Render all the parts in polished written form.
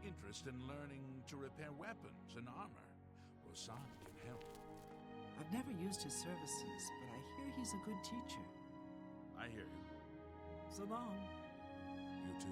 interest in learning to repair weapons and armor. Rosan can help. I've never used his services, but I hear he's a good teacher. I hear you. So long. You too.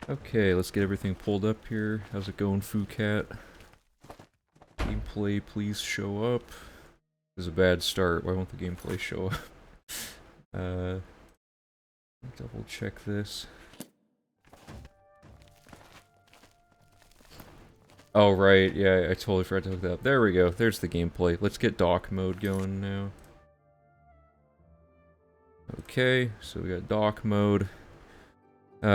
Okay, let's get everything pulled up here. How's it going, FooCat? Gameplay, please show up. This is a bad start. Why won't the gameplay show up? Double check this. Oh, right. Yeah, I totally forgot to hook that up. There we go. There's the gameplay. Let's get dock mode going now. Okay, so we got dock mode.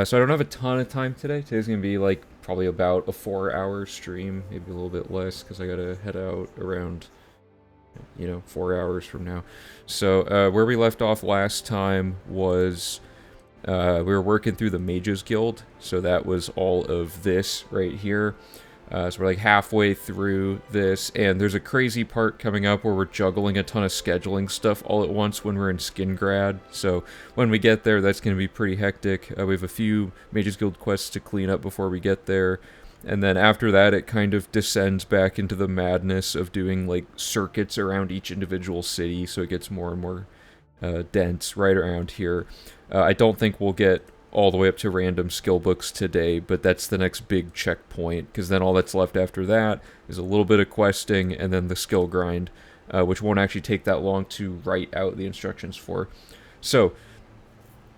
So I don't have a ton of time today. Today's gonna be like probably about a 4-hour stream, maybe a little bit less, because I gotta head out around, 4 hours from now. So where we left off last time was we were working through the Mages Guild. So that was all of this right here. So we're like halfway through this, and there's a crazy part coming up where we're juggling a ton of scheduling stuff all at once when we're in Skingrad. So when we get there, that's going to be pretty hectic. We have a few Mages Guild quests to clean up before we get there, and then after that, it kind of descends back into the madness of doing like circuits around each individual city, so it gets more and more dense right around here. I don't think we'll get all the way up to random skill books today, but that's the next big checkpoint, because then all that's left after that is a little bit of questing and then the skill grind, which won't actually take that long to write out the instructions for. So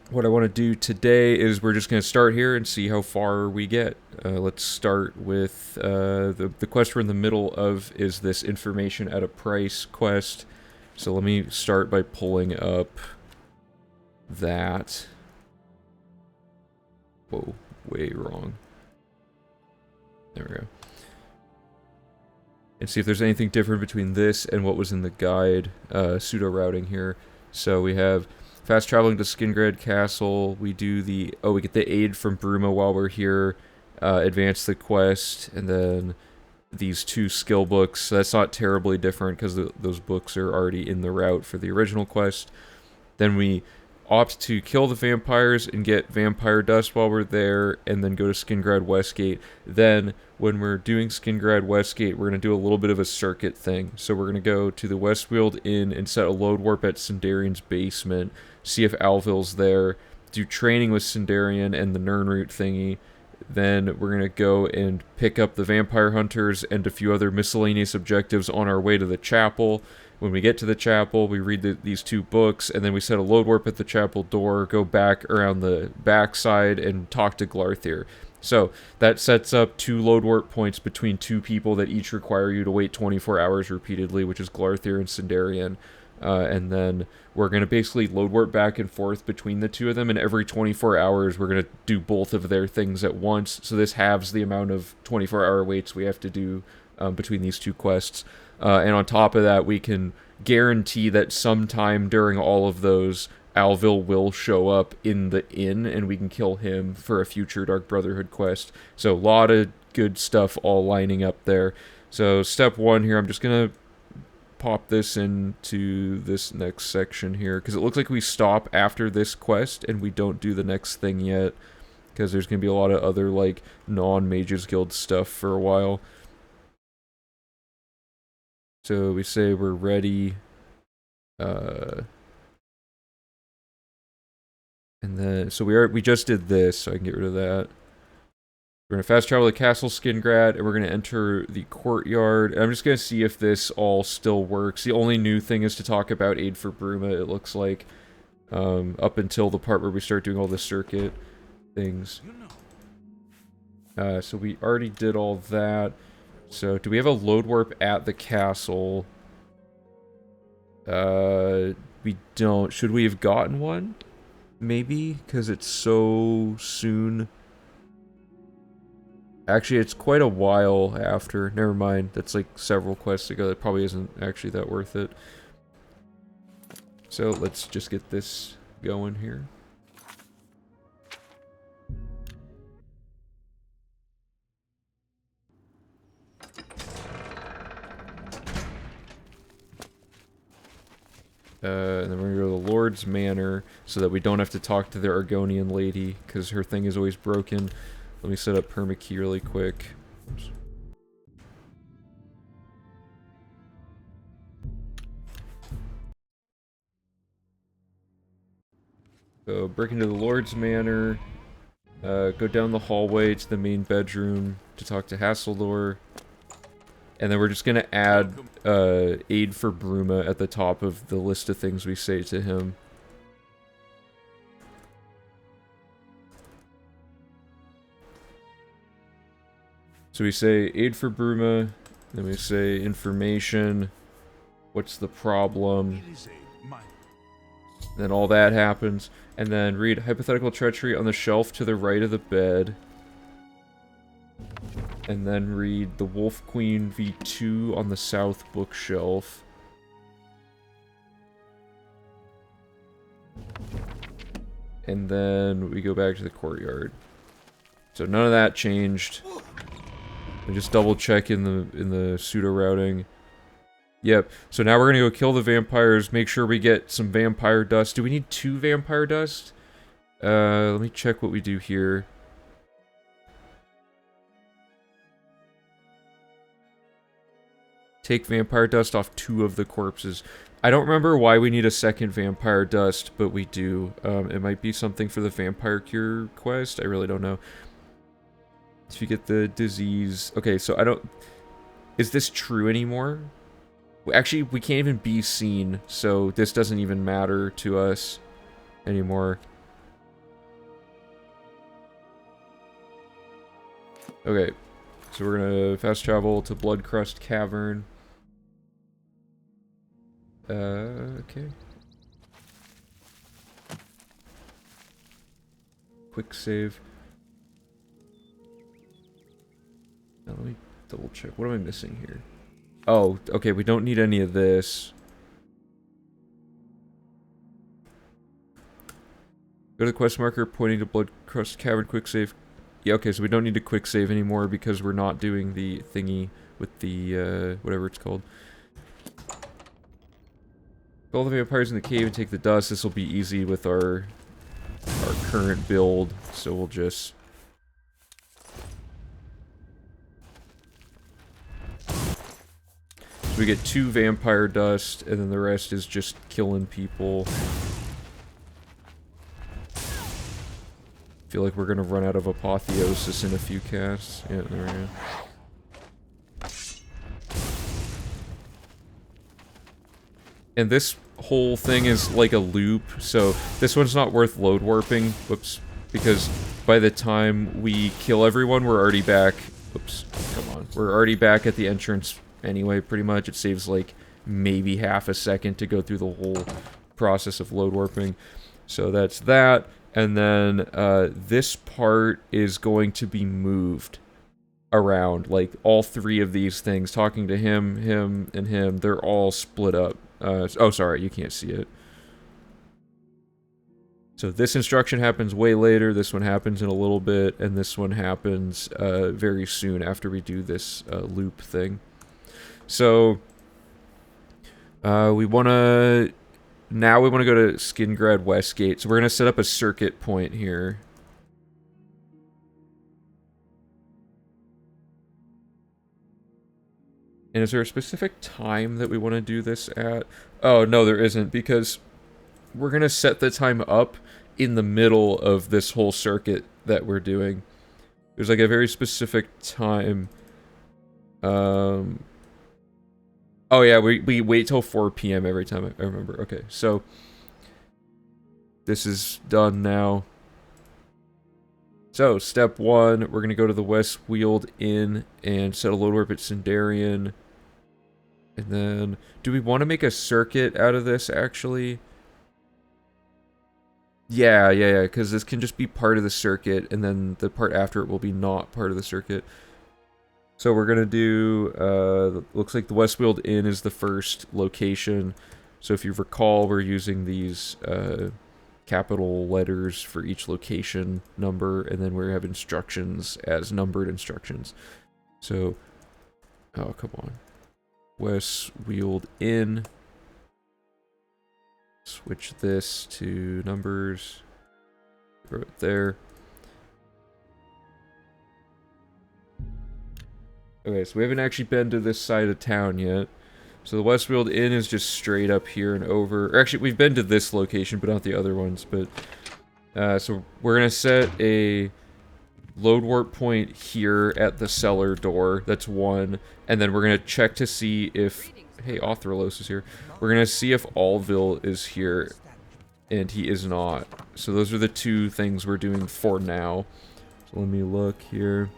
what I want to do today is we're just going to start here and see how far we get. Let's start with the quest we're in the middle of is this information at a price quest. So let me start by pulling up that. Whoa, way wrong. There we go. And see if there's anything different between this and what was in the guide, pseudo routing here. So we have fast traveling to Skingrad Castle. We do the, we get the aid from Bruma while we're here, advance the quest, and then these 2 skill books. So that's not terribly different because those books are already in the route for the original quest. Then we opt to kill the vampires and get vampire dust while we're there, and then go to Skingrad Westgate. Then, when we're doing Skingrad Westgate, we're going to do a little bit of a circuit thing. So we're going to go to the Westweald Inn and set a load warp at Sindarian's basement, see if Alvil's there, do training with Sindarian and the Nirnroot thingy. Then we're going to go and pick up the vampire hunters and a few other miscellaneous objectives on our way to the chapel. When we get to the chapel, we read these 2 books, and then we set a load warp at the chapel door, go back around the backside, and talk to Glarthir. So that sets up 2 load warp points between 2 people that each require you to wait 24 hours repeatedly, which is Glarthir and Sindarian. And then we're going to basically load warp back and forth between the 2 of them, and every 24 hours we're going to do both of their things at once. So this halves the amount of 24-hour waits we have to do between these 2 quests. And on top of that, we can guarantee that sometime during all of those, Alvil will show up in the inn, and we can kill him for a future Dark Brotherhood quest. So a lot of good stuff all lining up there. So step 1 here, I'm just going to pop this into this next section here, because it looks like we stop after this quest and we don't do the next thing yet, because there's going to be a lot of other, like, non-Mages Guild stuff for a while. So we say we're ready, and then, so we just did this, so I can get rid of that. We're going to fast travel to Castle Skingrad, and we're going to enter the courtyard. And I'm just going to see if this all still works. The only new thing is to talk about Aid for Bruma, it looks like, up until the part where we start doing all the circuit things. So we already did all that. So, do we have a load warp at the castle? We don't. Should we have gotten one? Maybe? Because it's so soon. Actually, it's quite a while after. Never mind. That's like several quests ago. That probably isn't actually that worth it. So, let's just get this going here. And then we're gonna go to the Lord's Manor so that we don't have to talk to the Argonian lady, because her thing is always broken. Let me set up permakey really quick. Oops. So, break into the Lord's Manor. Go down the hallway to the main bedroom to talk to Hasseldor. And then we're just gonna add Aid for Bruma at the top of the list of things we say to him. So we say Aid for Bruma, then we say information, what's the problem, then all that happens, and then read hypothetical treachery on the shelf to the right of the bed. And then read the Wolf Queen V2 on the south bookshelf. And then we go back to the courtyard. So none of that changed. I just double check in the pseudo routing. Yep. So now we're gonna go kill the vampires, make sure we get some vampire dust. Do we need 2 vampire dust? Let me check what we do here. Take vampire dust off 2 of the corpses. I don't remember why we need a second vampire dust, but we do. It might be something for the vampire cure quest. I really don't know. If you get the disease... Okay, so I don't... Is this true anymore? Actually, we can't even be seen, so this doesn't even matter to us anymore. Okay, so we're gonna fast travel to Bloodcrust Cavern. Okay. Quick save. Now let me double check. What am I missing here? Oh, okay, we don't need any of this. Go to the quest marker pointing to Bloodcrust Cavern, quick save. Yeah, okay, so we don't need to quick save anymore because we're not doing the thingy with the, whatever it's called. Kill all the vampires in the cave and take the dust. This will be easy with our current build, so we'll just... So we get 2 vampire dust, and then the rest is just killing people. Feel like we're gonna run out of apotheosis in a few casts. Yeah, there we go. And this whole thing is like a loop, so this one's not worth load warping. Whoops. Because by the time we kill everyone, we're already back. Whoops. Come on. We're already back at the entrance anyway, pretty much. It saves like maybe half a second to go through the whole process of load warping. So that's that. And then this part is going to be moved around. Like, all 3 of these things, talking to him, him, and him, they're all split up. Oh, sorry, you can't see it. So this instruction happens way later, this one happens in a little bit, and this one happens very soon after we do this loop thing. So, We want to... Now we want to go to Skingrad Westgate. So we're going to set up a circuit point here. And is there a specific time that we want to do this at? Oh, no, there isn't, because we're going to set the time up in the middle of this whole circuit that we're doing. There's like a very specific time. Oh yeah, we wait till 4 p.m. every time, I remember. Okay, so this is done now. So, step 1, we're going to go to the Westweald Inn and set a load warp at Sindarian. And then, do we want to make a circuit out of this, actually? Yeah, because this can just be part of the circuit, and then the part after it will be not part of the circuit. So we're going to do, looks like the Westweald Inn is the first location. So if you recall, we're using these capital letters for each location number, and then we have instructions as numbered instructions. So, oh, come on. Westweald Inn. Switch this to numbers. Throw it there. Okay, so we haven't actually been to this side of town yet. So the Westweald Inn is just straight up here and over. Or actually, we've been to this location, but not the other ones. But so we're gonna set a load warp point here at the cellar door. That's 1, and then we're gonna check to see if. Hey, Authralos is here. We're gonna see if Allville is here, and he is not. So those are the 2 things we're doing for now. So let me look here.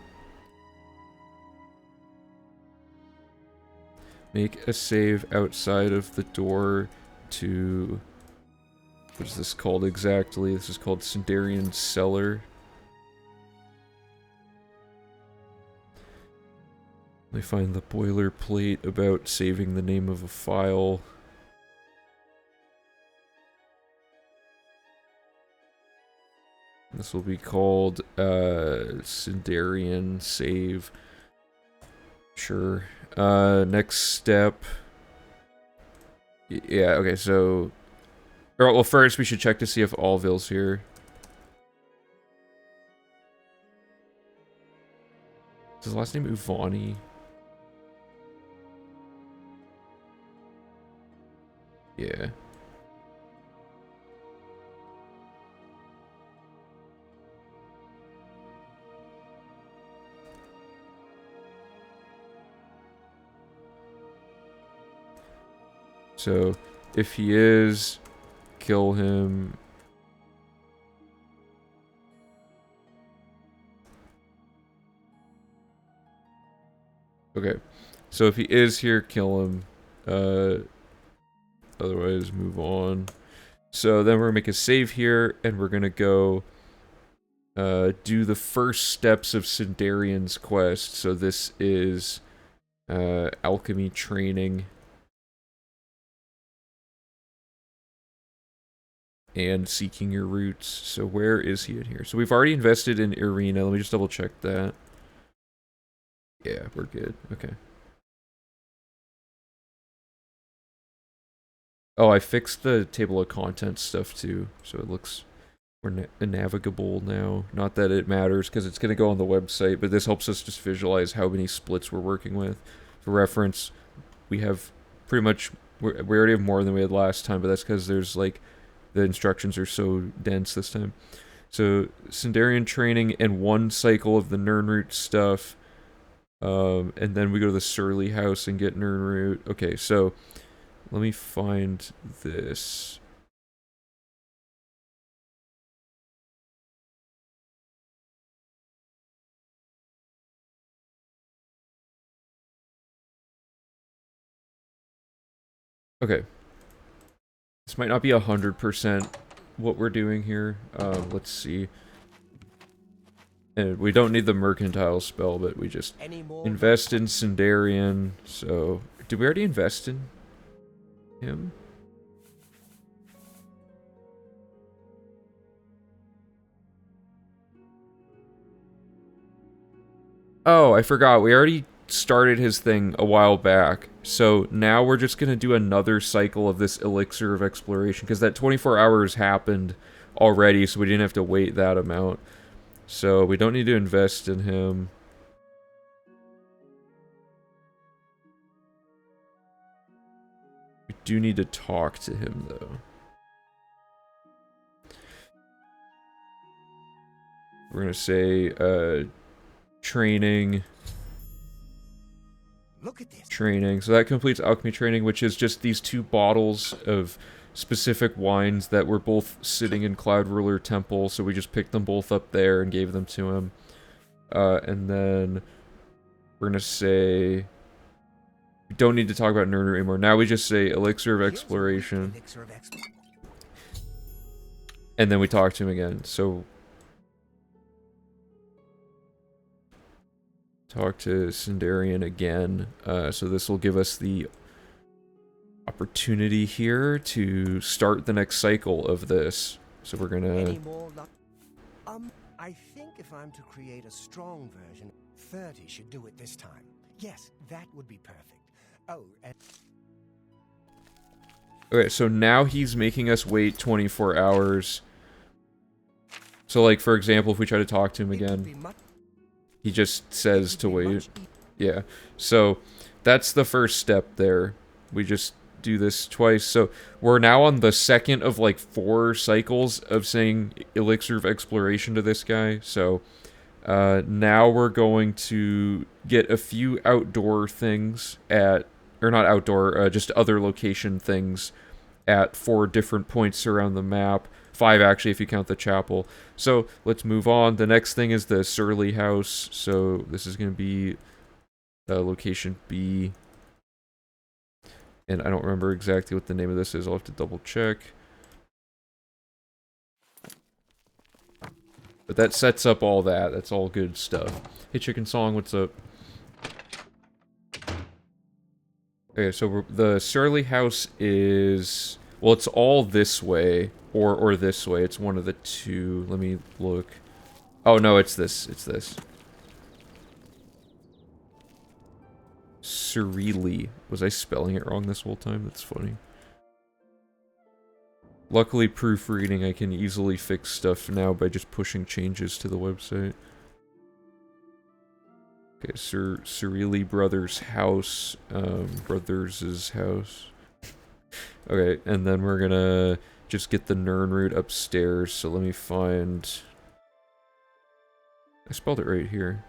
Make a save outside of the door to... What is this called exactly? This is called Sindarian Cellar. Let me find the boilerplate about saving the name of a file. This will be called Sindarian Save. Sure. Next step. Yeah, okay, so... well, first we should check to see if Allville's here. Is his last name Uvani? Yeah. So, if he is, kill him. Okay. So if he is here, kill him. Otherwise, move on. So then we're gonna make a save here, and we're gonna go do the first steps of Sindarian's quest. So this is alchemy training. And seeking your roots. So where is he in here? So we've already invested in Irina. Let me just double check that. Yeah, we're good. Okay. Oh, I fixed the table of contents stuff too, so it looks more navigable now. Not that it matters, because it's going to go on the website, but this helps us just visualize how many splits we're working with. For reference, we have pretty much... we already have more than we had last time, but that's because there's, like... the instructions are so dense this time. So, Sindarian training and 1 cycle of the Nirnroot stuff. And then we go to the Surly house and get Nirnroot. Okay, so... let me find this. Okay. This might not be 100% what we're doing here. Let's see. And we don't need the mercantile spell, but we just invest in Sindarian. So, did we already invest in him? Oh, I forgot. We already started his thing a while back. So now we're just going to do another cycle of this elixir of exploration, because that 24 hours happened already, so we didn't have to wait that amount. So we don't need to invest in him. We do need to talk to him, though. We're going to say, training. Look at this. Training. So that completes alchemy training, which is just these 2 bottles of specific wines that were both sitting in Cloud Ruler Temple, so we just picked them both up there and gave them to him. And then we're gonna say we don't need to talk about Nurner anymore. Now we just say Elixir of Exploration. And then we talk to him again. So talk to Sindarian again. So this will give us the opportunity here to start the next cycle of this. So we're gonna... Any more luck? I think if I'm to create a strong version, 30 should do it this time. Yes, that would be perfect. Oh, and... Okay, so now he's making us wait 24 hours. So, like, for example, if we try to talk to him again, he just says to wait. Yeah, so that's the first step there. We just do this twice. So we're now on the second of, like, 4 cycles of saying Elixir of Exploration to this guy. So now we're going to get a few outdoor things at... Or not outdoor, just other location things at 4 different points around the map. 5 actually if you count the chapel. So let's move on. The next thing is the Surly House. So this is going to be location B. And I don't remember exactly what the name of this is. I'll have to double check. But that sets up all that. That's all good stuff. Hey Chicken Song, what's up? Okay, so the Surly House is... Well, it's all this way, or this way. It's one of the 2. Let me look. Oh, no, it's this. It's this. Surreally. Was I spelling it wrong this whole time? That's funny. Luckily, proofreading, I can easily fix stuff now by just pushing changes to the website. Okay, Surreally Brothers' house. Brothers' house. Okay, and then we're gonna just get the Nern route upstairs, so let me find... I spelled it right here.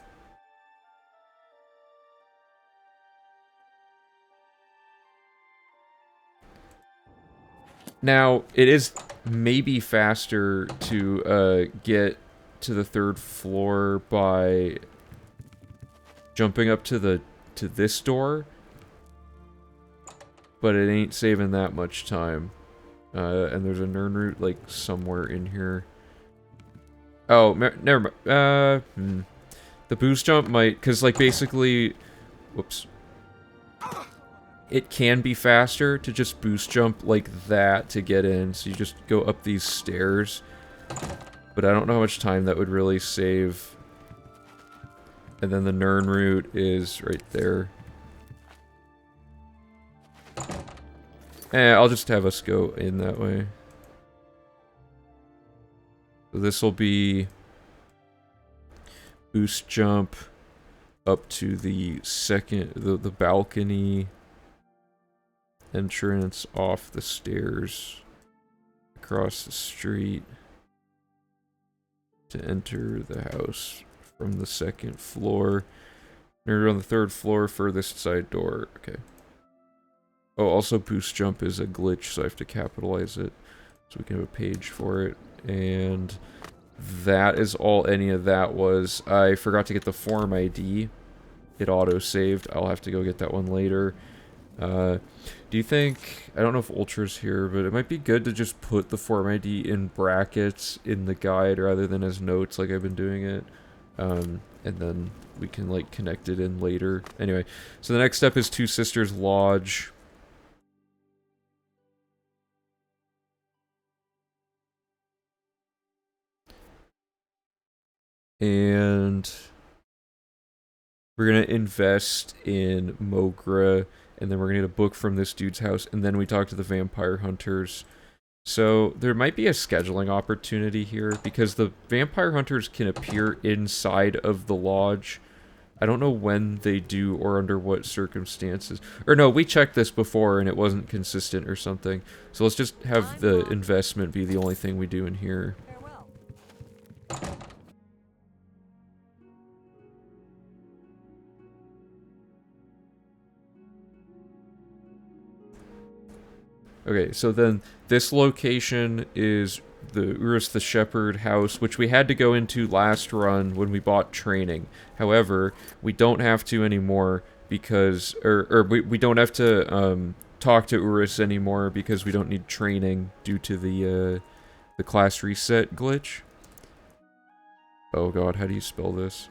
Now, it is maybe faster to get to the 3rd floor by jumping up to this door, but it ain't saving that much time. And there's a Nern route, like, somewhere in here. Oh, never mind. The boost jump might... Because, like, basically... Whoops. It can be faster to just boost jump like that to get in. So you just go up these stairs. But I don't know how much time that would really save. And then the Nern route is right there. I'll just have us go in that way. So this will be boost jump up to the second, the balcony entrance, off the stairs, across the street to enter the house from the 2nd floor. You're on the 3rd floor, furthest side door. Okay. Oh, also boost jump is a glitch, so I have to capitalize it. So we can have a page for it. And that is all any of that was. I forgot to get the form ID. It auto-saved. I'll have to go get that one later. Do you think... I don't know if Ultra's here, but it might be good to just put the form ID in brackets in the guide rather than as notes like I've been doing it. And then we can, like, connect it in later. Anyway, so the next step is Two Sisters Lodge. And we're gonna invest in Mogra and then we're gonna get a book from this dude's house, and then we talk to the vampire hunters. So there might be a scheduling opportunity here, because the vampire hunters can appear inside of the lodge. I don't know when they do or under what circumstances. Or no, we checked this before and it wasn't consistent or something. So let's just have the investment be the only thing we do in here. Farewell. Okay, so then this location is the Urus the Shepherd house, which we had to go into last run when we bought training. However, we don't have to anymore because, we don't have to talk to Urus anymore because we don't need training due to the class reset glitch. Oh god, how do you spell this?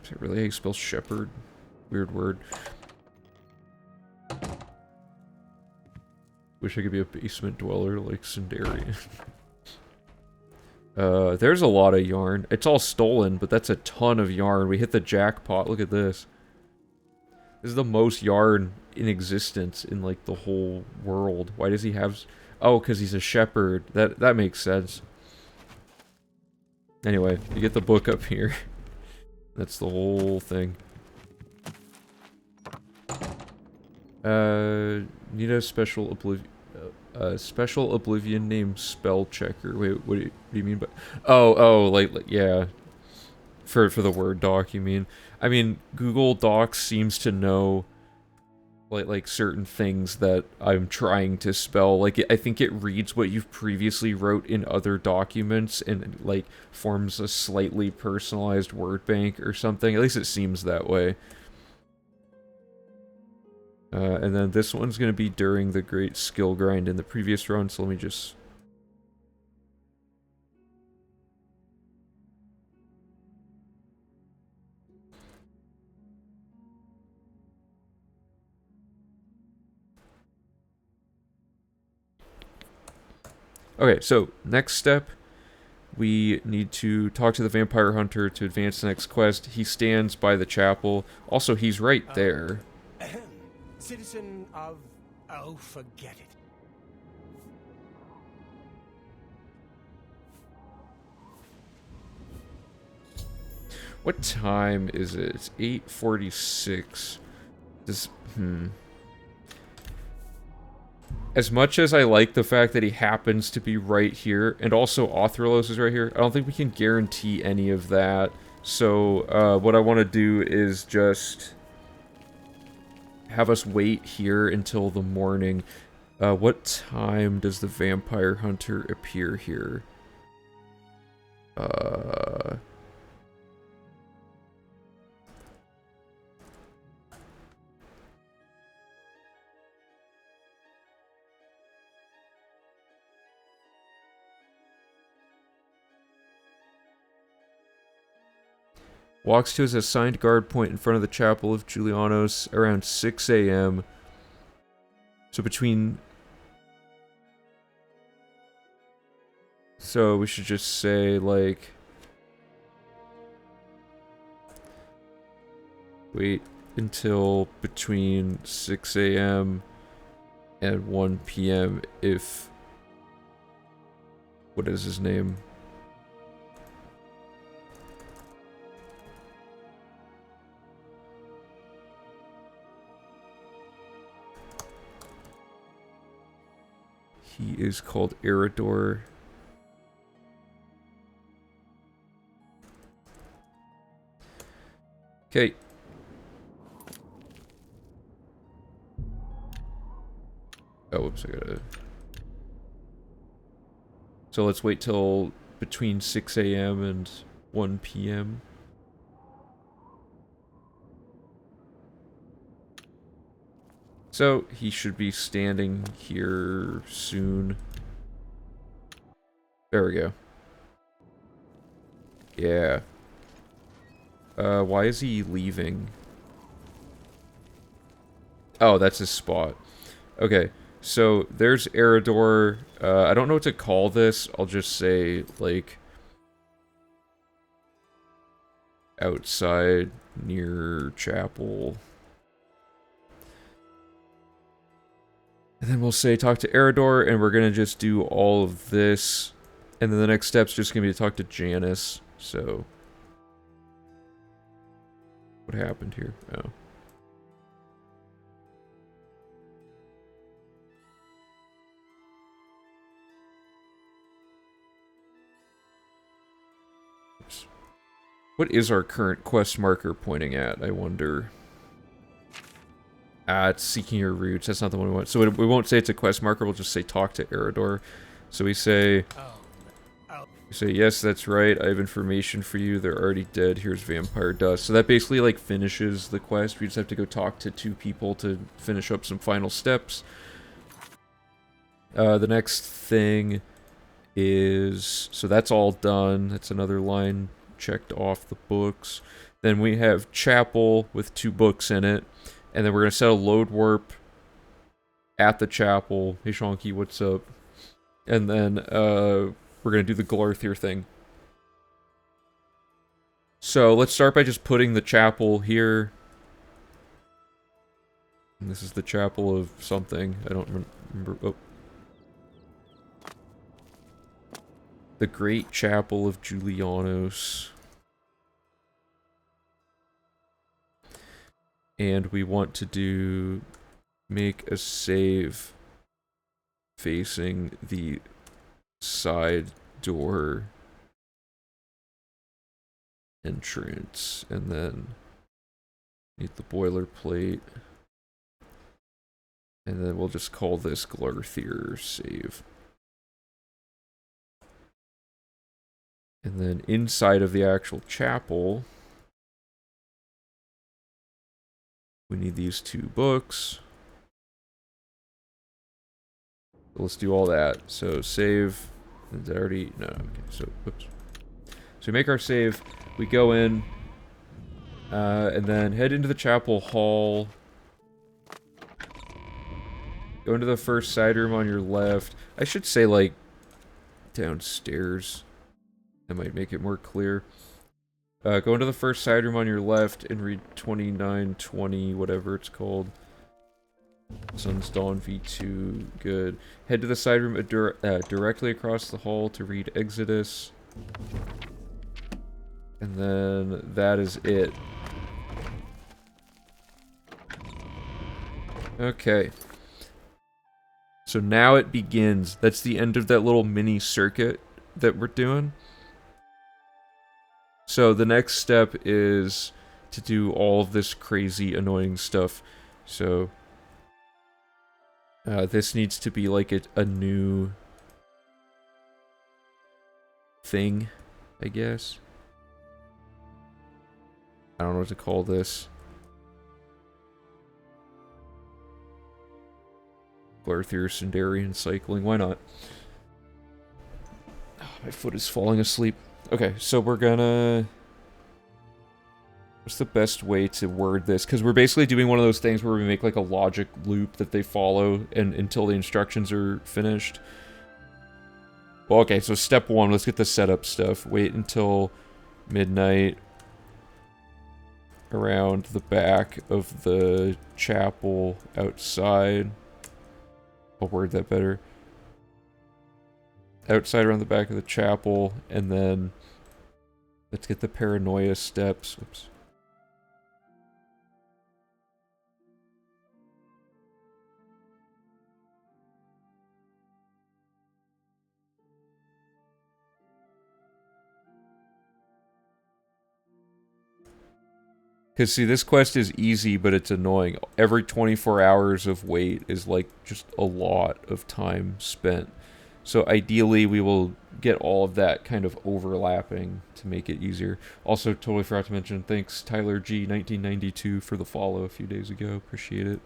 Is that really how you spell shepherd? Weird word. Wish I could be a basement dweller like Sundarian. There's a lot of yarn. It's all stolen, but that's a ton of yarn. We hit the jackpot. Look at this. This is the most yarn in existence in, like, the whole world. Why does he have... Oh, because he's a shepherd. That makes sense. Anyway, you get the book up here. That's the whole thing. Need a special Oblivion name spell checker. Wait, what do you mean by... Oh, like yeah. For the Word doc, you mean? I mean, Google Docs seems to know like certain things that I'm trying to spell. Like, I think it reads what you've previously wrote in other documents and, like, forms a slightly personalized word bank or something. At least it seems that way. And then this one's gonna be during the great skill grind in the previous run, so let me just... Okay, so next step, we need to talk to the vampire hunter to advance the next quest. He stands by the chapel. Also, he's right there. Citizen of... Oh, forget it. What time is it? It's 8:46. As much as I like the fact that he happens to be right here, and also Authorlos is right here, I don't think we can guarantee any of that. So, what I want to do is just have us wait here until the morning. What time does the vampire hunter appear here? Walks to his assigned guard point in front of the chapel of Julianos around 6 a.m. So between... So we should just say, like... Wait until between 6 a.m. and 1 p.m. if... What is his name? He is called Eridor. Okay. Oh, whoops, I gotta... So let's wait till between 6 a.m. and 1 p.m. So, he should be standing here soon. There we go. Yeah. Why is he leaving? Oh, that's his spot. Okay, so there's Eridor. I don't know what to call this. I'll just say, like... outside near chapel. And then we'll say talk to Eridor, and we're gonna just do all of this. And then the next step's just gonna be to talk to Janice. So what happened here? Oh. Oops. What is our current quest marker pointing at, I wonder? Ah, it's seeking your roots. That's not the one we want. So we won't say it's a quest marker. We'll just say talk to Eridor. So we say, yes, that's right. I have information for you. They're already dead. Here's vampire dust. So that basically like finishes the quest. We just have to go talk to 2 people to finish up some final steps. The next thing is, so that's all done. That's another line checked off the books. Then we have chapel with 2 books in it. And then we're going to set a load warp at the chapel. Hey, Shonky, what's up? And then we're going to do the Glarthir thing. So let's start by just putting the chapel here. And this is the chapel of something. I don't remember. Oh. The Great Chapel of Julianos. And we want to make a save facing the side door entrance, and then need the boilerplate, and then we'll just call this Glarthir save. And then inside of the actual chapel, we need these 2 books. So let's do all that. So save. Is that already? No. Okay. So oops. So we make our save. We go in, and then head into the chapel hall. Go into the first side room on your left. I should say like downstairs. That might make it more clear. Go into the first side room on your left and read 2920, whatever it's called. Sun's Dawn V2, good. Head to the side room directly across the hall to read Exodus. And then that is it. Okay. So now it begins. That's the end of that little mini circuit that we're doing. So the next step is to do all of this crazy, annoying stuff. So this needs to be like a new thing, I guess. I don't know what to call this. Glarthir Sundarian cycling, why not? Oh, my foot is falling asleep. Okay, so we're gonna... What's the best way to word this? Because we're basically doing one of those things where we make like a logic loop that they follow and until the instructions are finished. Well, okay, so step 1, let's get the setup stuff. Wait until midnight around the back of the chapel outside. I'll word that better. Outside around the back of the chapel, and then let's get the paranoia steps. Oops. Because, see, this quest is easy, but it's annoying. Every 24 hours of wait is, like, just a lot of time spent. So, ideally, we will get all of that kind of overlapping to make it easier. Also, totally forgot to mention, thanks, Tyler G. 1992 for the follow a few days ago. Appreciate it.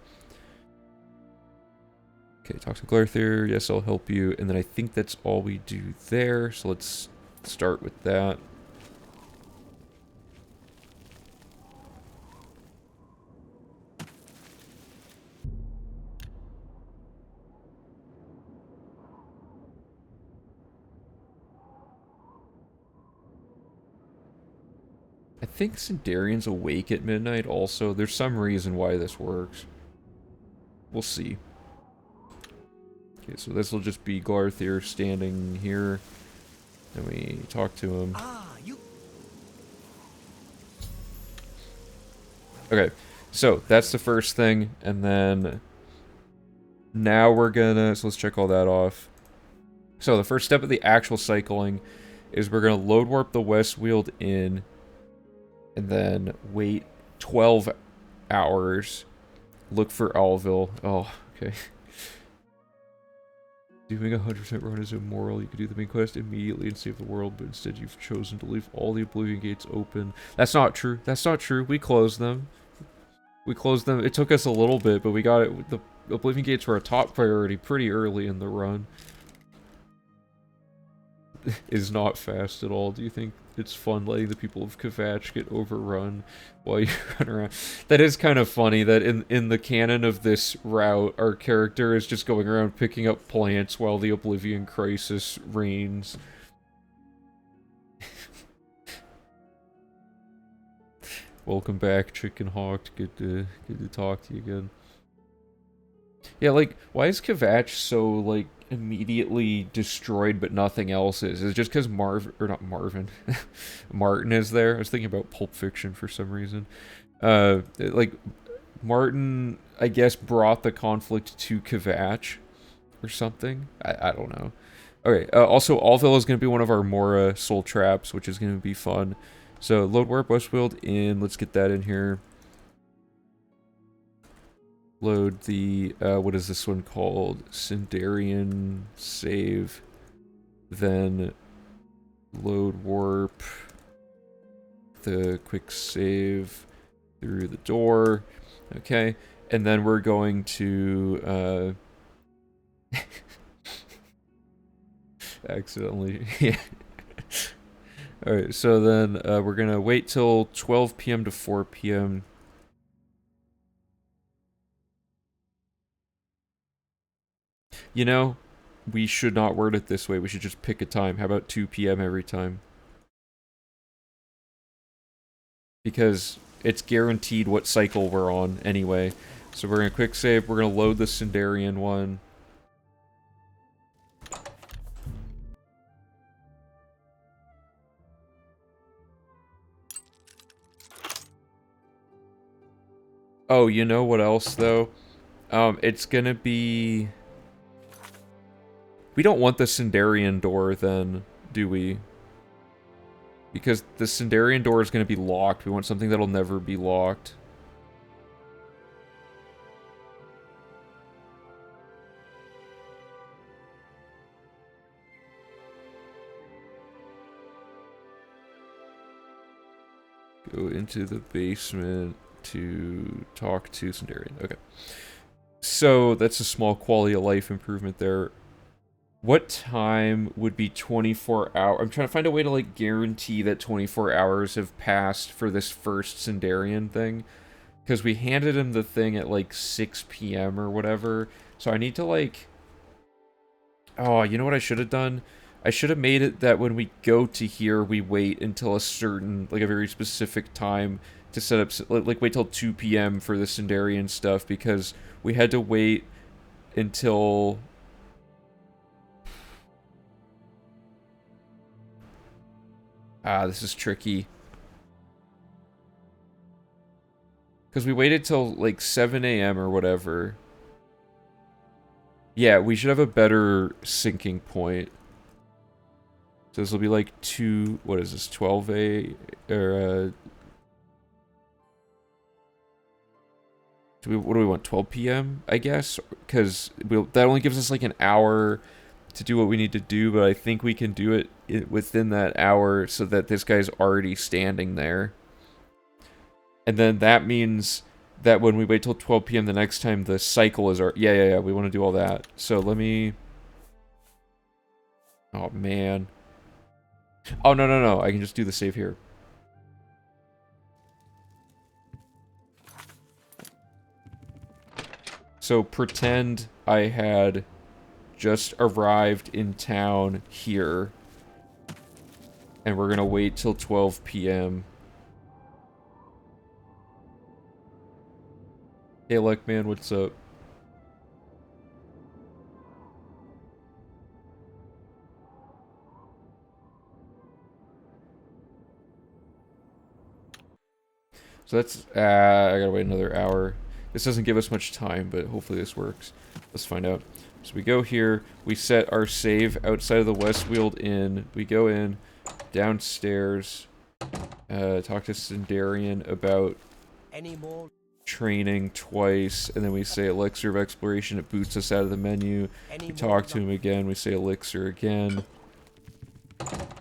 Okay, talk to Glarthir. Yes, I'll help you. And then I think that's all we do there. So, let's start with that. I think Sindarian's awake at midnight also. There's some reason why this works. We'll see. Okay, so this will just be Glarthir standing here. And we talk to him. Okay, so that's the first thing, and then now we're gonna, so let's check all that off. So the first step of the actual cycling is we're gonna load warp the Westweald in, and then wait 12 hours, look for Alville. Oh, okay. Doing 100% run is immoral. You could do the main quest immediately and save the world, but instead you've chosen to leave all the Oblivion gates open. That's not true. That's not true. We closed them. We closed them. It took us a little bit, but we got it. The Oblivion gates were a top priority pretty early in the run. Is not fast at all. Do you think it's fun letting the people of Kvatch get overrun while you run around? That is kind of funny that in the canon of this route, our character is just going around picking up plants while the Oblivion crisis reigns. Welcome back, Chicken Hawk. Good to talk to you again. Yeah, like, why is Kvatch so, like, immediately destroyed but nothing else is? Is it just because Martin is there? I was thinking about Pulp Fiction for some reason. Like, Martin, I guess, brought the conflict to Kvatch or something? I don't know. Okay, also, Alville is going to be one of our Mora soul traps, which is going to be fun. So, load warp Westweald in. Let's get that in here. Load the, what is this one called? Sindarian save. Then load warp the quick save through the door. Okay. And then we're going to, accidentally, yeah. Alright, so then we're going to wait till 12 p.m. to 4 p.m. You know, we should not word it this way. We should just pick a time. How about 2 p.m. every time? Because it's guaranteed what cycle we're on anyway. So we're going to quick save. We're going to load the Sindarian one. Oh, you know what else, though? It's going to be... We don't want the Sindarian door, then, do we? Because the Sindarian door is going to be locked. We want something that'll never be locked. Go into the basement to talk to Sindarian. Okay. So, that's a small quality of life improvement there. What time would be 24 hours? I'm trying to find a way to, like, guarantee that 24 hours have passed for this first Sindarian thing. Because we handed him the thing at, like, 6 p.m. or whatever. So I need to, like... Oh, you know what I should have done? I should have made it that when we go to here, we wait until a certain, like, a very specific time to set up... Like, wait till 2 p.m. for the Sindarian stuff. Because we had to wait until... Ah, this is tricky. Because we waited till, like, 7 a.m. or whatever. Yeah, we should have a better syncing point. So this will be, like, 2... What is this? 12 a... Or, what do we want? 12 p.m., I guess? Because that only gives us, like, an hour to do what we need to do, but I think we can do it within that hour so that this guy's already standing there. And then that means that when we wait till 12 p.m. the next time, the cycle is... Yeah, we want to do all that. So let me... Oh, man. Oh, no. I can just do the save here. So pretend I had just arrived in town here. And we're gonna wait till 12 p.m. Hey, Luck Man, what's up? So that's, I gotta wait another hour. This doesn't give us much time, but hopefully this works. Let's find out. So we go here, we set our save outside of the Westfield Inn. We go in, downstairs, talk to Sindarian about Any more? training twice, and then we say Elixir of Exploration, it boots us out of the menu. We talk to him again, we say Elixir again.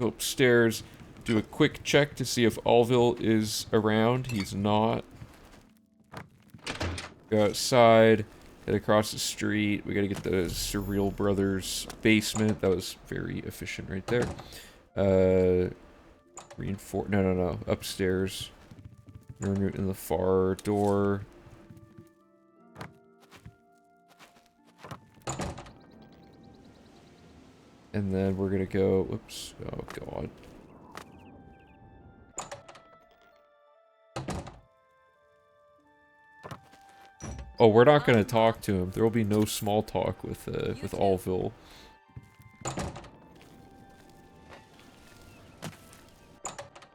Go upstairs, do a quick check to see if Alville is around. He's not. Go outside, head across the street. We gotta get the Surreal Brothers basement. That was very efficient right there. No. Upstairs. Root in the far door. And then we're gonna go, whoops, oh god. Oh, we're not gonna talk to him. There will be no small talk with Alville.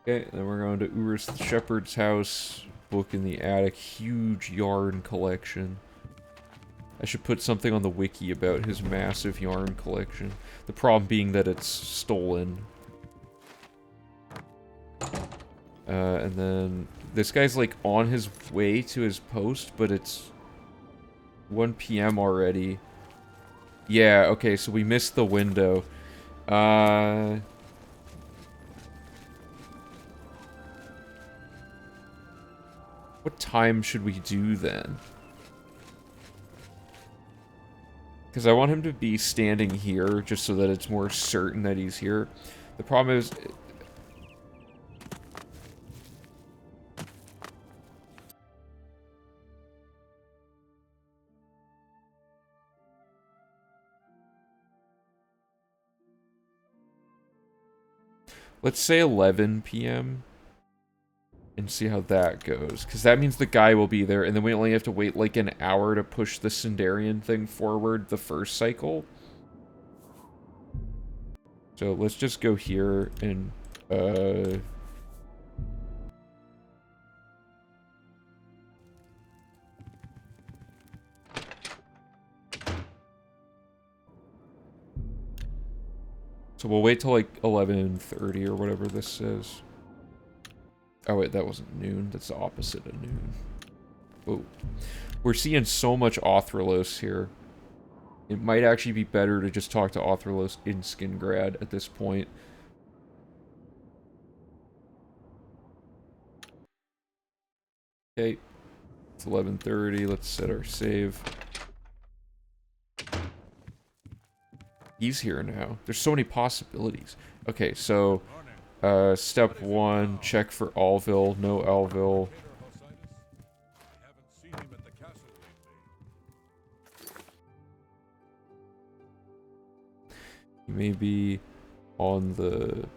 Okay, then we're going to Urus the Shepherd's house. Book in the attic. Huge yarn collection. I should put something on the wiki about his massive yarn collection. The problem being that it's stolen. And then this guy's like on his way to his post, but it's 1 PM already. Yeah, okay, so we missed the window. What time should we do then? Because I want him to be standing here, just so that it's more certain that he's here. The problem is... Let's say 11 PM. And see how that goes. Because that means the guy will be there, and then we only have to wait like an hour to push the Sindarian thing forward the first cycle. So let's just go here and, So we'll wait till like 11:30 or whatever this says. Oh wait, that wasn't noon. That's the opposite of noon. Oh. We're seeing so much Authralos here. It might actually be better to just talk to Authralos in Skingrad at this point. Okay. It's 11:30. Let's set our save. He's here now. There's so many possibilities. Okay, so... step 1, check for Alville. No Alville. He may be on the...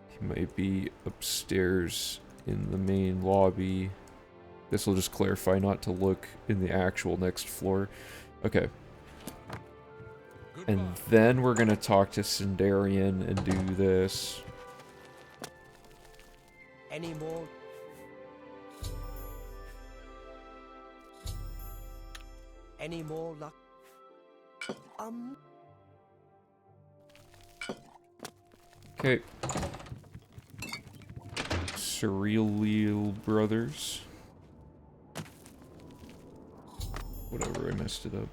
He might be upstairs in the main lobby. This will just clarify not to look in the actual next floor. Okay. And then we're gonna talk to Sindarian and do this. Any more? Any more luck? Okay. Surreal Brothers. Whatever, I messed it up.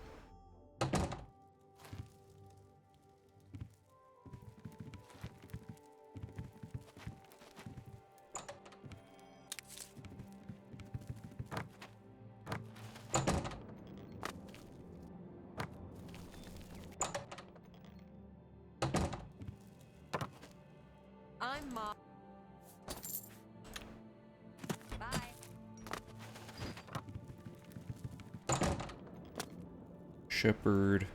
Shepherd.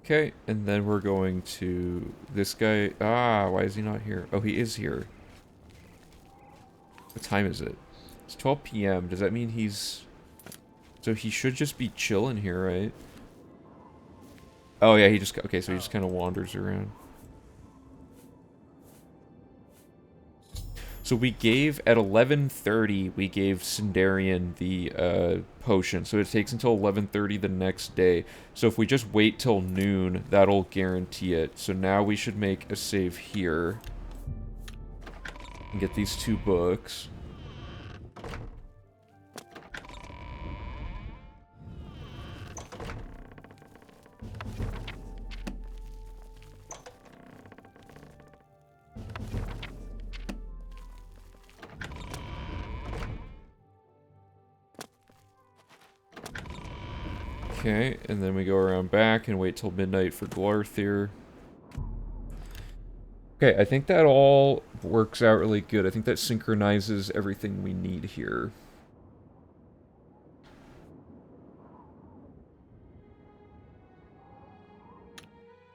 Okay, and then we're going to this guy. Ah, why is he not here? Oh, he is here. What time is it? It's 12 p.m. Does that mean he's... So he should just be chilling here, right? Oh, yeah, he just... Okay, so he just kind of wanders around. So we gave, at 11:30, we gave Sindarian the potion. So it takes until 11:30 the next day. So if we just wait till noon, that'll guarantee it. So now we should make a save here. And get these 2 books. Okay, and then we go around back and wait till midnight for Glarthir. Okay, I think that all works out really good. I think that synchronizes everything we need here.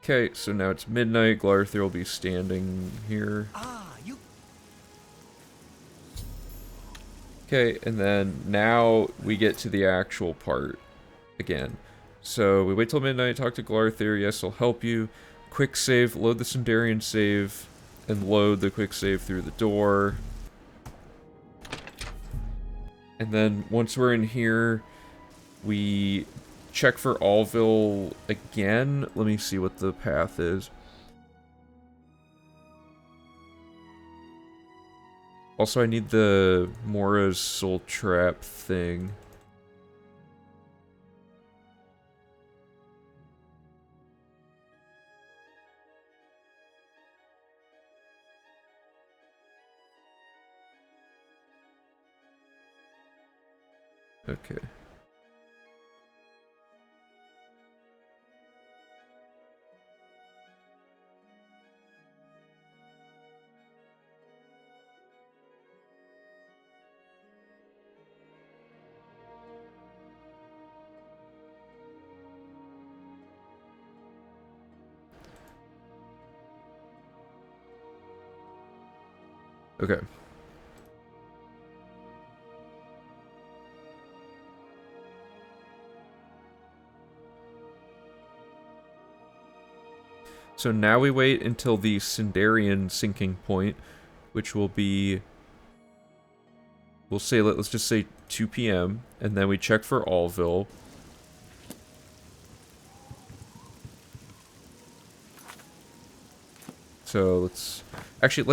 Okay, so now it's midnight. Glarthir will be standing here. Ah, you... Okay, and then now we get to the actual part again. So we wait till midnight, talk to Glarthir. Yes, I'll help you. Quick save, load the Sindarian save, and load the quick save through the door. And then once we're in here, we check for Allville again. Let me see what the path is. Also, I need the Mora's Soul Trap thing. Okay. Okay. So now we wait until the Sindarian sinking point, which will be, we'll say, let's just say 2 p.m., and then we check for Allville. So let's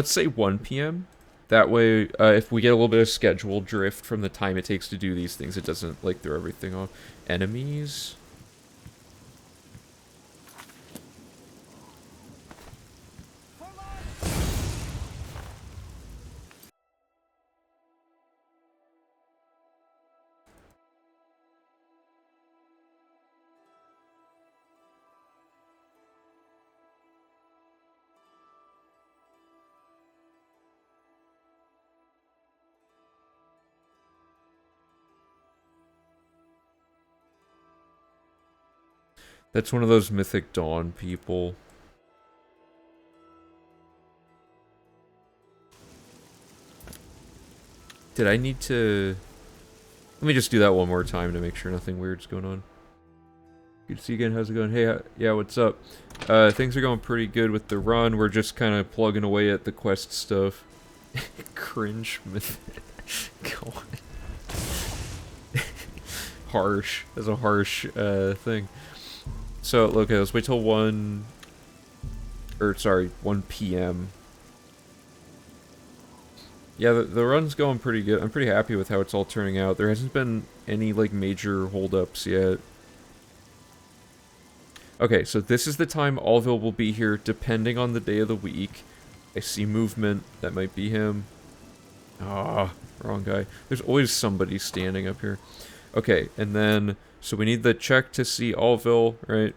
say 1 p.m. That way, if we get a little bit of schedule drift from the time it takes to do these things, it doesn't, like, throw everything off. Enemies? That's one of those Mythic Dawn people. Did I need to... Let me just do that one more time to make sure nothing weird's going on. Good to see you again. How's it going? Hey, yeah, what's up? Things are going pretty good with the run. We're just kind of plugging away at the quest stuff. Cringe Mythic. God. Harsh. That's a harsh thing. So, okay, let's wait till 1 p.m. Yeah, the run's going pretty good. I'm pretty happy with how it's all turning out. There hasn't been any, like, major holdups yet. Okay, so this is the time Allville will be here, depending on the day of the week. I see movement. That might be him. Ah, wrong guy. There's always somebody standing up here. Okay, and then... So we need the check to see Allville, right?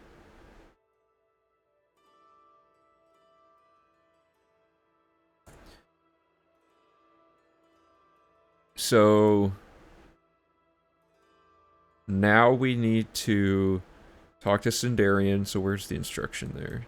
So... Now we need to Talk to Sindarian, so where's the instruction there?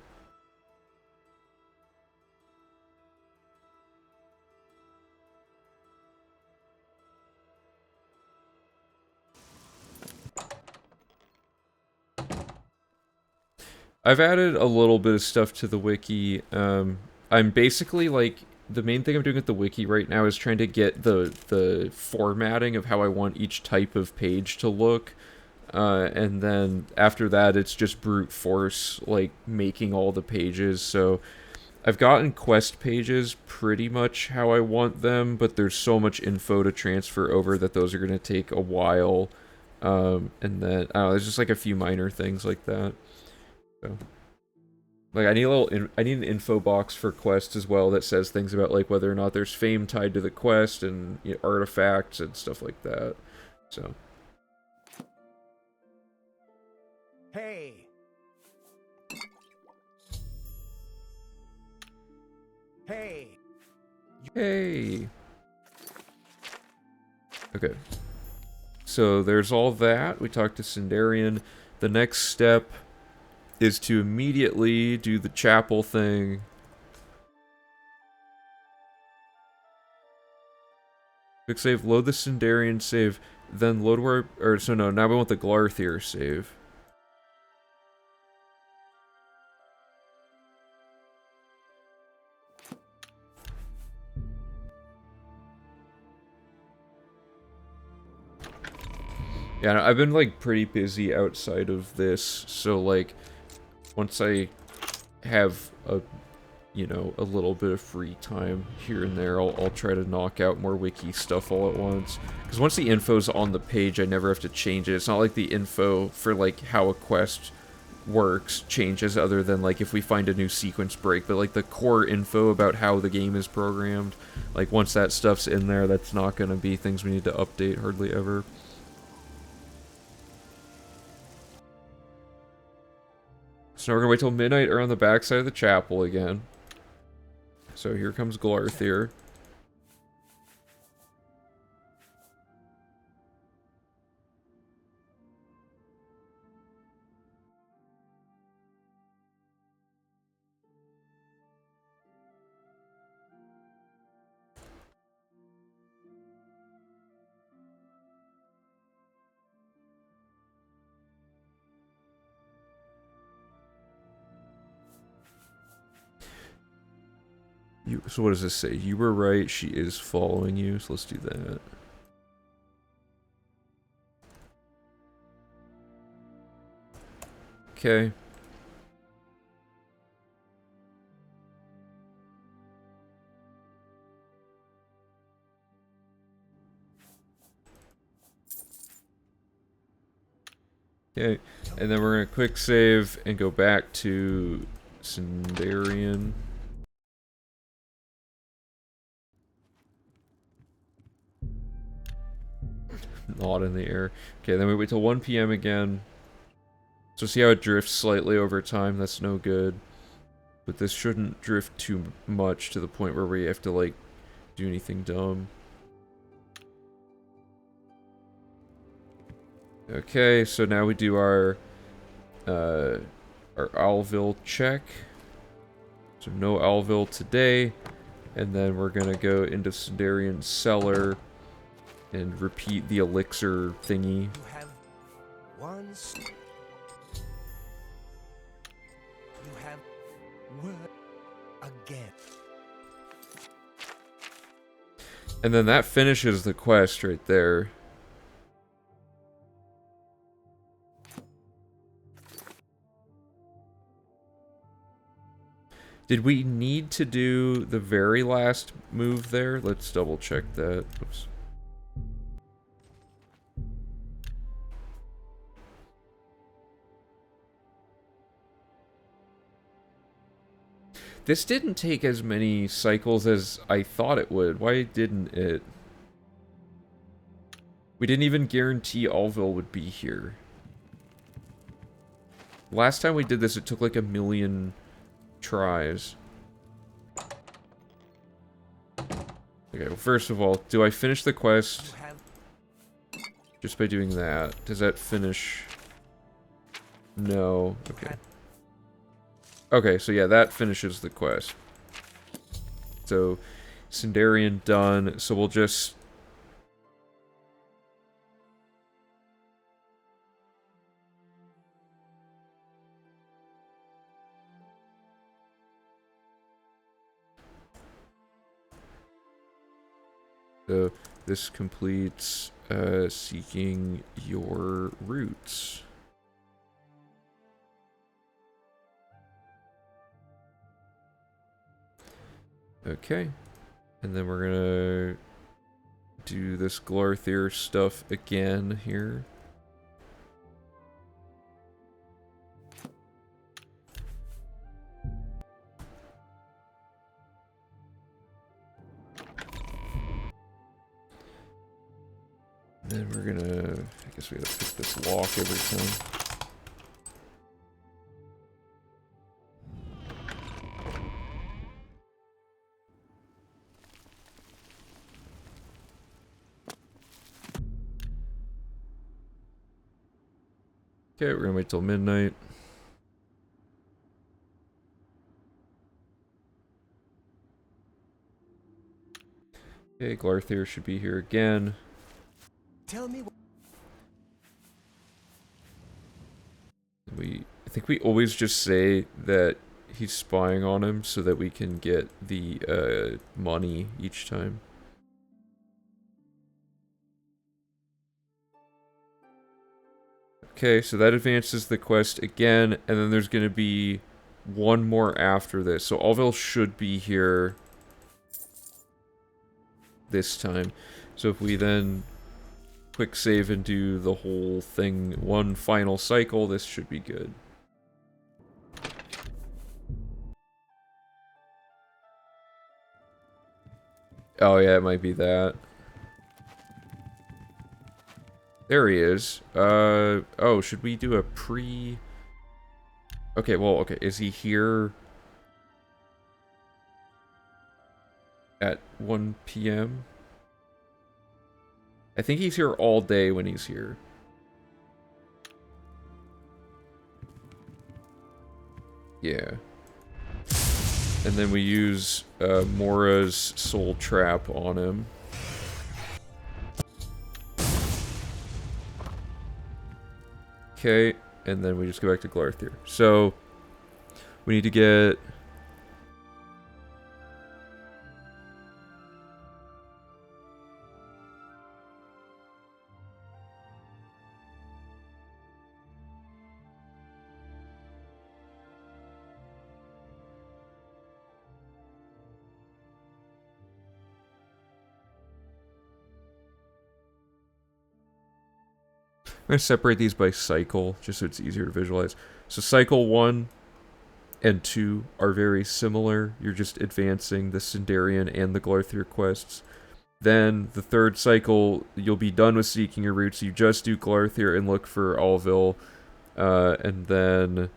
I've added a little bit of stuff to the wiki. I'm basically like, the main thing I'm doing with the wiki right now is trying to get the formatting of how I want each type of page to look. And then after that, it's just brute force, like, making all the pages. So I've gotten quest pages pretty much how I want them, but there's so much info to transfer over that those are going to take a while. And then, I don't know, there's just like a few minor things like that. So, like, I need an info box for quests as well that says things about, like, whether or not there's fame tied to the quest and, you know, artifacts and stuff like that. So. Hey! Hey! Hey! Okay. So there's all that. We talked to Sindarian. The next step is to immediately do the chapel thing. Quick save, load the Sindarian save, then load where, or so no, now we want the Glarthir save. Yeah, I've been, like, pretty busy outside of this, so, like, once I have a, you know, a little bit of free time here and there, I'll try to knock out more wiki stuff all at once. Because once the info's on the page, I never have to change it. It's not like the info for, like, how a quest works changes other than, like, if we find a new sequence break. But, like, the core info about how the game is programmed, like, once that stuff's in there, that's not going to be things we need to update hardly ever. So now we're gonna wait till midnight around the backside of the chapel again. So here comes Glarthir. So what does this say? You were right, she is following you, so let's do that. Okay. Okay, and then we're gonna quick save and go back to Sindarian. Not in the air. Okay, then we wait till 1 PM again. So see how it drifts slightly over time? That's no good. But this shouldn't drift too much to the point where we have to, like, do anything dumb. Okay, so now we do our Alville check. So no Alville today. And then we're gonna go into Sindarian's cellar and repeat the elixir thingy. You have one. You have word again. And then that finishes the quest right there. Did we need to do the very last move there? Let's double check that. Oops. This didn't take as many cycles as I thought it would. Why didn't it? We didn't even guarantee Alville would be here. Last time we did this, it took like 1,000,000 tries. Okay, well, first of all, do I finish the quest just by doing that? Does that finish? No. Okay. Okay, so yeah, that finishes the quest. So, Sindarian done. So we'll just... So, this completes seeking your roots. Okay. And then we're gonna do this Glarthir stuff again here. Then we're gonna... I guess we gotta pick this lock every time. Okay, we're gonna wait till midnight. Okay, Glarthir should be here again. Tell me what... I think we always just say that he's spying on him so that we can get the money each time. Okay, so that advances the quest again, and then there's going to be one more after this. So Alvil should be here this time. So if we then quick save and do the whole thing one final cycle, this should be good. Oh yeah, it might be that. There he is. Oh, should we do a pre... Okay, well, okay, is he here at 1 p.m.? I think he's here all day when he's here. Yeah. And then we use Mora's soul trap on him. Okay, and then we just go back to Glarthir. So, we need to get... I'm going to separate these by cycle, just so it's easier to visualize. So cycle 1 and 2 are very similar. You're just advancing the Sindarian and the Glarthir quests. Then, the third cycle, you'll be done with seeking your roots. You just do Glarthir and look for Alvil. And then...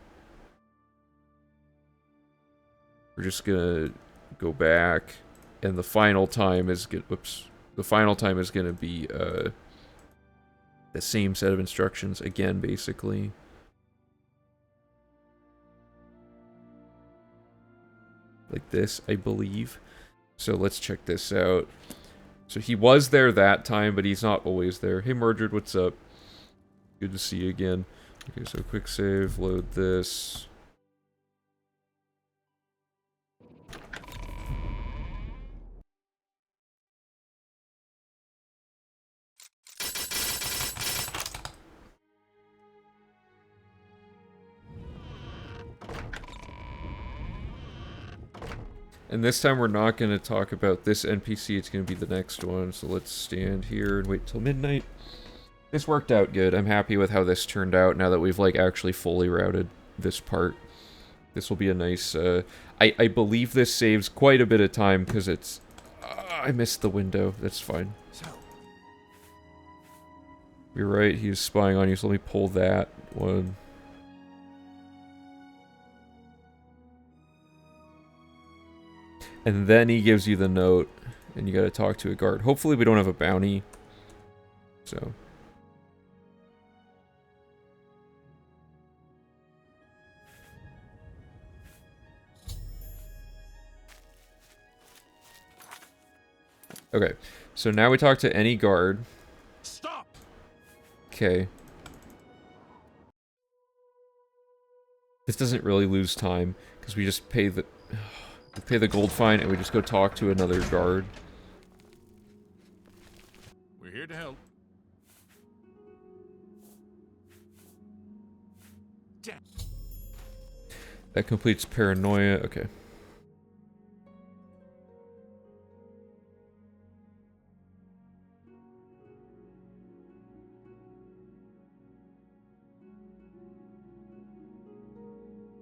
we're just going to go back. And the final time is... The final time is going to be... the same set of instructions again, basically. Like this, I believe. So let's check this out. So he was there that time, but he's not always there. Hey Mordred, what's up? Good to see you again. Okay, so quick save, load this. And this time we're not going to talk about this NPC, it's going to be the next one. So let's stand here and wait till midnight. This worked out good. I'm happy with how this turned out now that we've like actually fully routed this part. This will be a nice... I believe this saves quite a bit of time because it's... I missed the window. That's fine. So, You're right, he's spying on you, so let me pull that one. And then he gives you the note, and you gotta talk to a guard. Hopefully we don't have a bounty. So. Okay, so now we talk to any guard. Stop! Okay. This doesn't really lose time, because we just pay the... We pay the gold fine, and we just go talk to another guard. We're here to help. Damn. That completes paranoia. Okay.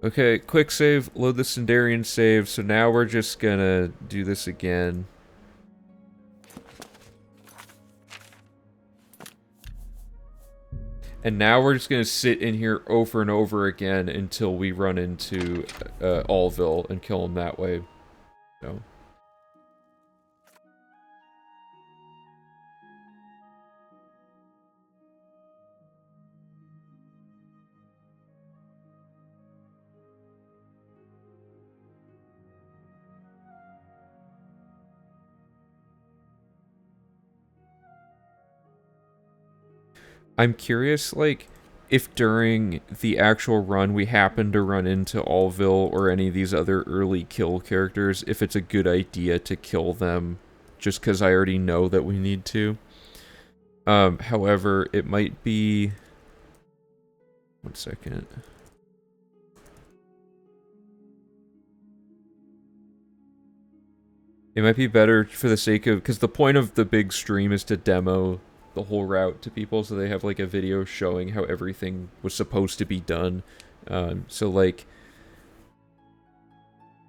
Okay, quick save, load the Sindarian save, so now we're just gonna do this again. And now we're just gonna sit in here over and over again until we run into Allville and kill him that way. So. I'm curious, like, if during the actual run we happen to run into Allville or any of these other early kill characters, if it's a good idea to kill them just because I already know that we need to. However, it might be... One second. It might be better for the sake of... Because the point of the big stream is to demo the whole route to people, so they have like a video showing how everything was supposed to be done. So like,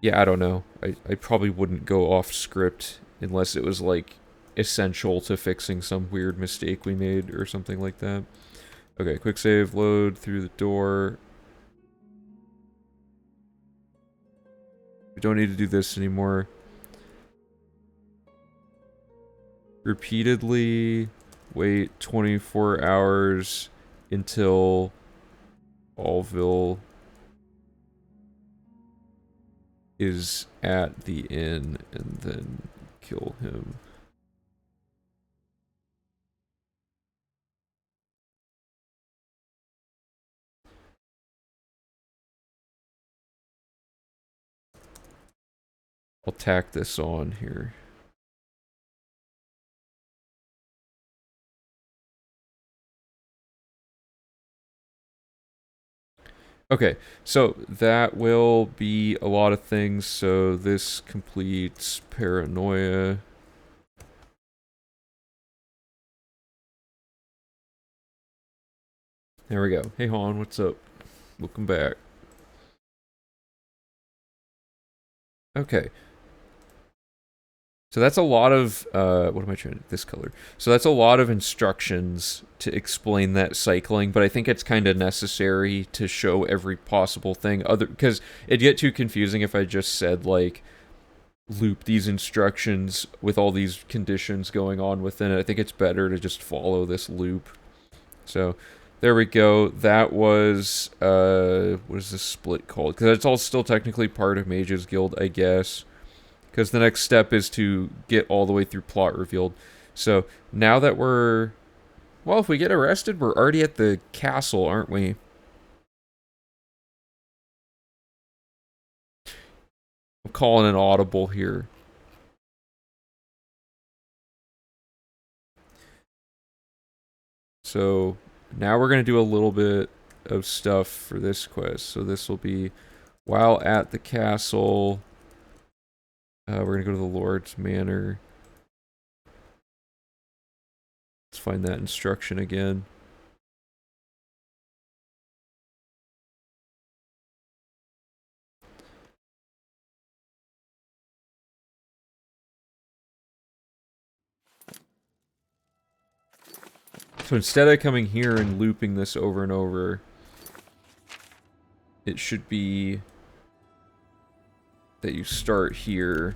yeah, I don't know. I probably wouldn't go off script unless it was like essential to fixing some weird mistake we made or something like that. Okay, quick save, load through the door. We don't need to do this anymore. Repeatedly wait 24 hours until Allville is at the inn and then kill him. I'll tack this on here. Okay, so that will be a lot of things. So this completes paranoia. There we go. Hey Han, what's up? Welcome back. Okay. So that's a lot of, what am I trying to, this color. So that's a lot of instructions to explain that cycling, but I think it's kind of necessary to show every possible thing, because it'd get too confusing if I just said, like, loop these instructions with all these conditions going on within it. I think it's better to just follow this loop. So, there we go. That was, what is this split called? Because it's all still technically part of Mage's Guild, I guess. Because the next step is to get all the way through plot revealed. So, now that we're... Well, if we get arrested, we're already at the castle, aren't we? I'm calling an audible here. So, now we're going to do a little bit of stuff for this quest. So this will be, while at the castle... we're going to go to the Lord's Manor. Let's find that instruction again. So instead of coming here and looping this over and over, it should be that you start here.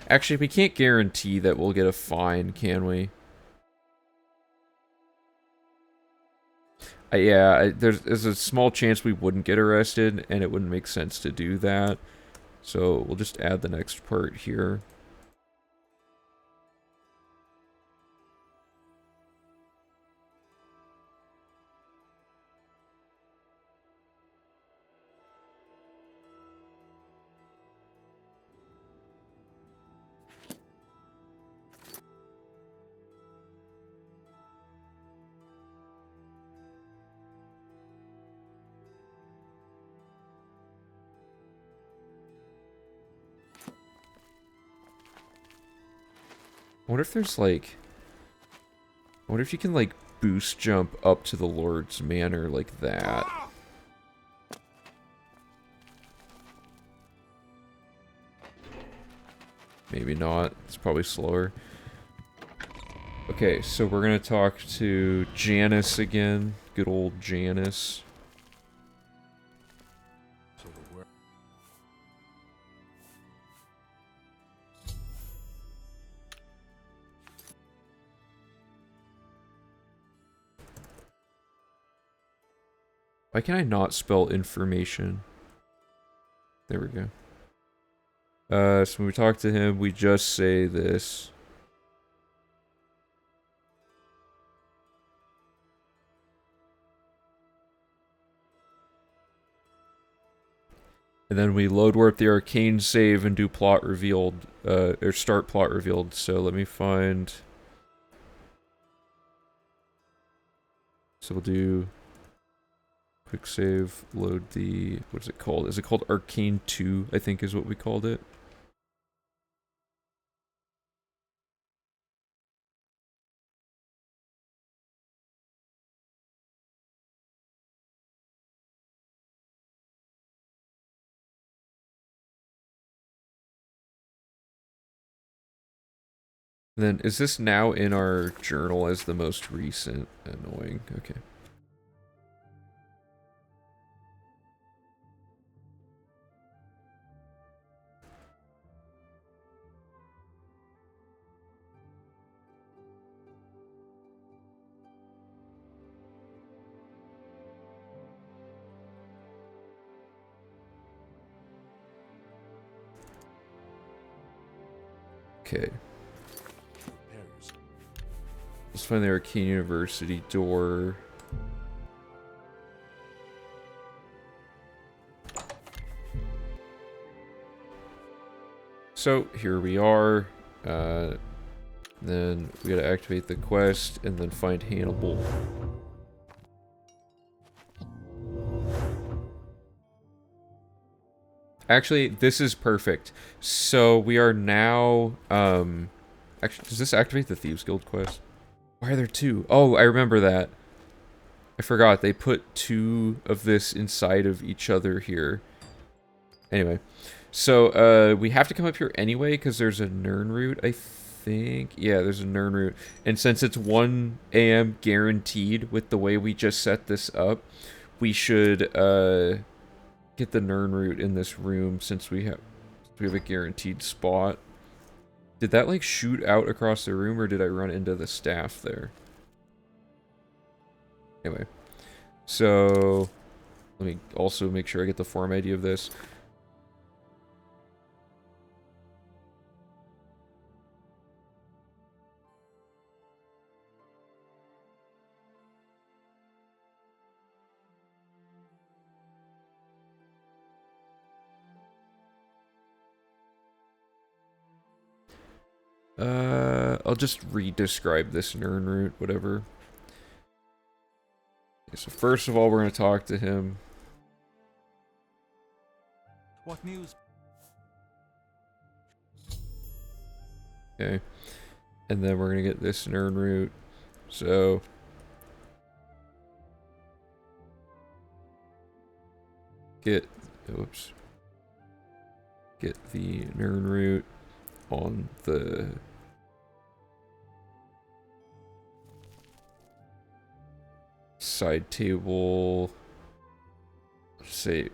Actually, we can't guarantee that we'll get a fine, can we? There's a small chance we wouldn't get arrested, and it wouldn't make sense to do that. So we'll just add the next part here. I wonder if there's like... I wonder if you can like boost jump up to the Lord's Manor like that. Maybe not. It's probably slower. Okay, so we're gonna talk to Janice again. Good old Janice. Why can I not spell information? There we go. So when we talk to him, we just say this. And then we load warp the arcane save and do plot revealed, or start plot revealed. So let me find... So we'll do... Quick save, load the... What is it called? Is it called Arcane 2, I think is what we called it. Then, is this now in our journal as the most recent? Annoying. Okay. Okay. Let's find the Arcane University door. So, here we are. Then we gotta activate the quest and then find Hannibal. Actually, this is perfect. So, we are now, actually, does this activate the Thieves Guild quest? Why are there two? Oh, I remember that. I forgot, they put two of this inside of each other here. Anyway, so, we have to come up here anyway, because there's a Nern route, I think. Yeah, there's a Nern route. And since it's 1 AM guaranteed with the way we just set this up, we should, get the Nern route in this room since we have a guaranteed spot. Did that like shoot out across the room or did I run into the staff there? Anyway, so let me also make sure I get the form ID of this. I'll just re-describe this Nern route, whatever. Okay, so first of all, we're going to talk to him. What news? Okay. And then we're going to get this Nern route. So... Get the Nern route on the... side table, say,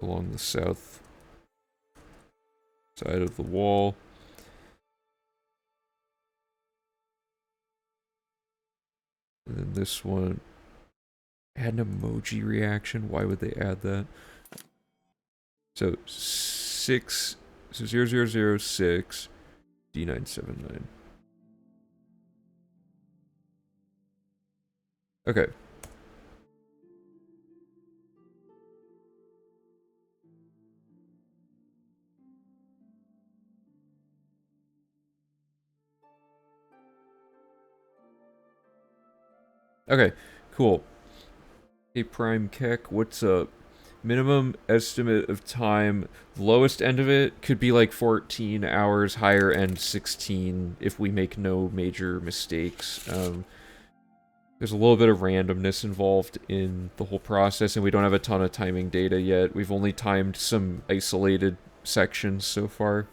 along the south side of the wall. And then this one, add an emoji reaction. Why would they add that? So 0006 D979. Okay. Okay, cool. Hey Prime Keck, what's up? Minimum estimate of time, lowest end of it could be like 14 hours, higher end 16 if we make no major mistakes. There's a little bit of randomness involved in the whole process, and we don't have a ton of timing data yet. We've only timed some isolated sections so far.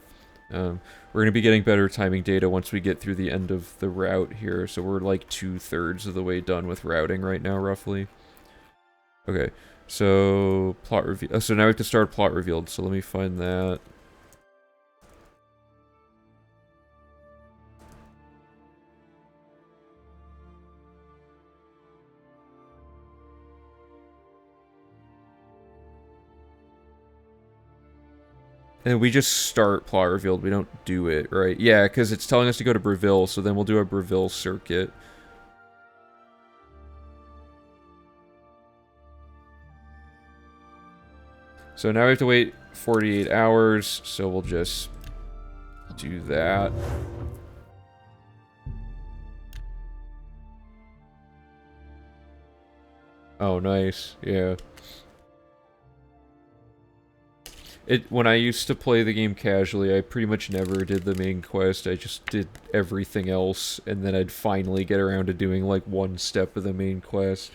We're going to be getting better timing data once we get through the end of the route here, so we're like 2/3 of the way done with routing right now, roughly. Okay, so plot reveal. So now we have to start plot revealed, so let me find that. And we just start plot revealed, we don't do it, right? Yeah, because it's telling us to go to Breville, so then we'll do a Breville circuit. So now we have to wait 48 hours, so we'll just do that. Oh, nice, yeah. When I used to play the game casually, I pretty much never did the main quest. I just did everything else, and then I'd finally get around to doing like one step of the main quest.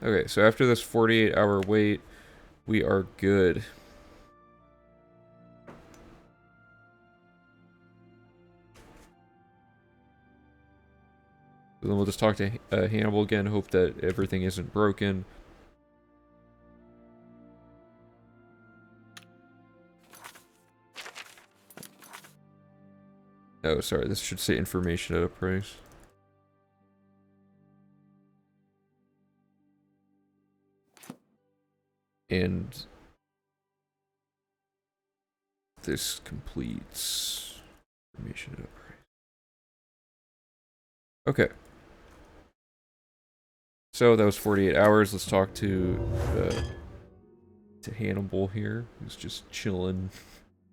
Okay, so after this 48-hour wait, we are good. Then we'll just talk to Hannibal again, hope that everything isn't broken. Oh, sorry, this should say information at a price. And this completes information at a price. Okay. So that was 48 hours. Let's talk to Hannibal here, who's just chilling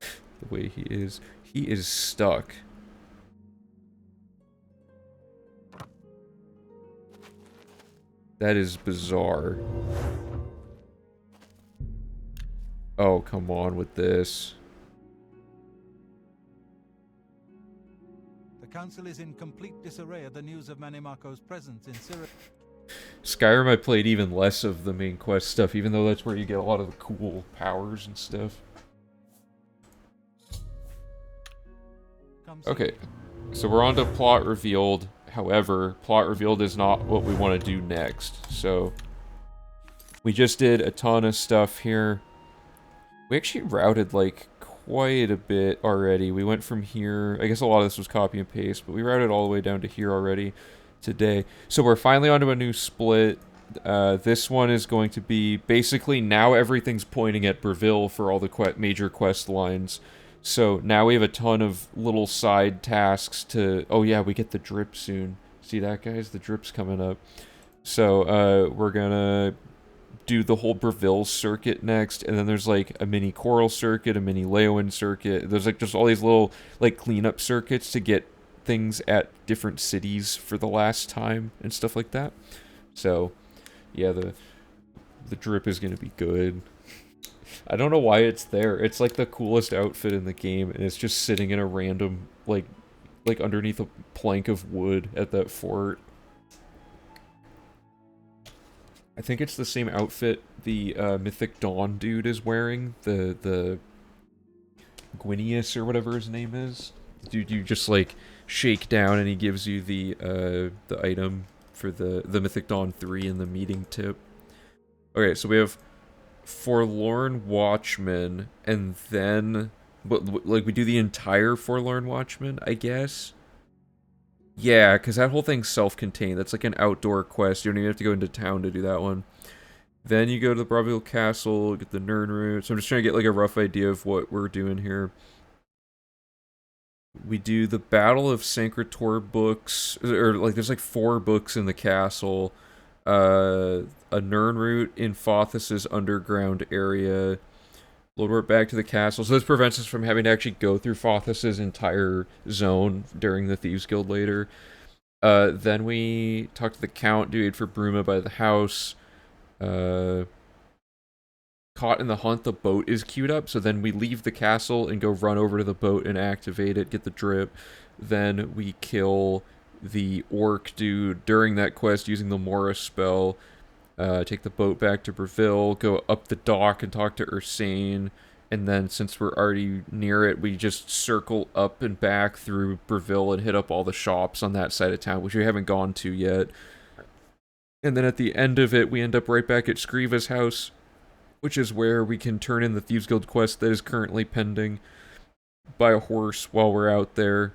the way he is. He is stuck. That is bizarre. Oh, come on with this. The council is in complete disarray at the news of Manimako's presence in Syria. Skyrim I played even less of the main quest stuff, even though that's where you get a lot of the cool powers and stuff. Okay, so we're on to plot revealed. However, plot revealed is not what we want to do next. So, we just did a ton of stuff here. We actually routed like quite a bit already. We went from here, I guess a lot of this was copy and paste, but we routed all the way down to here already today. So we're finally onto a new split. This one is going to be basically now everything's pointing at Breville for all the major quest lines. So now we have a ton of little side tasks to... Oh yeah, we get the drip soon. See that, guys? The drip's coming up. So we're gonna do the whole Breville circuit next, and then there's like a mini Coral circuit, a mini Leowen circuit. There's like just all these little like cleanup circuits to get things at different cities for the last time and stuff like that. So yeah, the drip is gonna be good. I don't know why it's there. It's like the coolest outfit in the game, and it's just sitting in a random like underneath a plank of wood at that fort. I think it's the same outfit the Mythic Dawn dude is wearing. The Gwinius or whatever his name is. Dude, you just like shake down and he gives you the item for the Mythic Dawn 3 and the meeting tip. Okay, so we have Forlorn Watchman, and then... But, like, we do the entire Forlorn Watchman, I guess? Yeah, because that whole thing's self-contained. That's like an outdoor quest. You don't even have to go into town to do that one. Then you go to the Braville Castle, get the Nern route. So I'm just trying to get like a rough idea of what we're doing here. We do the Battle of Sancretor books, or like there's like 4 books in the castle. A Nern route in Fothas's underground area. Load back to the castle. So this prevents us from having to actually go through Fothas's entire zone during the Thieves Guild later. Then we talk to the Count, do aid for Bruma by the house. Caught in the Hunt, the boat is queued up. So then we leave the castle and go run over to the boat and activate it, get the drip. Then we kill the orc dude during that quest using the Mora spell. Take the boat back to Breville, go up the dock and talk to Ursane, and then since we're already near it, we just circle up and back through Breville and hit up all the shops on that side of town, which we haven't gone to yet. And then at the end of it, we end up right back at Skriva's house, which is where we can turn in the Thieves Guild quest that is currently pending, buy a horse while we're out there,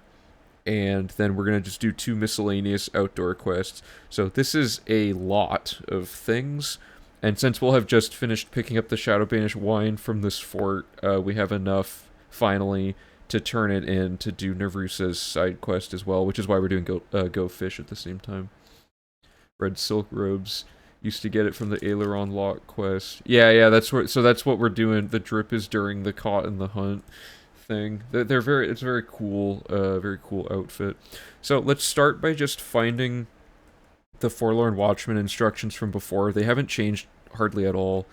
and then we're going to just do 2 miscellaneous outdoor quests. So this is a lot of things, and since we'll have just finished picking up the Shadow Banished wine from this fort, we have enough, finally, to turn it in to do Nervrusa's side quest as well, which is why we're doing Go Fish at the same time. Red Silk Robes. Used to get it from the Aileron Lock quest. Yeah, that's what we're doing. The drip is during the Caught in the Hunt thing. It's a very cool outfit. So let's start by just finding the Forlorn Watchman instructions from before. They haven't changed hardly at all.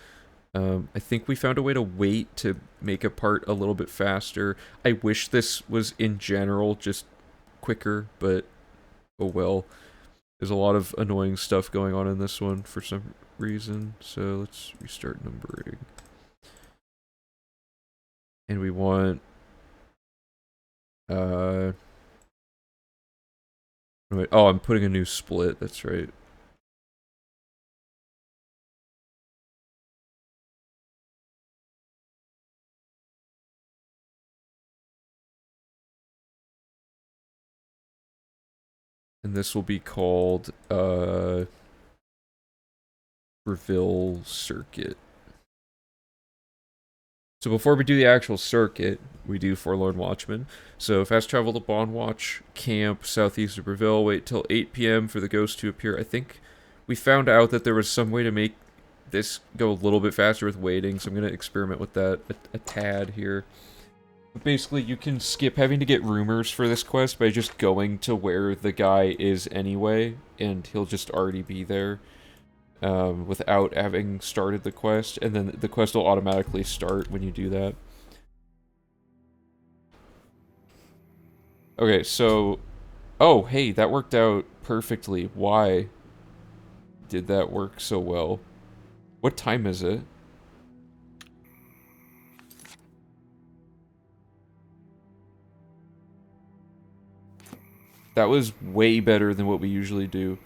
I think we found a way to wait to make a part a little bit faster. I wish this was in general just quicker, but oh well. There's a lot of annoying stuff going on in this one for some reason. So let's restart numbering. And we want oh, I'm putting a new split, that's right. And this will be called Breville Circuit. So before we do the actual circuit, we do Forlorn Watchman. So fast travel to Bondwatch Camp, southeast of Breville, wait till 8 p.m. for the ghost to appear. I think we found out that there was some way to make this go a little bit faster with waiting, so I'm going to experiment with that a tad here. But basically, you can skip having to get rumors for this quest by just going to where the guy is anyway, and he'll just already be there. Without having started the quest, and then the quest will automatically start when you do that. Okay, so... Oh, hey, that worked out perfectly. Why did that work so well? What time is it? That was way better than what we usually do.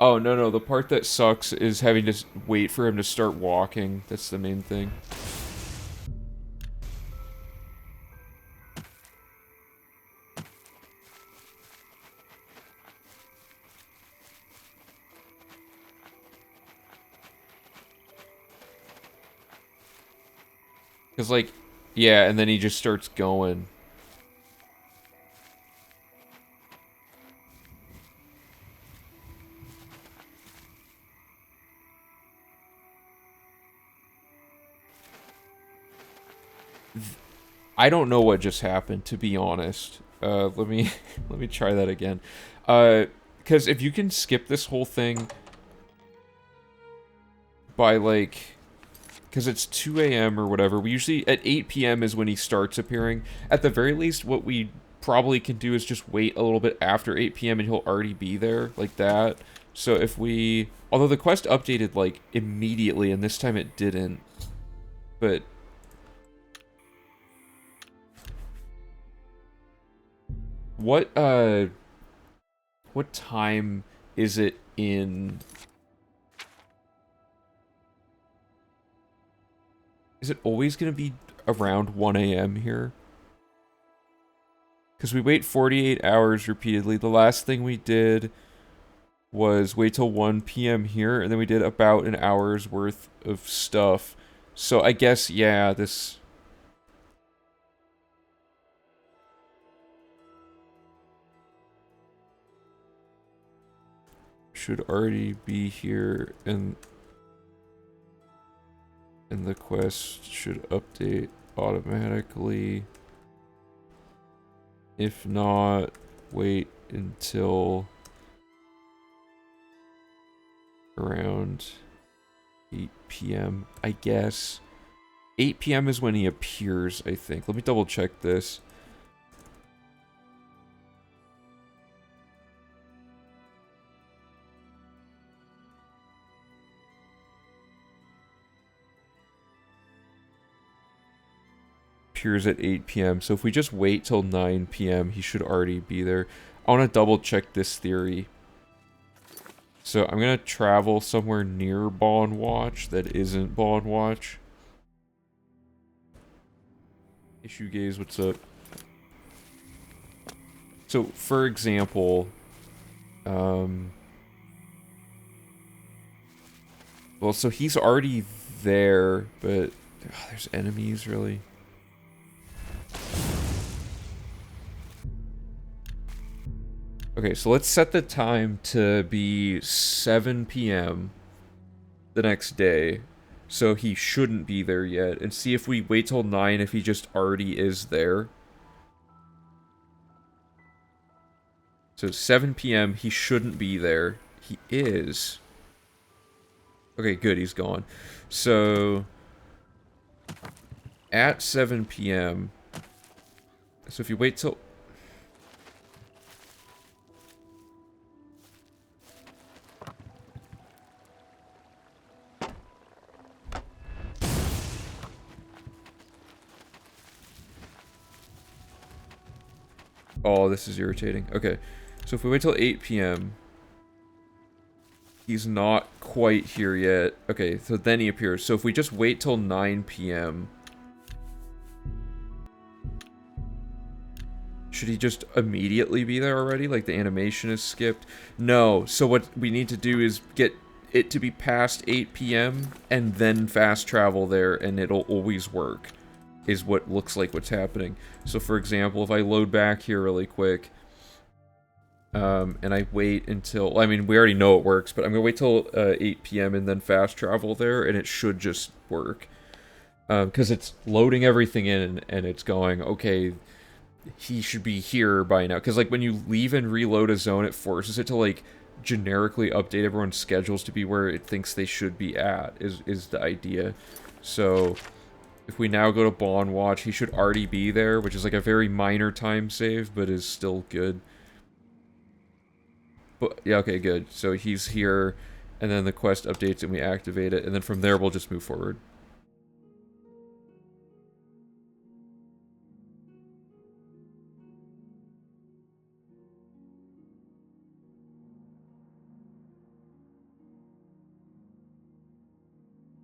Oh, no, the part that sucks is having to wait for him to start walking. That's the main thing. Because, like, yeah, and then he just starts going. I don't know what just happened, to be honest. Let me try that again. Because if you can skip this whole thing by, like... Because it's 2 a.m. or whatever. We usually... At 8 p.m. is when he starts appearing. At the very least, what we probably can do is just wait a little bit after 8 p.m. and he'll already be there, like that. So if we... Although the quest updated, like, immediately, and this time it didn't. But... What time is it in... Is it always going to be around 1 a.m. here? Because we wait 48 hours repeatedly. The last thing we did was wait till 1 p.m. here, and then we did about an hour's worth of stuff. So I guess, yeah, this... should already be here, and the quest should update automatically. If not, wait until around 8 p.m. I guess. 8 p.m. is when he appears, I think. Let me double check this. Appears at 8 p.m. So if we just wait till 9 p.m., he should already be there. I want to double check this theory. So I'm going to travel somewhere near Ball & Watch that isn't Ball & Watch. Issue Gaze, what's up? So, for example, well, so he's already there, but there's enemies, really. Okay, so let's set the time to be 7 p.m. the next day, so he shouldn't be there yet, and see if we wait till 9 if he just already is there. So 7 p.m., he shouldn't be there. He is. Okay, good, he's gone. So, at 7 p.m., so if you wait till... Oh, this is irritating. Okay, so if we wait till 8 p.m., he's not quite here yet. Okay, so then he appears. So if we just wait till 9 p.m., should he just immediately be there already? Like the animation is skipped? No, so what we need to do is get it to be past 8 p.m. and then fast travel there, and it'll always work. Is what looks like what's happening. So for example, if I load back here really quick, and I wait until, I mean, we already know it works, but I'm gonna wait till 8 p.m. and then fast travel there, and it should just work. Because it's loading everything in, and it's going, okay, he should be here by now. Because like when you leave and reload a zone, it forces it to like generically update everyone's schedules to be where it thinks they should be at, is the idea. So if we now go to Ball & Watch, he should already be there, which is like a very minor time save, but is still good. But yeah, okay, good. So he's here, and then the quest updates and we activate it, and then from there we'll just move forward.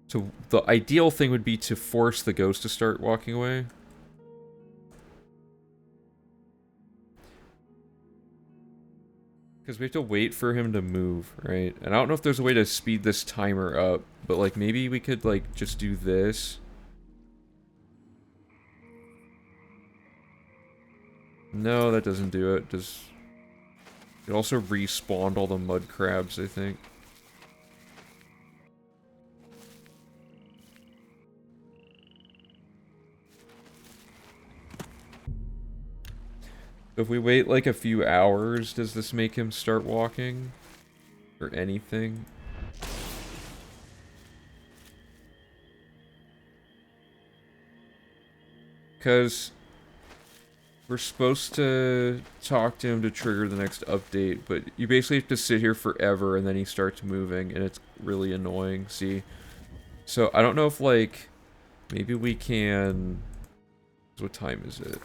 So the ideal thing would be to force the ghost to start walking away. Because we have to wait for him to move, right? And I don't know if there's a way to speed this timer up, but like maybe we could like just do this. No, that doesn't do it. It also respawned all the mud crabs, I think. If we wait like a few hours, does this make him start walking? Or anything? Because we're supposed to talk to him to trigger the next update, but you basically have to sit here forever and then he starts moving, and it's really annoying. See? So I don't know if like maybe we can... What time is it?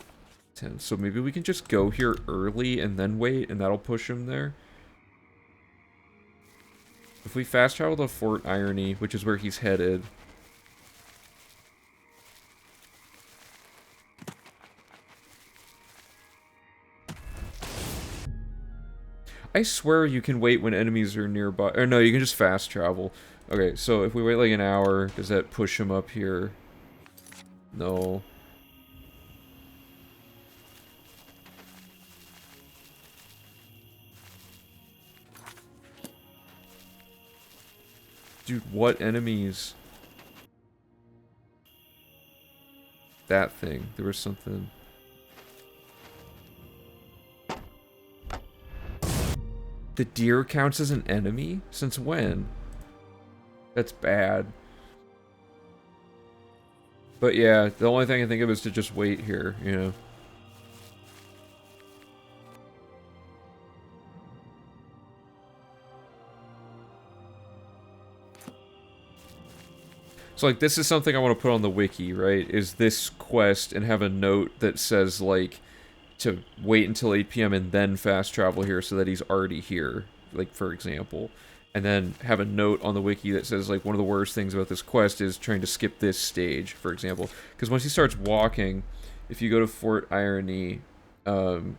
10. So maybe we can just go here early and then wait, and that'll push him there. If we fast travel to Fort Irony, which is where he's headed... I swear you can wait when enemies are nearby. Or no, you can just fast travel. Okay, so if we wait like an hour, does that push him up here? No. Dude, what enemies? That thing. There was something... The deer counts as an enemy? Since when? That's bad. But yeah, the only thing I think of is to just wait here, you know. So like, this is something I want to put on the wiki, right? Is this quest and have a note that says like, to wait until 8 p.m. and then fast travel here so that he's already here, like, for example. And then have a note on the wiki that says, like, one of the worst things about this quest is trying to skip this stage, for example. Because once he starts walking, if you go to Fort Irony, and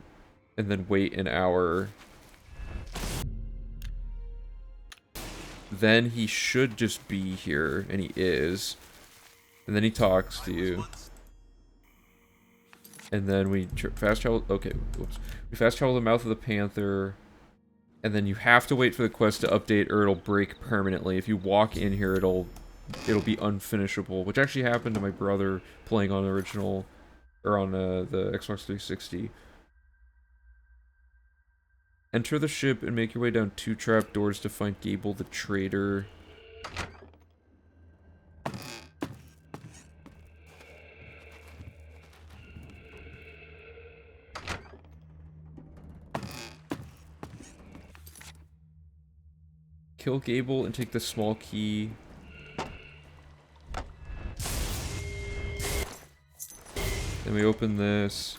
then wait an hour, then he should just be here, and he is. And then he talks to you. And then we fast travel... Okay, whoops. We fast travel the mouth of the Panther. And then you have to wait for the quest to update or it'll break permanently. If you walk in here, it'll be unfinishable. Which actually happened to my brother playing on the original... Or on the Xbox 360. Enter the ship and make your way down 2 trapdoors to find Gable the traitor. Kill Gable and take the small key. Then we open this.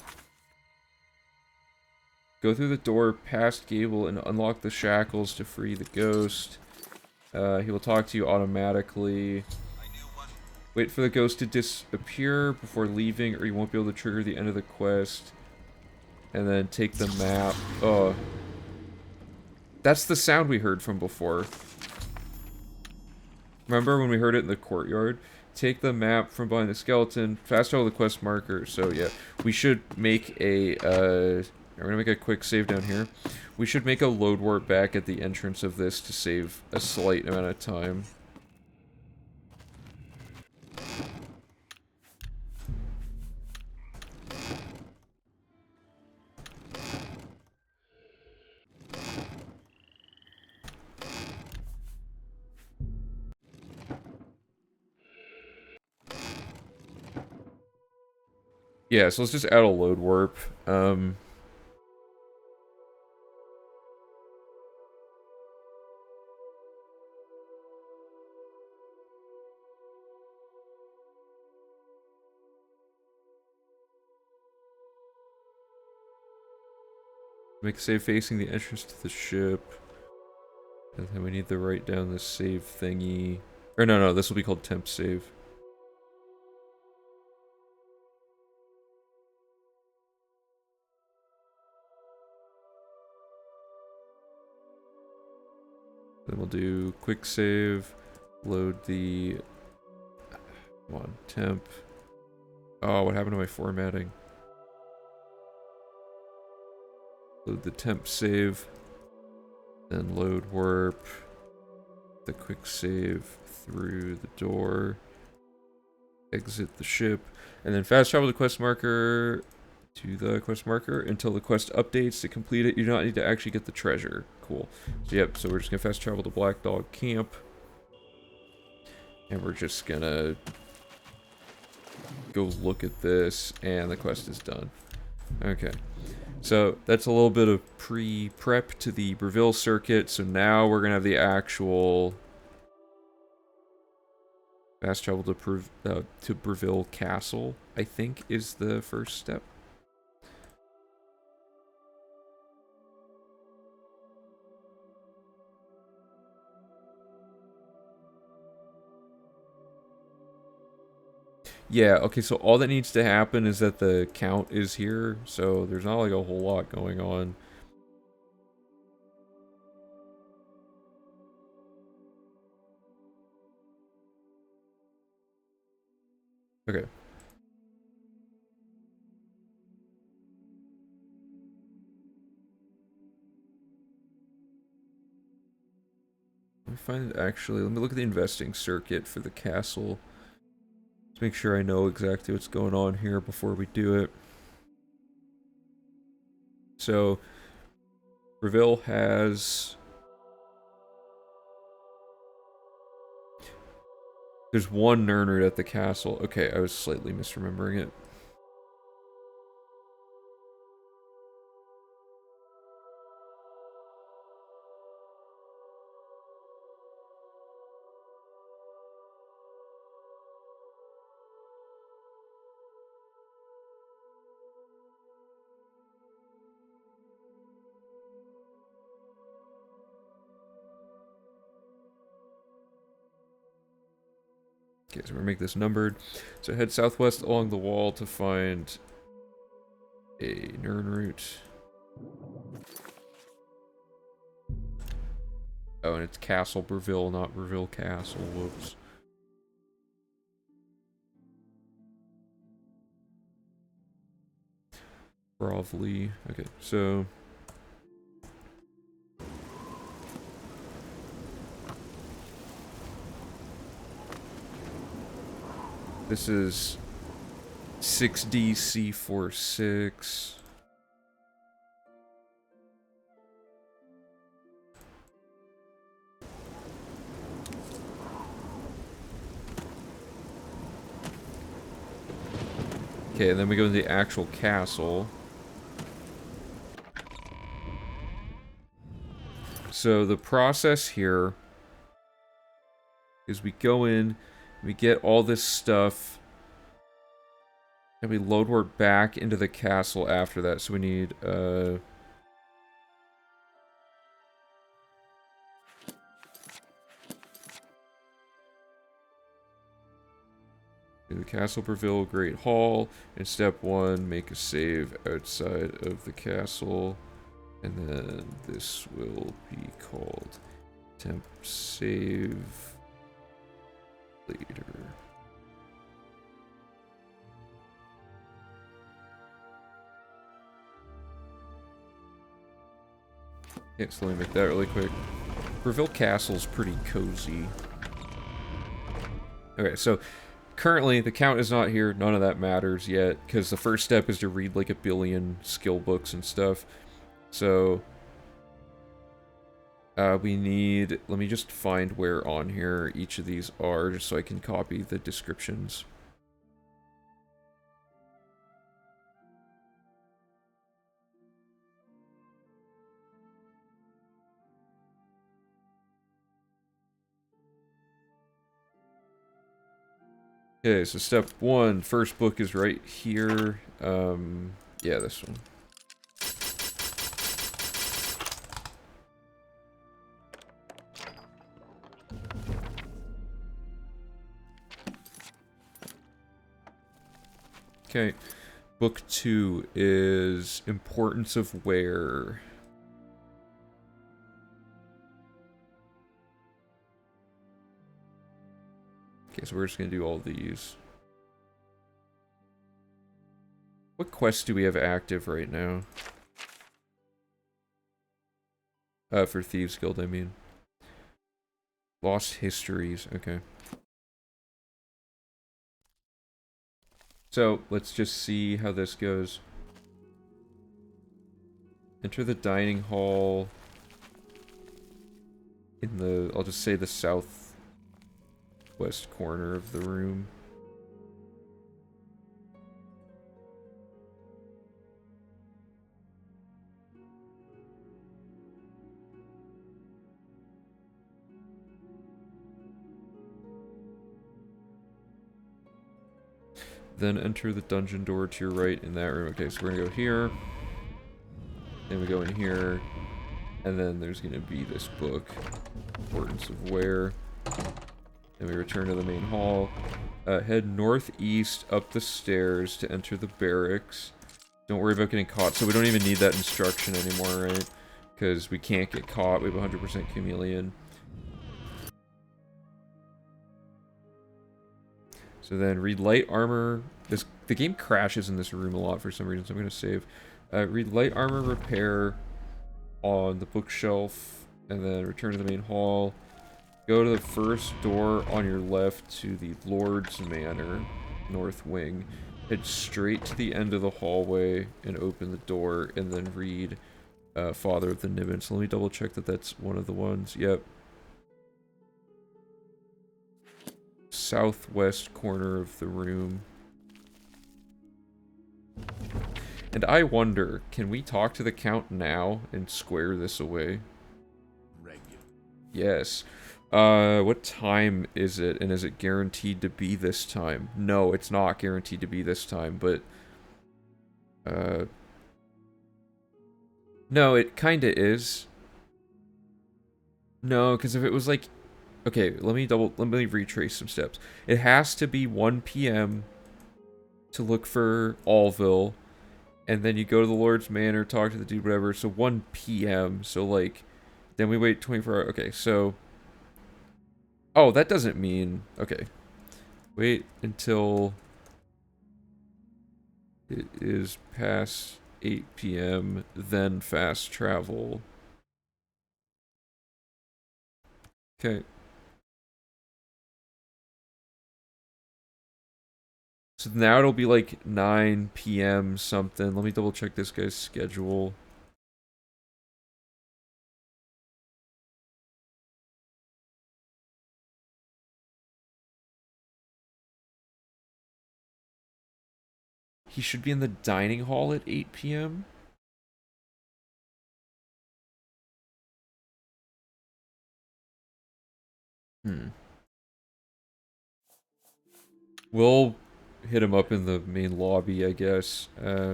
Go through the door past Gable and unlock the shackles to free the ghost. He will talk to you automatically. Wait for the ghost to disappear before leaving or you won't be able to trigger the end of the quest. And then take the map. Oh. That's the sound we heard from before. Remember when we heard it in the courtyard? Take the map from behind the skeleton. Fast travel the quest marker. So yeah, we should make a... I'm gonna make a quick save down here. We should make a load warp back at the entrance of this to save a slight amount of time. Yeah, so let's just add a load warp. Make a save facing the entrance to the ship. And then we need to write down the save thingy. Or no, this will be called temp save. Then we'll do quick save, load the, come on, temp. Oh, what happened to my formatting? Load the temp save, then load warp, the quick save through the door, exit the ship, and then fast travel the quest marker to the quest marker until the quest updates. To complete it, you do not need to actually get the treasure. Cool. So yep, so we're just gonna fast travel to Black Dog Camp. And we're just gonna go look at this, and the quest is done. Okay. So that's a little bit of pre-prep to the Breville circuit. So now we're gonna have the actual fast travel to Breville Castle, I think is the first step. Yeah, okay, so all that needs to happen is that the count is here, so there's not like a whole lot going on. Okay. Let me find, actually, let me look at the investing circuit for the castle. Let's make sure I know exactly what's going on here before we do it. So, Reveal has... There's one Nernroot at the castle. Okay, I was slightly misremembering it. Okay, so we're gonna make this numbered. So head southwest along the wall to find a Nernroot. Oh, and it's Castle Breville, not Breville Castle. Whoops. Bravely. Okay, so... This is 6DC46. Okay, and then we go to the actual castle. So the process here is we go in, we get all this stuff, and we load work back into the castle after that. So we need, the Castle Breville Great Hall. In step 1, make a save outside of the castle. And then this will be called temp save later. Yeah, so let me make that really quick. Breville Castle's pretty cozy. Okay, so currently the count is not here. None of that matters yet, because the first step is to read like 1 billion skill books and stuff. So we need, let me just find where on here each of these are, just so I can copy the descriptions. Okay, so step 1, first book is right here. Yeah, this one. Okay, book 2 is Importance of Wear. Okay, so we're just gonna do all these. What quests do we have active right now? For Thieves Guild, I mean. Lost Histories, okay. So, let's just see how this goes. Enter the dining hall in the, I'll just say the southwest corner of the room. Then enter the dungeon door to your right in that room. Okay, so we're gonna go here. Then we go in here. And then there's gonna be this book. Importance of Wear. Then we return to the main hall. Head northeast up the stairs to enter the barracks. Don't worry about getting caught. So we don't even need that instruction anymore, right? Because we can't get caught. We have 100% chameleon. So then read light armor. The game crashes in this room a lot for some reason, so I'm going to save. Read light armor repair on the bookshelf, and then return to the main hall. Go to the first door on your left to the Lord's Manor, north wing. Head straight to the end of the hallway and open the door, and then read Father of the Niven. So let me double check that that's one of the ones. Yep. Southwest corner of the room. And I wonder, can we talk to the Count now and square this away? Regular. Yes. What time is it, and is it guaranteed to be this time? No, it's not guaranteed to be this time, but... No, it kinda is. No, because if it was like... Okay, let me retrace some steps. It has to be 1 p.m. to look for Allville, and then you go to the Lord's Manor, talk to the dude, whatever, so 1 p.m., so like... Then we wait 24 hours, okay, so... Oh, that doesn't mean... Okay. Wait until... it is past 8 p.m., then fast travel. Okay. So now it'll be like 9 p.m. something. Let me double check this guy's schedule. He should be in the dining hall at 8 p.m. We'll hit him up in the main lobby, I guess.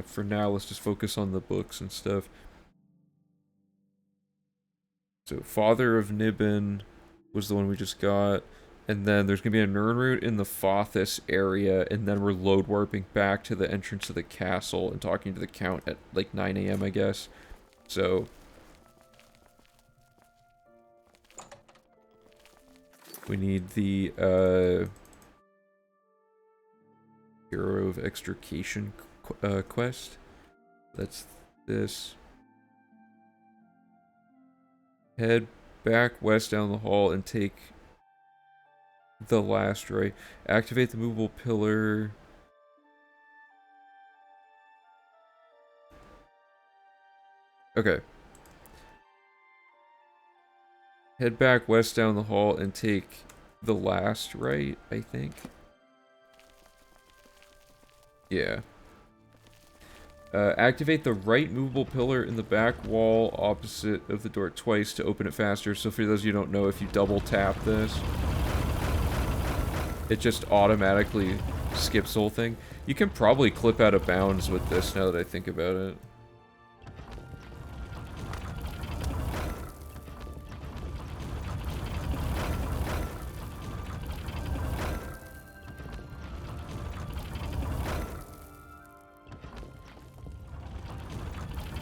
For now, let's just focus on the books and stuff. So, Father of Niben was the one we just got. And then there's going to be a Nirnroot in the Fothis area, and then we're load warping back to the entrance of the castle and talking to the Count at like 9 a.m., I guess. So... we need the, Hero of Extrication quest. That's this. Head back west down the hall and take the last right. Activate the movable pillar. Okay. Head back west down the hall and take the last right, I think. Yeah. Activate the right movable pillar in the back wall opposite of the door twice to open it faster. So for those of you who don't know, if you double tap this, it just automatically skips the whole thing. You can probably clip out of bounds with this now that I think about it.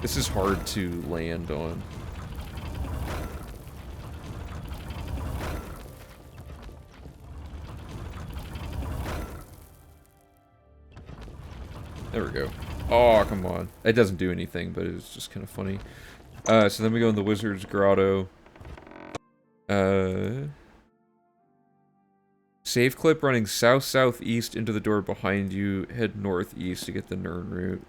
This is hard to land on. There we go. Oh, come on. It doesn't do anything, but it's just kind of funny. So then we go in the Wizard's Grotto. Save clip running south-southeast into the door behind you. Head northeast to get the Nirnroot.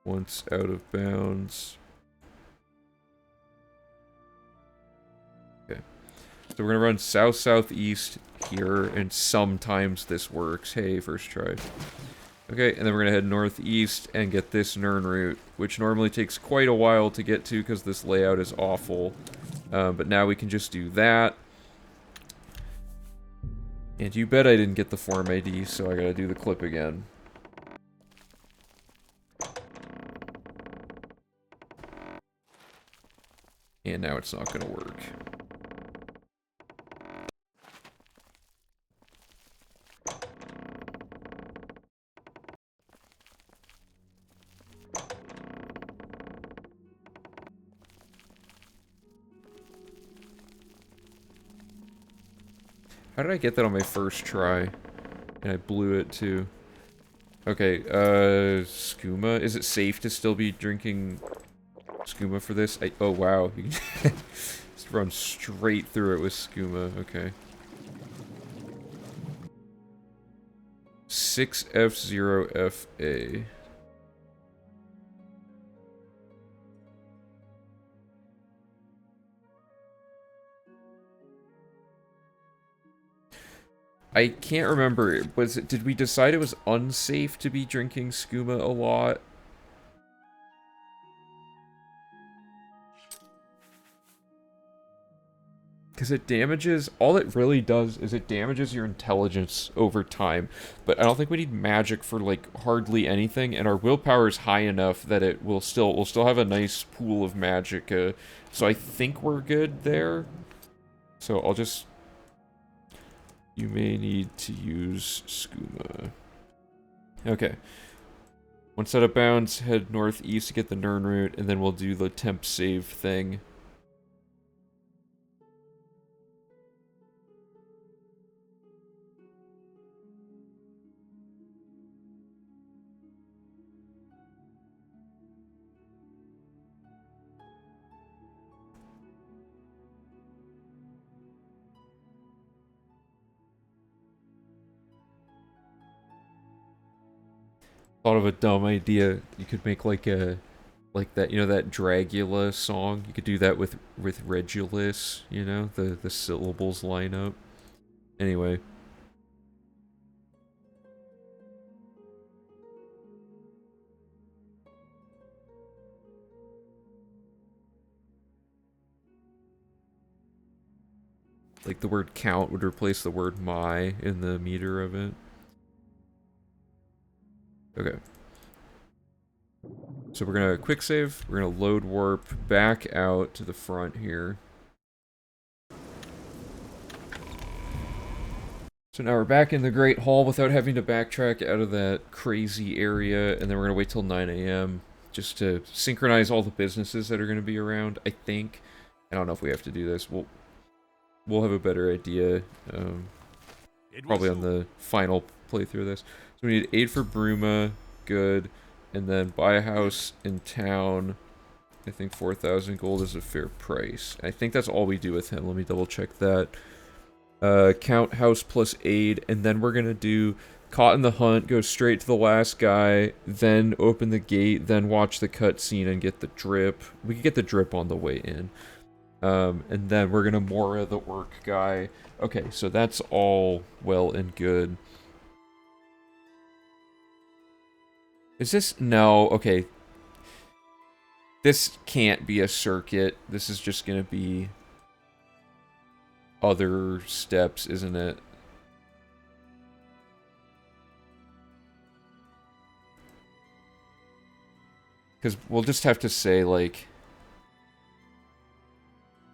Once out of bounds. Okay. So we're gonna run south-southeast here, and sometimes this works. Hey, first try. Okay, and then we're gonna head northeast and get this Nirnroot, which normally takes quite a while to get to because this layout is awful. But now we can just do that. And you bet I didn't get the form ID, so I gotta do the clip again. And now it's not gonna work. How did I get that on my first try? And I blew it too. Okay, skooma. Is it safe to still be drinking skooma for this? Oh wow, you can just run straight through it with skooma. Okay. 6F0FA. I can't remember. Did we decide it was unsafe to be drinking skooma a lot? Because it damages, all it really does is it damages your intelligence over time. But I don't think we need magic for like hardly anything, and our willpower is high enough that it will we'll still have a nice pool of magic. So I think we're good there. So I'll just... You may need to use skooma. Okay. Once out of bounds, head northeast to get the Nern route, and then we'll do the temp save thing. Thought of a dumb idea. You could make like that, you know, that Dragula song. You could do that with Regulus, you know, the syllables line up. Anyway. Like the word count would replace the word my in the meter of it. Okay. So we're gonna quick save, we're gonna load warp back out to the front here. So now we're back in the Great Hall without having to backtrack out of that crazy area, and then we're gonna wait till 9 AM just to synchronize all the businesses that are gonna be around, I think. I don't know if we have to do this. We'll have a better idea, probably on the final playthrough of this. So we need aid for Bruma, good, and then buy a house in town. I think 4,000 gold is a fair price. I think that's all we do with him. Let me double check that. Count house plus aid, and then we're gonna do caught in the hunt, go straight to the last guy, then open the gate, then watch the cutscene and get the drip. We can get the drip on the way in. And then we're gonna Mora the orc guy. Okay, so that's all well and good. Is this... No, okay. This can't be a circuit. This is just gonna be other steps, isn't it? Because we'll just have to say, like...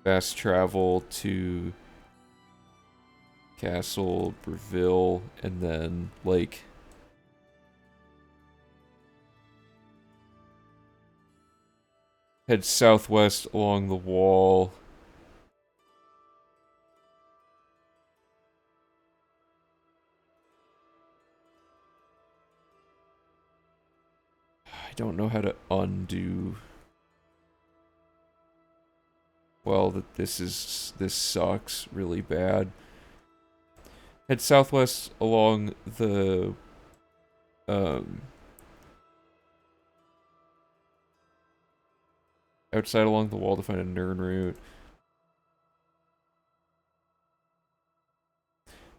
Fast travel to... Castle, Breville, and then, like... Head southwest along the wall. I don't know how to undo. Well, this sucks really bad. Head southwest along the outside along the wall to find a Nern route.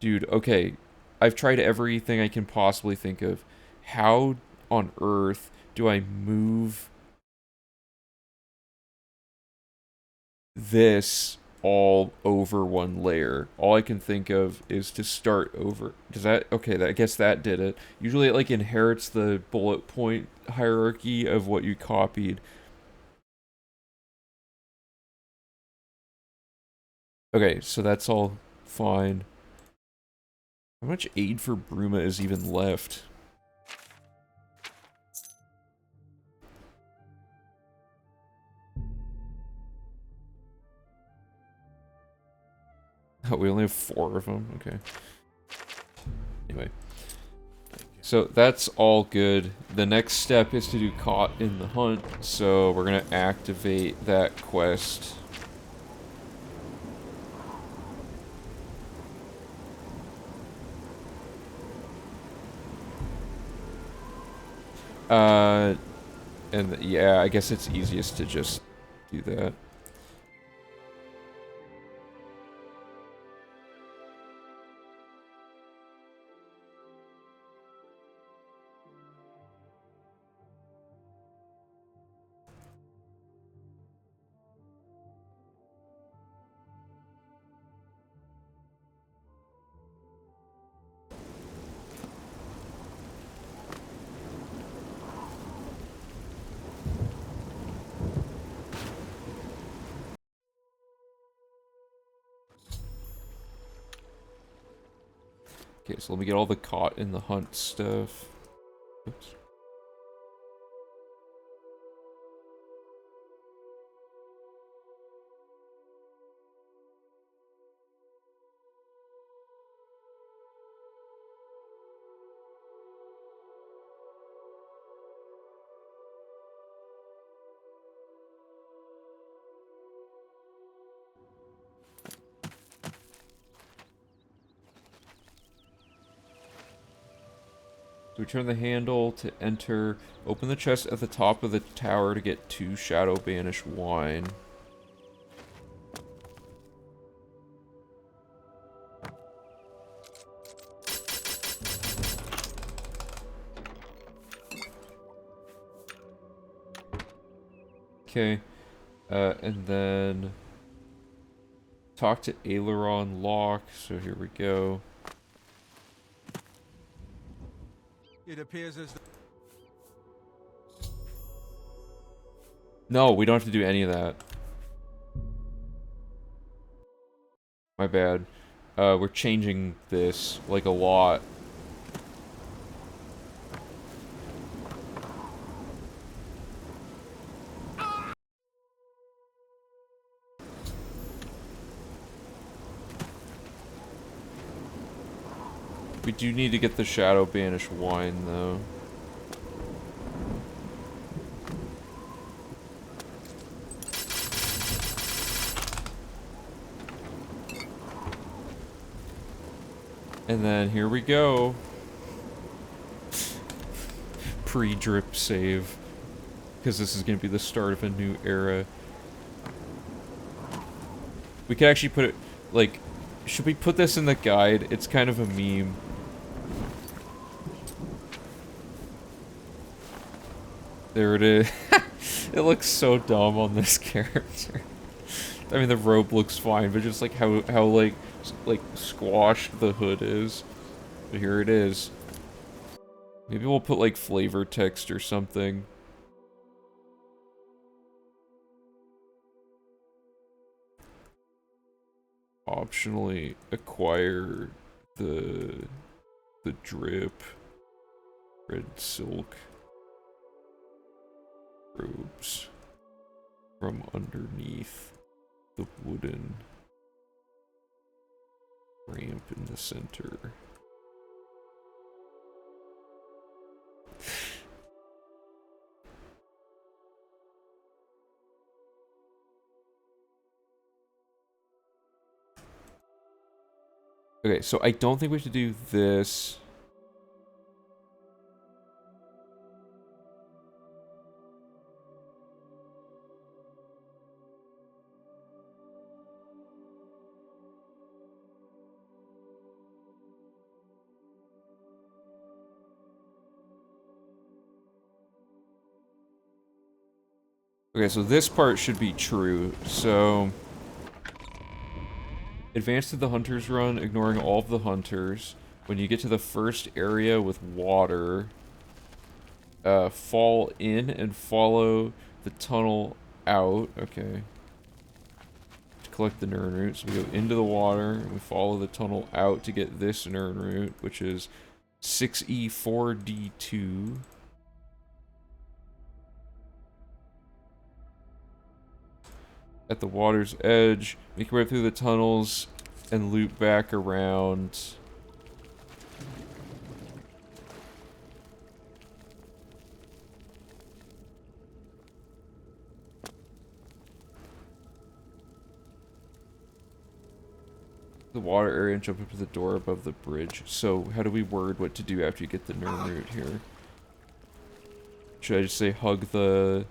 Dude, okay. I've tried everything I can possibly think of. How on earth do I move this all over one layer? All I can think of is to start over. Does that... Okay, I guess that did it. Usually it, like, inherits the bullet point hierarchy of what you copied. Okay, so that's all fine. How much aid for Bruma is even left? Oh, we only have 4 of them? Okay. Anyway. So that's all good. The next step is to do Caught in the Hunt, so we're gonna activate that quest. And yeah, I guess it's easiest to just do that. Okay, so let me get all the Caught in the Hunt stuff. Oops. So we turn the handle to enter. Open the chest at the top of the tower to get 2 Shadow Banish wine. Okay. And then talk to Aileron Locke. So here we go. It appears as though No, we don't have to do any of that. My bad. We're changing this, like, a lot. We do need to get the Shadow Banish wine, though. And then here we go. Pre-drip save. Because this is going to be the start of a new era. We could actually put it, like, should we put this in the guide? It's kind of a meme. There it is. It looks so dumb on this character. I mean, the robe looks fine, but just like how like squashed the hood is. But here it is. Maybe we'll put like flavor text or something. Optionally acquire the drip red silk robes from underneath the wooden ramp in the center. Okay, so I don't think we have to do this. Okay, so this part should be true. So advance to the hunter's run, ignoring all of the hunters. When you get to the first area with water, fall in and follow the tunnel out. Okay. collect the Nern root. So we go into the water, and we follow the tunnel out to get this Nern root, which is 6E4D2. At the water's edge, make your way through the tunnels, and loop back around. The water area and jump up to the door above the bridge. So how do we word what to do after you get the Nern root here? Should I just say hug the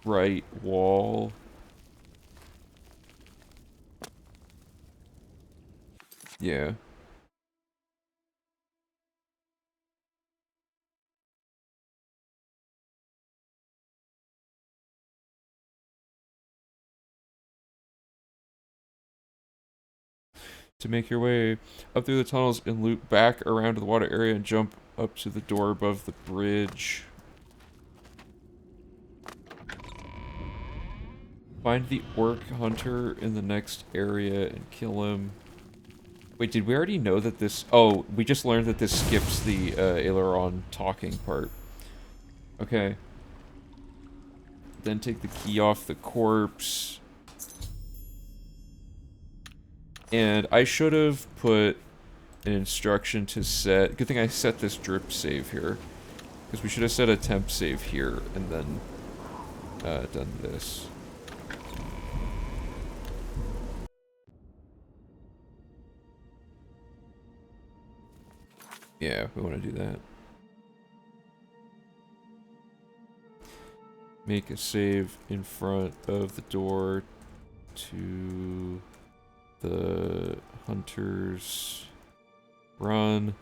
right wall? Yeah. To make your way up through the tunnels and loop back around to the water area and jump up to the door above the bridge. Find the orc hunter in the next area and kill him. Wait, did we already know that this... Oh, we just learned that this skips the aileron talking part. Okay. Then take the key off the corpse. And I should have put an instruction to set... Good thing I set this drip save here. Because we should have set a temp save here and then done this. Yeah, we want to do that. Make a save in front of the door to the hunters. Run.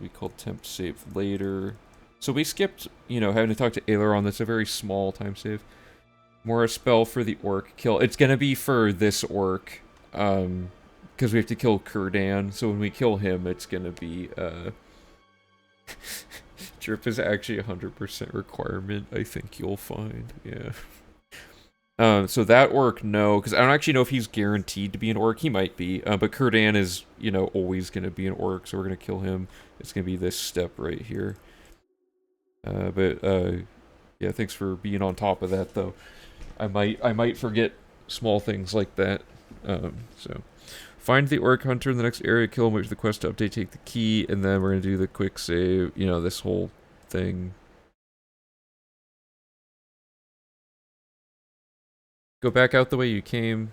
We call temp save later. So we skipped, you know, having to talk to Aileron. That's a very small time save. More a spell for the orc kill. It's gonna be for this orc. Because we have to kill Kurdan, so when we kill him, it's gonna be, Drip is actually a 100% requirement, I think you'll find, yeah. So that orc, no, because I don't actually know if he's guaranteed to be an orc. He might be, but Kurdan is, you know, always gonna be an orc, so we're gonna kill him. It's gonna be this step right here. Yeah, thanks for being on top of that, though. I might forget small things like that, so... Find the orc hunter in the next area, kill him, wait for the quest to update, take the key, and then we're gonna do the quick save, you know, this whole thing. Go back out the way you came.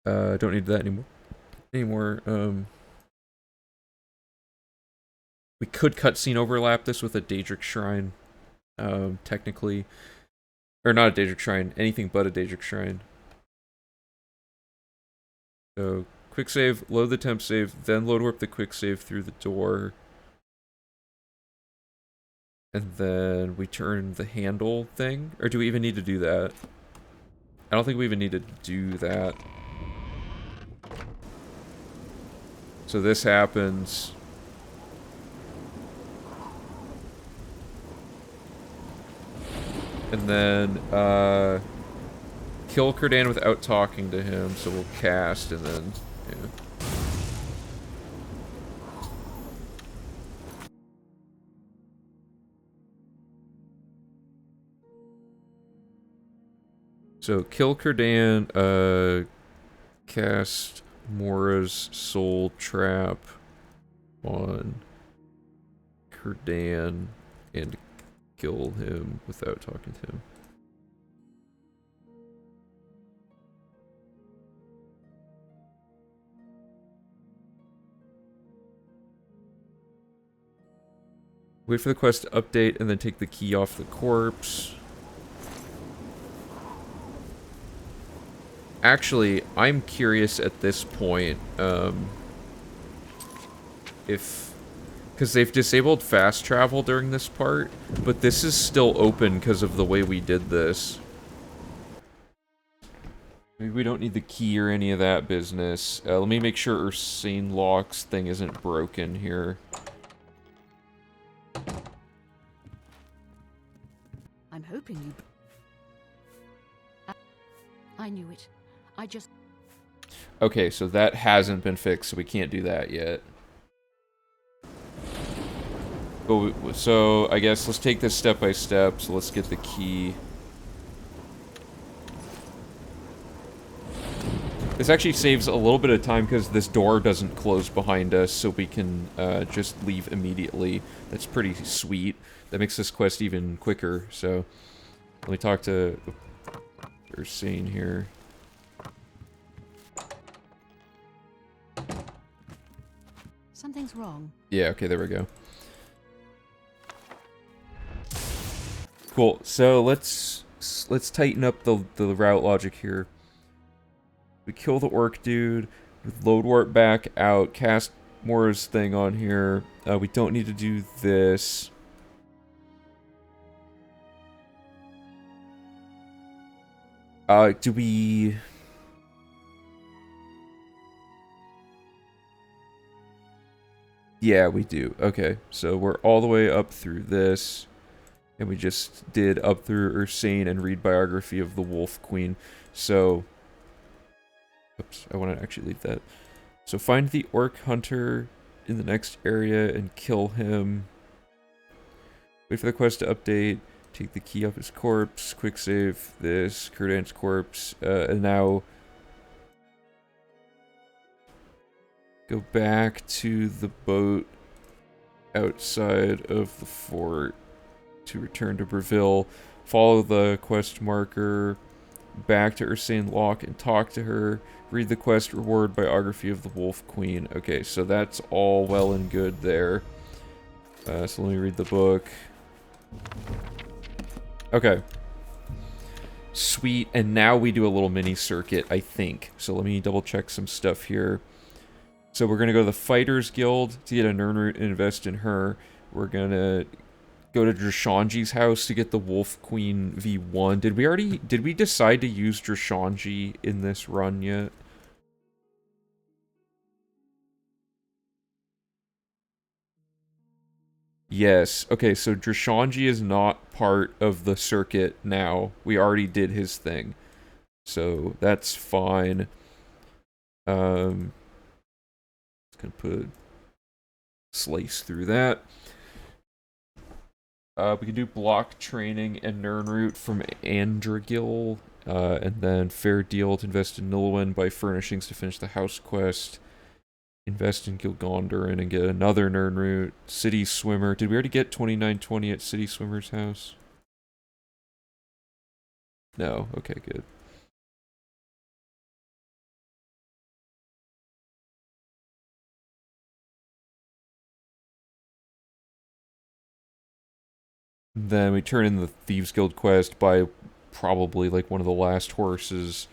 Don't need that anymore. We could cutscene overlap this with a Daedric Shrine, technically. Or not a Daedric Shrine, anything but a Daedric Shrine. So, quick save, load the temp save, then load warp the quick save through the door. And then we turn the handle thing. Or do we even need to do that? I don't think we even need to do that. So this happens. And then, kill Kurdan without talking to him, so we'll cast and then, yeah. So kill Kurdan, cast Mora's Soul Trap on Kurdan and kill him without talking to him. Wait for the quest to update and then take the key off the corpse. Actually, I'm curious at this point, if... Because they've disabled fast travel during this part, but this is still open because of the way we did this. Maybe we don't need the key or any of that business. Let me make sure Ursane Lock's thing isn't broken here. I'm hoping you... I knew it. I just... Okay, so that hasn't been fixed, so we can't do that yet. But so I guess let's take this step by step. So let's get the key. This actually saves a little bit of time because this door doesn't close behind us, so we can just leave immediately. That's pretty sweet. That makes this quest even quicker. So let me talk to Ursine here. Something's wrong. Yeah, okay, there we go. Cool. So let's tighten up the route logic here. We kill the orc dude, load warp back out, cast Mora's thing on here. We don't need to do this. Do we... Yeah, we do. Okay, so we're all the way up through this. And we just did up through Ursine and read biography of the Wolf Queen. So... Oops, I want to actually leave that. So find the orc hunter in the next area and kill him. Wait for the quest to update. Take the key off his corpse. Quick save this. Kurdan's corpse. And now... Go back to the boat outside of the fort to return to Breville. Follow the quest marker back to Ursine Lock and talk to her. Read the quest reward biography of the Wolf Queen. Okay, so that's all well and good there. So let me read the book. Okay. Sweet, and now we do a little mini circuit, I think. So let me double check some stuff here. So we're gonna go to the Fighters Guild to get a Nirnroot and invest in her. We're gonna go to Drashanji's house to get the Wolf Queen V1. Did we decide to use Drashanji in this run yet? Yes. Okay, so Drashanji is not part of the circuit now. We already did his thing. So that's fine. Just gonna put slice through that. We can do block training and Nirnroot from Andragil, and then fair deal to invest in Nulwyn, buy furnishings to finish the house quest, invest in Gilgondarin and get another Nirnroot. City Swimmer. Did we already get 2920 at City Swimmer's house? No. Okay, good. Then we turn in the Thieves Guild quest, buy probably like one of the last horses,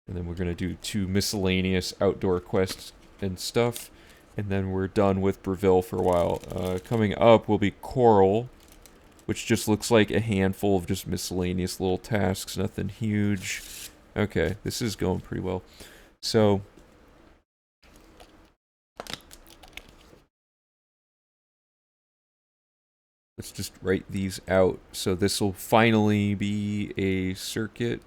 and then we're gonna do 2 miscellaneous outdoor quests and stuff, and then we're done with Breville for a while. Coming up will be Coral, which just looks like a handful of just miscellaneous little tasks, nothing huge. Okay, this is going pretty well. So... let's just write these out. So this will finally be a circuit.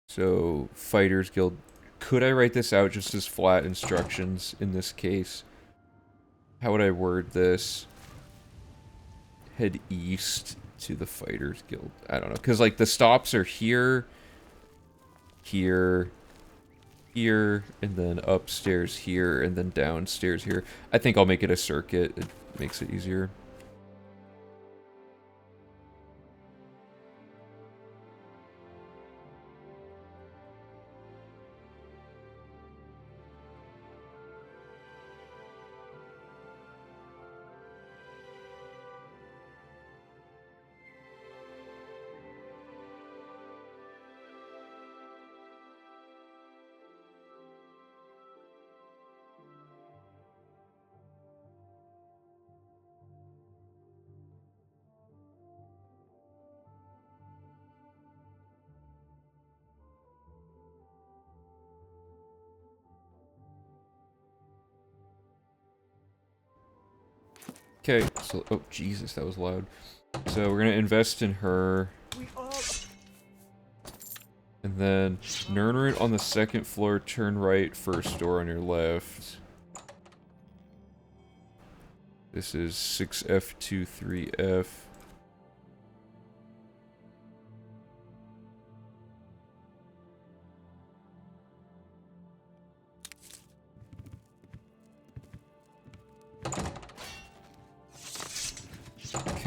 So, Fighters Guild. Could I write this out just as flat instructions in this case? How would I word this? Head east to the Fighters Guild. I don't know. Because, like, the stops are here, here, here, and then upstairs here, and then downstairs here. I think I'll make it a circuit. It makes it easier. Okay, so oh Jesus, that was loud. So we're gonna invest in her. And then Nernroot on the second floor, turn right, first door on your left. This is 6F23F.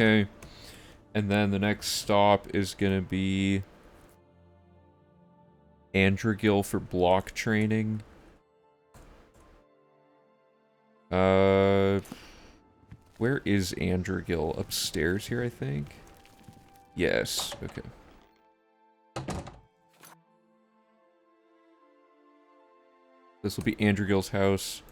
Okay. And then the next stop is gonna be Androgil for block training. Where is Androgil? Upstairs here, I think? Yes, okay. This will be Androgil's house.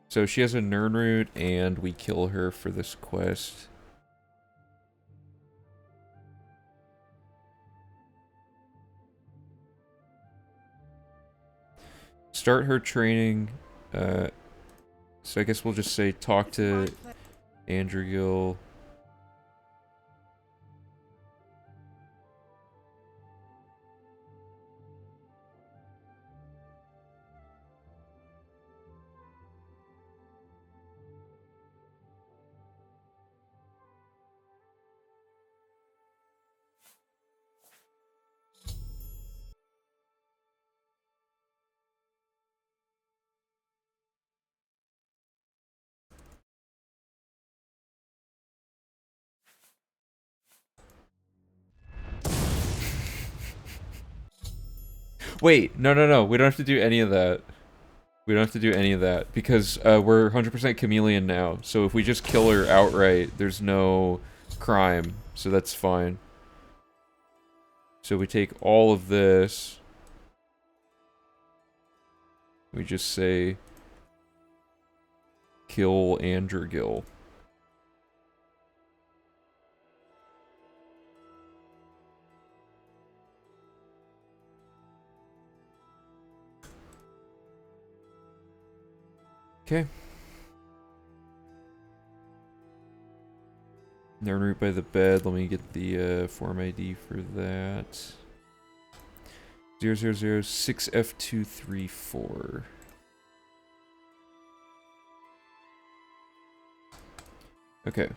So she has a Nernroot, and we kill her for this quest. Start her training. So I guess we'll just say talk to Androgil. Wait, no, we don't have to do any of that. We don't have to do any of that, because we're 100% chameleon now, so if we just kill her outright, there's no crime, so that's fine. So we take all of this. We just say, kill Androgil. Okay. Nernroot by the bed. Let me get the form ID for that. 0006F234. Okay.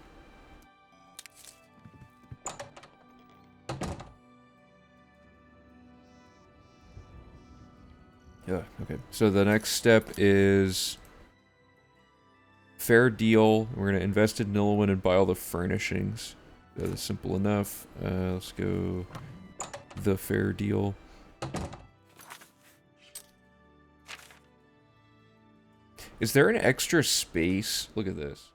Yeah, okay. So the next step is fair deal. We're going to invest in Nilwyn and buy all the furnishings. That's simple enough. Let's go the fair deal. Is there an extra space? Look at this.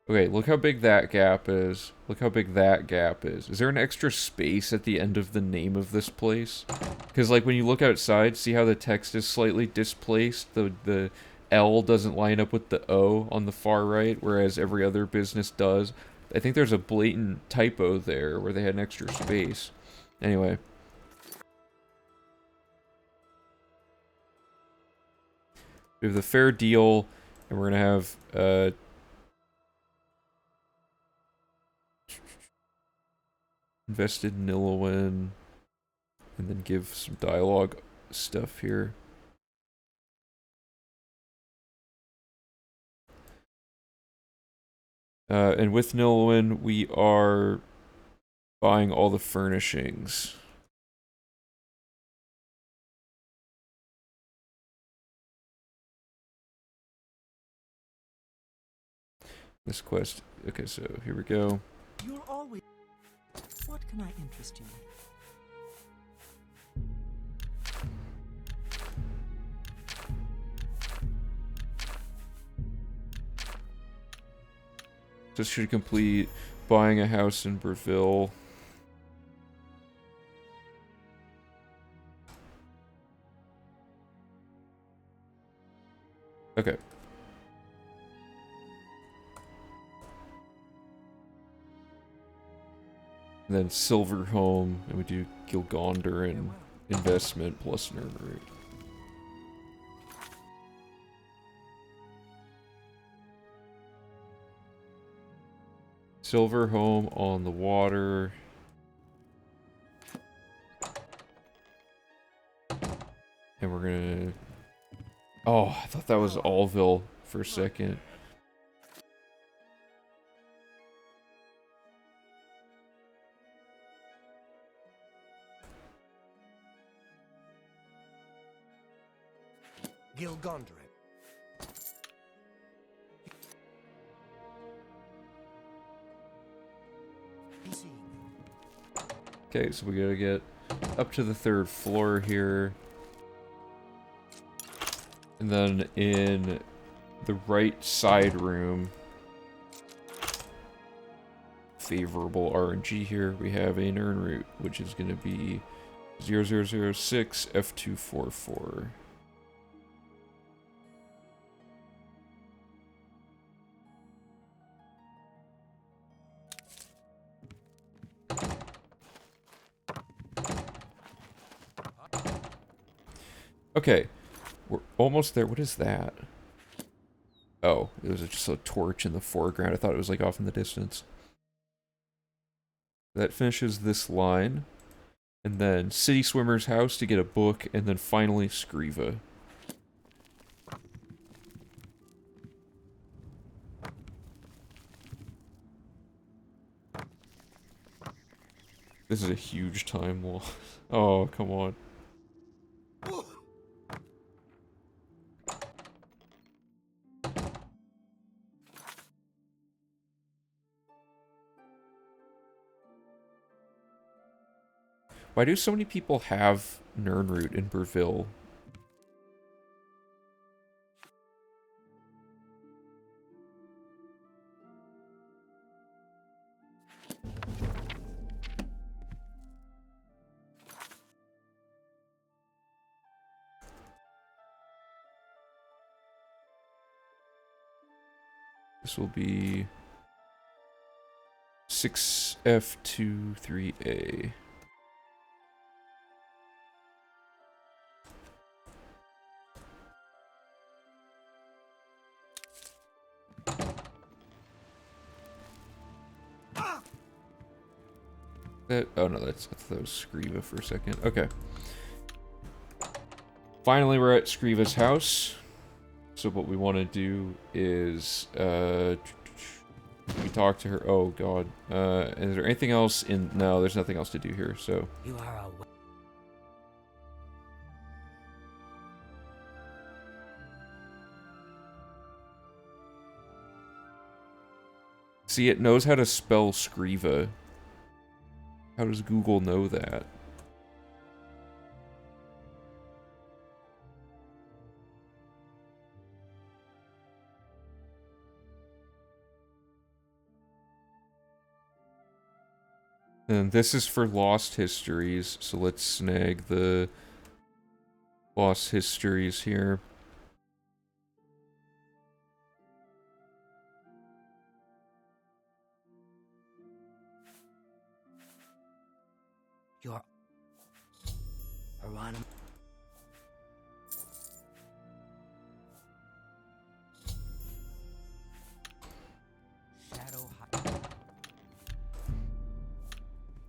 Okay, look how big that gap is. Look how big that gap is. Is there an extra space at the end of the name of this place? Because, like, when you look outside, see how the text is slightly displaced? The L doesn't line up with the O on the far right, whereas every other business does. I think there's a blatant typo there where they had an extra space. Anyway. We have the fair deal, and we're going to have... invested in Nilwyn, and then give some dialogue stuff here. And with Nilwyn, we are buying all the furnishings. This quest. Okay, so here we go. You're always... What can I interest you in? This should complete buying a house in Breville. Okay. And then Silverhome, and we do Gilgonderin investment plus Nernroot. Silver home on the water. And we're gonna... Oh, I thought that was Allville for a second. Gilgondrin. Okay, so we gotta get up to the 3rd floor here. And then in the right side room, favorable RNG here, we have a Nern route, which is going to be 0006 F244. Okay, we're almost there. What is that? Oh, it was just a torch in the foreground. I thought it was like off in the distance. That finishes this line. And then City Swimmer's house to get a book, and then finally Scriva. This is a huge time wall. Oh, come on. Why do so many people have Nernroot in Burville? This will be 6F23A. Oh no, I thought that was Scriva for a second. Okay. Finally, we're at Scriva's house. So what we want to do is, we talk to her. Oh god. Is there anything else in? No, there's nothing else to do here. So. You are a... See, it knows how to spell Scriva. How does Google know that? And this is for Lost Histories, so let's snag the Lost Histories here. You're... Hieronymus. Shadow High.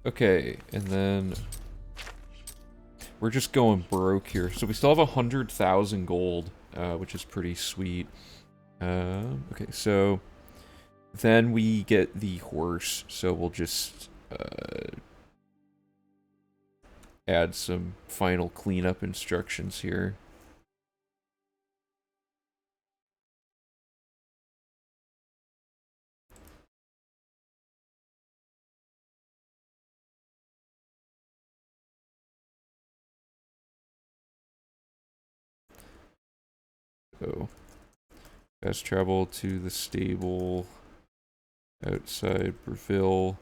Okay, and then we're just going broke here. So we still have 100,000 gold, which is pretty sweet. Okay, so then we get the horse, so we'll just add some final cleanup instructions here. So, fast travel to the stable outside Burville.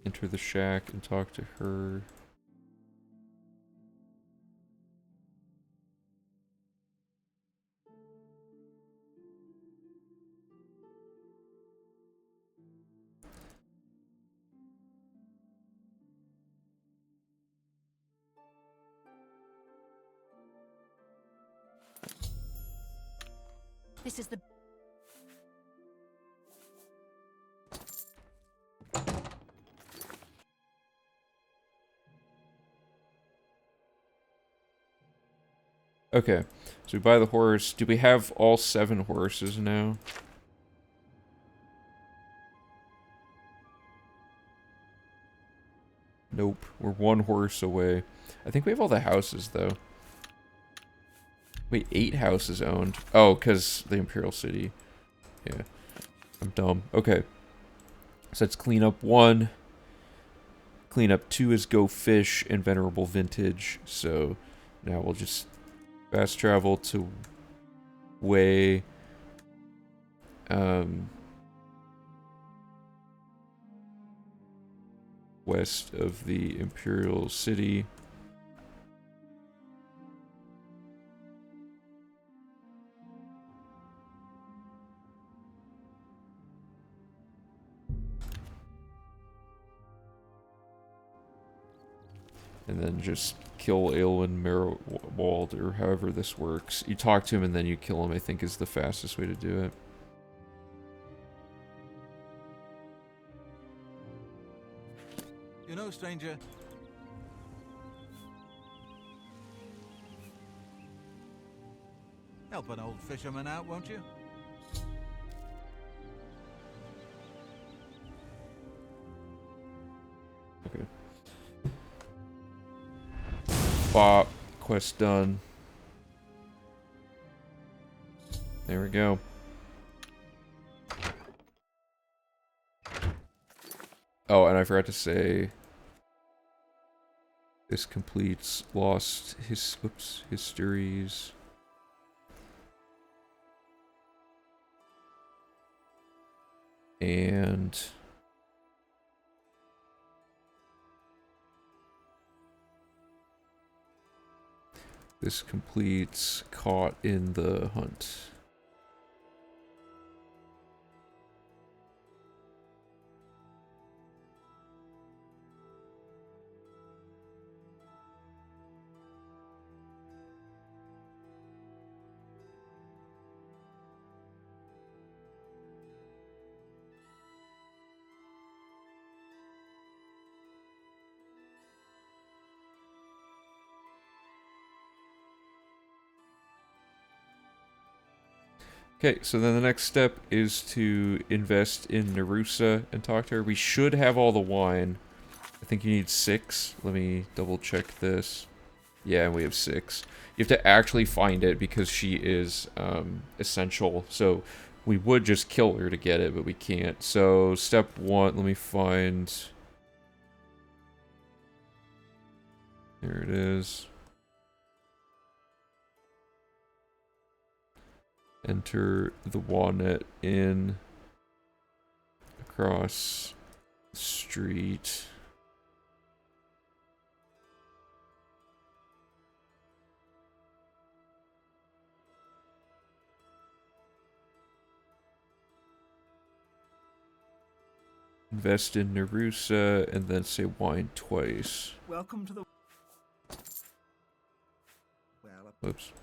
Enter the shack and talk to her. This is the... Okay, so we buy the horse. Do we have all 7 horses now? Nope, we're 1 horse away. I think we have all the houses, though. Wait, 8 houses owned. Oh, because the Imperial City. Yeah, I'm dumb. Okay, so let's clean up 1. Clean up 2 is Go Fish and Venerable Vintage. So now we'll just fast travel to Way. West of the Imperial City. And then just kill Aelwyn Merwald, or however this works. You talk to him and then you kill him, I think is the fastest way to do it. You know, stranger, help an old fisherman out, won't you? Okay. Bop. Quest done. There we go. Oh, and I forgot to say, this completes lost histories. And this completes caught in the hunt. Okay, so then the next step is to invest in Nerusa and talk to her. We should have all the wine. I think you need 6. Let me double check this. Yeah, we have 6. You have to actually find it because she is essential. So we would just kill her to get it, but we can't. So step 1, let me find... There it is. Enter the Walnut Inn across the street. Invest in Nerusa and then say wine twice. Welcome to the... Well, Whoops.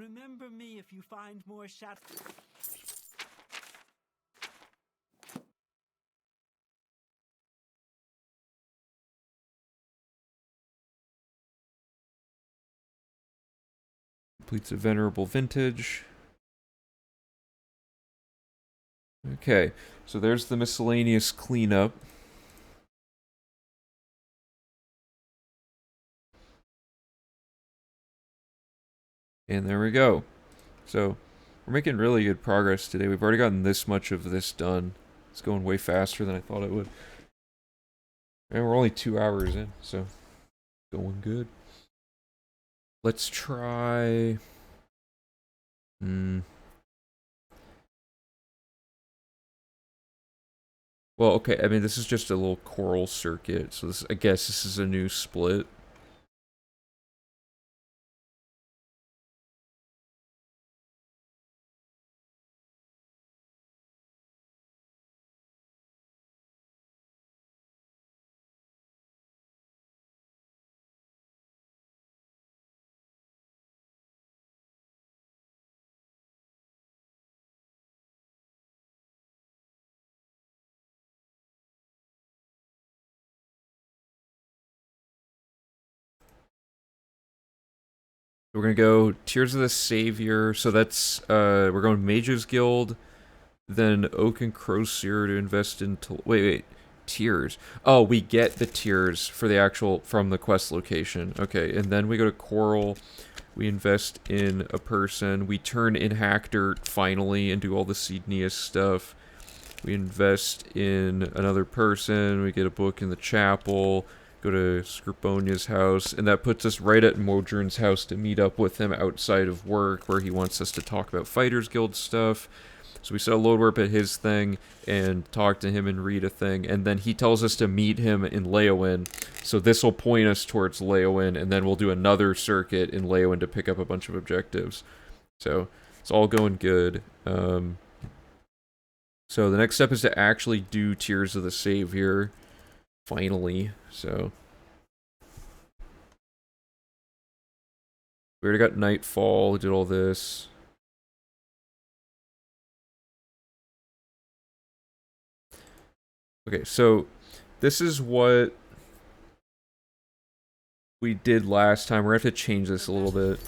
remember me if you find more shat... Completes a venerable vintage. Okay, so there's the miscellaneous cleanup. And there we go. So, we're making really good progress today. We've already gotten this much of this done. It's going way faster than I thought it would. And we're only 2 hours in, so going good. Let's try... Well, okay, I mean, this is just a little choral circuit, so this, I guess this is a new split. We're gonna go Tears of the Savior. So that's we're going Mages Guild, then Oak and Crosier to invest in. Wait, Tears. Oh, we get the Tears for the actual from the quest location. Okay, and then we go to Coral. We invest in a person. We turn in Hack Dirt finally and do all the Seednius stuff. We invest in another person. We get a book in the chapel. Go to Scriponia's house, and that puts us right at Modron's house to meet up with him outside of work, where he wants us to talk about Fighters Guild stuff. So we set a load warp at his thing, and talk to him and read a thing, and then he tells us to meet him in Leowyn. So this will point us towards Leowyn, and then we'll do another circuit in Leowyn to pick up a bunch of objectives. So it's all going good. So the next step is to actually do Tears of the Savior. Finally, so we already got Nightfall, did all this. Okay, so this is what we did last time. We're gonna have to change this a little bit.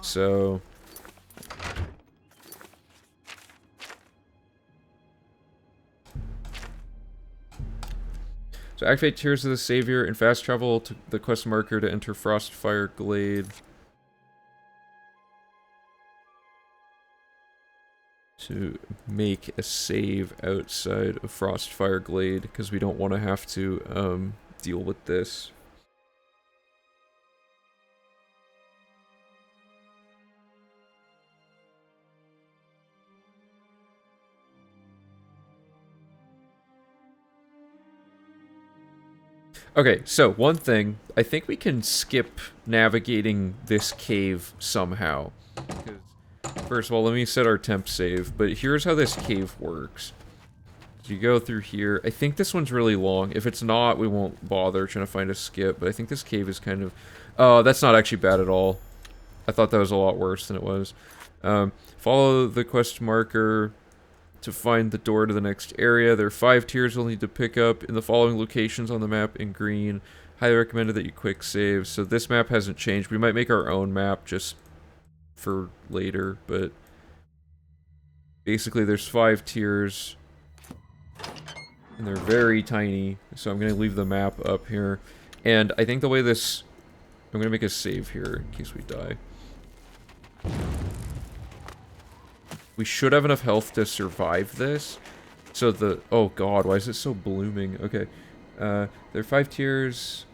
So activate Tears of the Savior and fast travel to the quest marker to enter Frostfire Glade. To make a save outside of Frostfire Glade, because we don't want to have to deal with this. Okay, so one thing, I think we can skip navigating this cave somehow. Because, first of all, let me set our temp save, but here's how this cave works. So you go through here. I think this one's really long. If it's not, we won't bother trying to find a skip, but I think this cave is kind of... Oh, that's not actually bad at all. I thought that was a lot worse than it was. Follow the quest marker to find the door to the next area. There are 5 tiers you'll need to pick up in the following locations on the map in green. Highly recommended that you quick save. So this map hasn't changed. We might make our own map just for later, but basically there's 5 tiers and they're very tiny, so I'm going to leave the map up here. And I think the way this... I'm going to make a save here in case we die. We should have enough health to survive this. So the... Oh god, why is it so blooming? Okay. There are 5 tiers.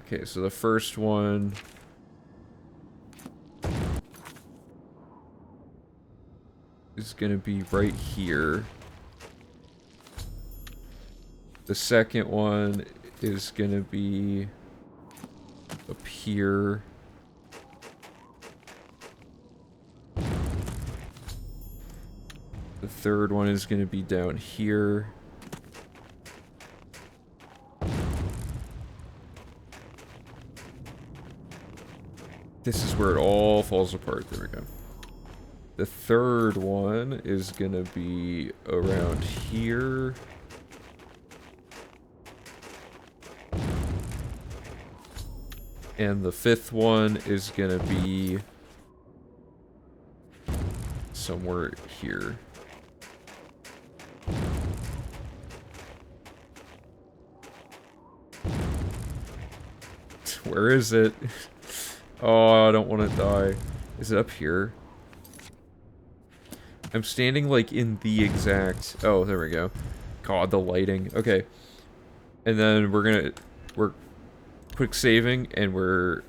Okay, so the first one... is gonna be right here. The second one is gonna be up here. The third one is gonna be down here. This is where it all falls apart. There we go. The third one is gonna be around here. And the fifth one is gonna be somewhere here. Where is it? Oh, I don't want to die. Is it up here? I'm standing, like, in the exact... Oh, there we go. God, the lighting. Okay. And then we're quick saving, and we're,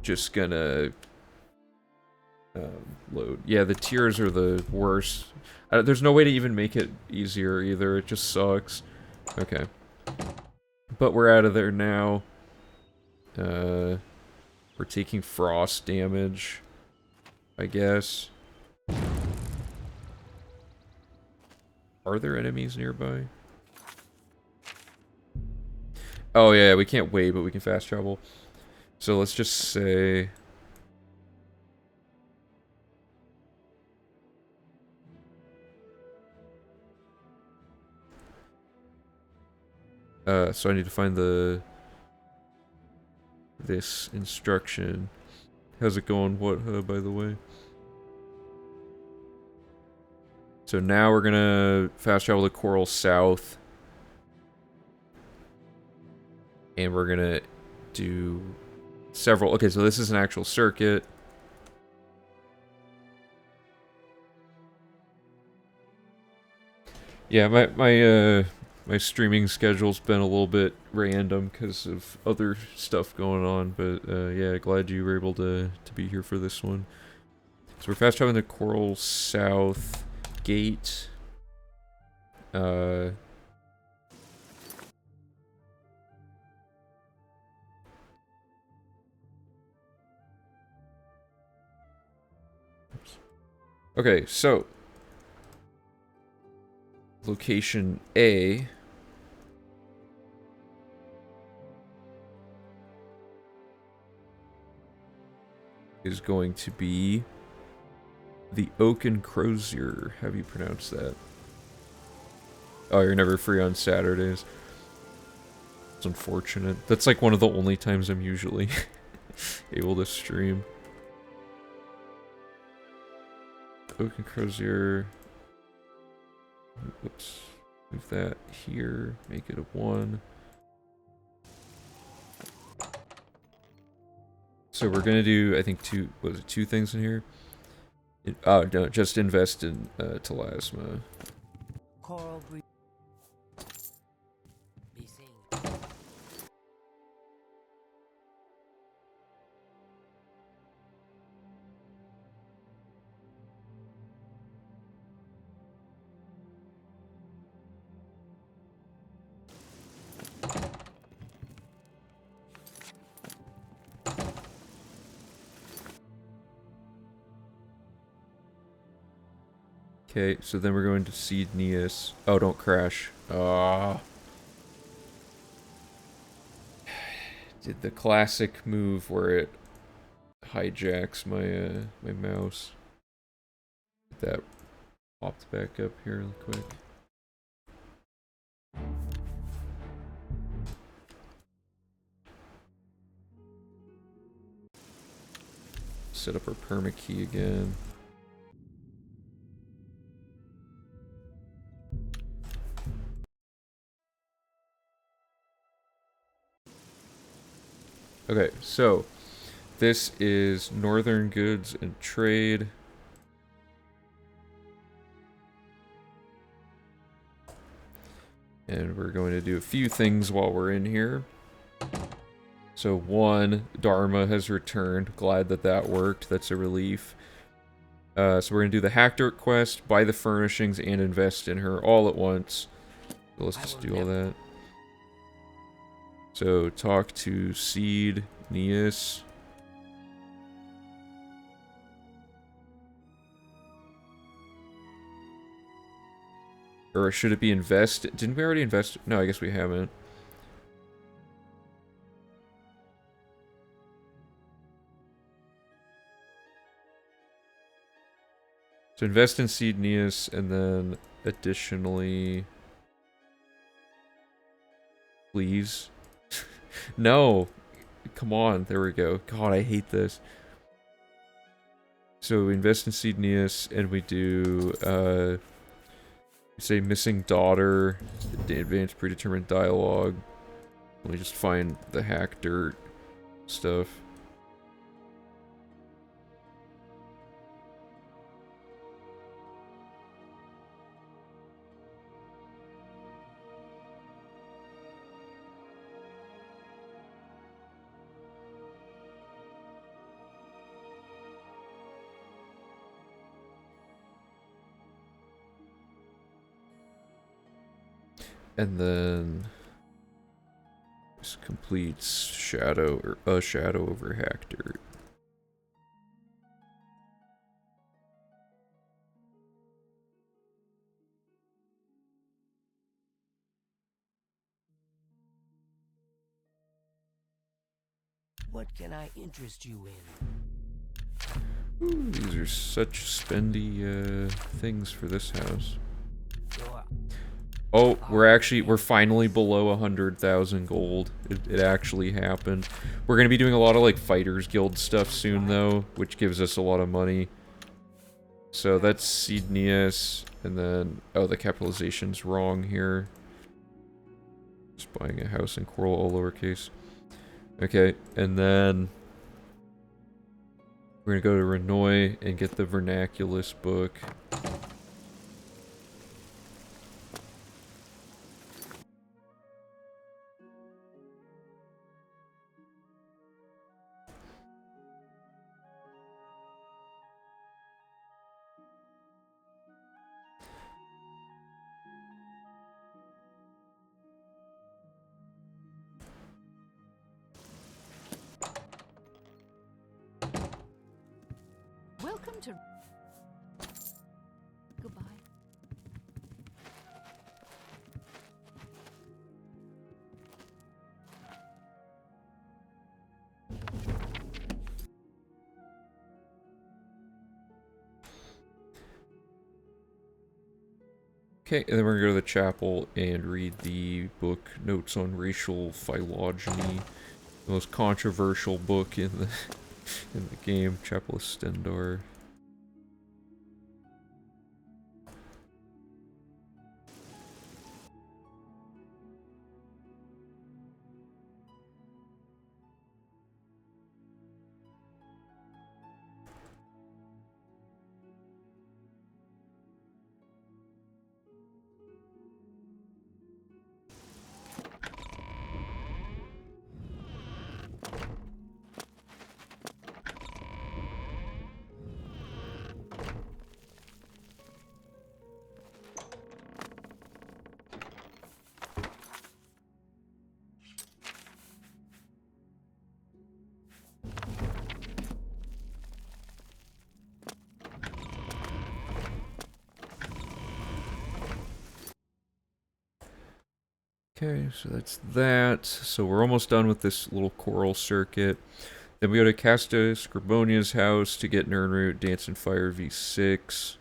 just gonna... load. Yeah, the tiers are the worst. There's no way to even make it easier, either. It just sucks. Okay. But we're out of there now. We're taking frost damage, I guess. Are there enemies nearby? Oh yeah, we can't wait, but we can fast travel. So let's just say... so I need to find the this instruction. How's it going? What, by the way? So now we're gonna fast travel to Coral South. And we're gonna do several... Okay, so this is an actual circuit. Yeah, my streaming schedule's been a little bit random because of other stuff going on, but yeah, glad you were able to be here for this one. So we're fast traveling to Coral South Gate. Okay, so location A is going to be the Oaken Crozier. How do you pronounce that? Oh, you're never free on Saturdays. It's unfortunate. That's like one of the only times I'm usually able to stream. Oaken Crozier. Oops. Move that here. Make it a 1. So we're gonna do, I think, two things in here? Oh, no, just invest in Telasma. Coral Be seen. Okay, so then we're going to seed Neas. Oh, don't crash. Ah. Did the classic move where it hijacks my my mouse. Get that popped back up here real quick. Set up our perma key again. Okay, so this is Northern Goods and Trade. And we're going to do a few things while we're in here. So 1, Dharma has returned. Glad that that worked. That's a relief. So we're going to do the Hack Dirt quest, buy the furnishings, and invest in her all at once. So let's just do all that. So talk to Seed, Neas. Or should it be invest? Didn't we already invest? No, I guess we haven't. So invest in Seed, Neas, and then additionally... Please. No! Come on, there we go. God, I hate this. So we invest in Seed, Neas, and we do, say missing daughter, advanced predetermined dialogue. Let me just find the Hack Dirt stuff. And then this completes shadow or a shadow over Hack Dirt. What can I interest you in? Ooh, these are such spendy things for this house. Sure. Oh, we're finally below 100,000 gold. It actually happened. We're gonna be doing a lot of like Fighters Guild stuff soon though, which gives us a lot of money. So that's Seednius, and then oh, the capitalization's wrong here. Just buying a house in Coral, all lowercase. Okay, and then we're gonna go to Renoy and get the Vernaculus book. Welcome to... Goodbye. Okay, and then we're gonna go to the chapel and read the book Notes on Racial Phylogeny, the most controversial book in the in the game, Chapel of Stendor. Okay, so that's that. So we're almost done with this little choral circuit. Then we go to Casta Scribonia's house to get Nernroot, Dance and Fire V6.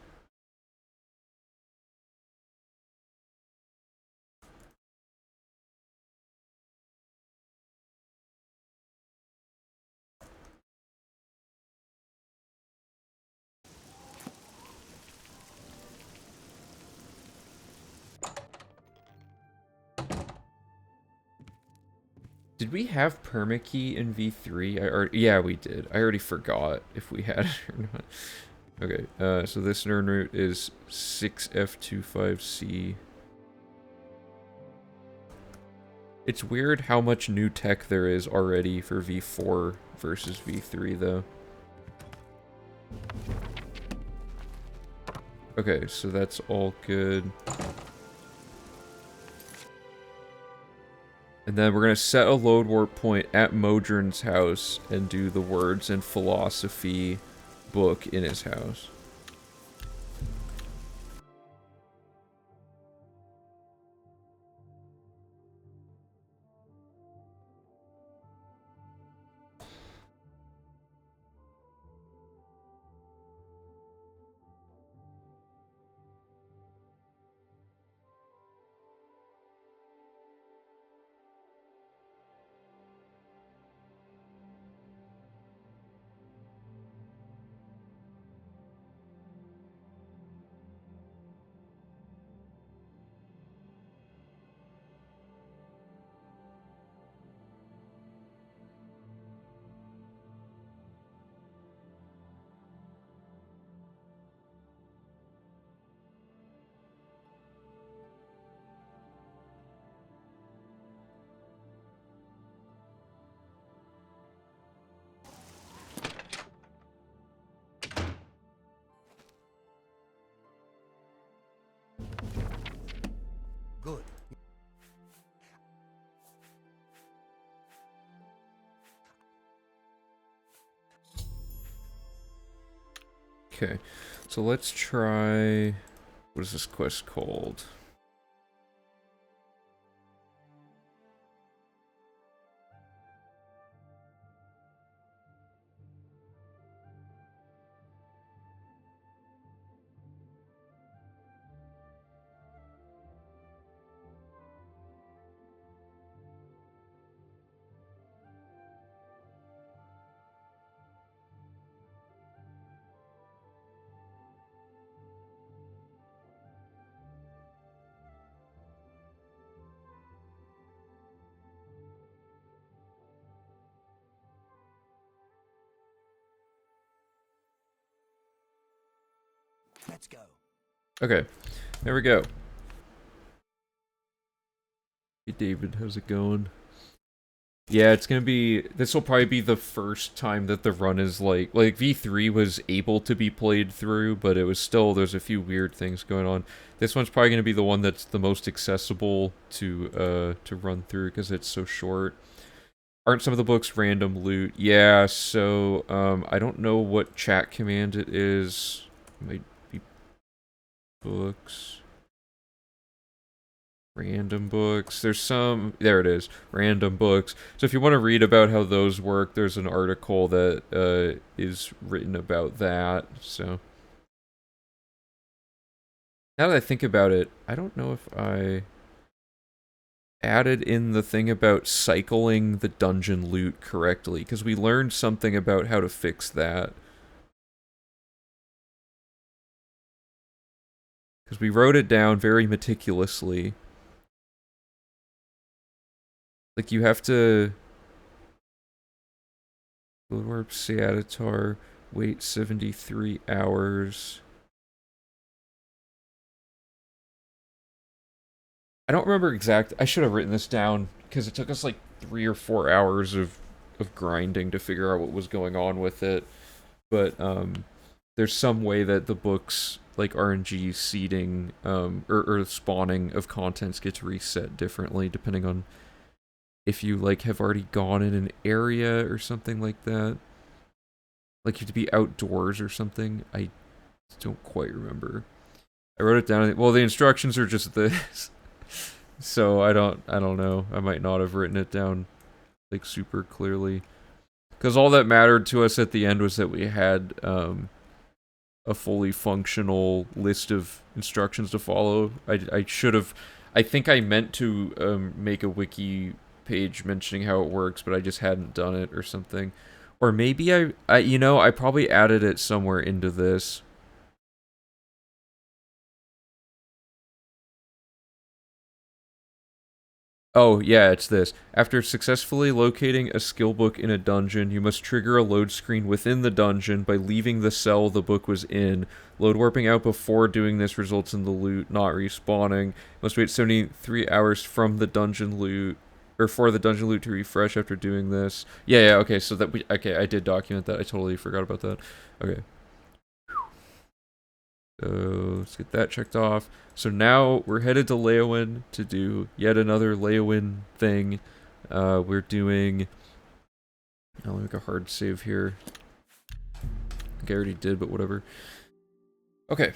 Did we have permakey in V3? Yeah, we did. I already forgot if we had it or not. Okay, so this Nernroot is 6F25C. It's weird how much new tech there is already for V4 versus V3, though. Okay, so that's all good. And then we're going to set a load warp point at Modron's house and do the Words and Philosophy book in his house. Good. Okay, so let's try... What is this quest called? Let's go. Okay, there we go. Hey David, how's it going? Yeah, it's gonna be, this will probably be the first time that the run is like V3 was able to be played through, but it was still, there's a few weird things going on. This one's probably gonna be the one that's the most accessible to run through because it's so short. Aren't some of the books random loot? Yeah, so, I don't know what chat command it is. It might be books. Random books. There's some, there it is, random books. So if you want to read about how those work, there's an article that is written about that. So now that I think about it, I don't know if I added in the thing about cycling the dungeon loot correctly, because we learned something about how to fix that. Because we wrote it down very meticulously. Like, you have to... Warp Seatatar, wait 73 hours. I don't remember exact... I should have written this down, because it took us like 3 or 4 hours of grinding to figure out what was going on with it. But, there's some way that the books, like RNG seeding, or spawning of contents gets reset differently, depending on if you, like, have already gone in an area or something like that. Like, you have to be outdoors or something. I don't quite remember. I wrote it down. Well, the instructions are just this. So, I don't know. I might not have written it down, like, super clearly. Because all that mattered to us at the end was that we had, a fully functional list of instructions to follow. I should have... I think I meant to, make a wiki page mentioning how it works, but I just hadn't done it or something. Or maybe I probably added it somewhere into this. Oh, yeah, it's this. After successfully locating a skill book in a dungeon, you must trigger a load screen within the dungeon by leaving the cell the book was in. Load warping out before doing this results in the loot not respawning. You must wait 73 hours from the dungeon loot, or for the dungeon loot to refresh after doing this. Yeah, okay, so that okay, I did document that. I totally forgot about that. Okay. So, let's get that checked off. So now, we're headed to Leowyn to do yet another Leowyn thing. We're doing... I'll make a hard save here. I think I already did, but whatever. Okay.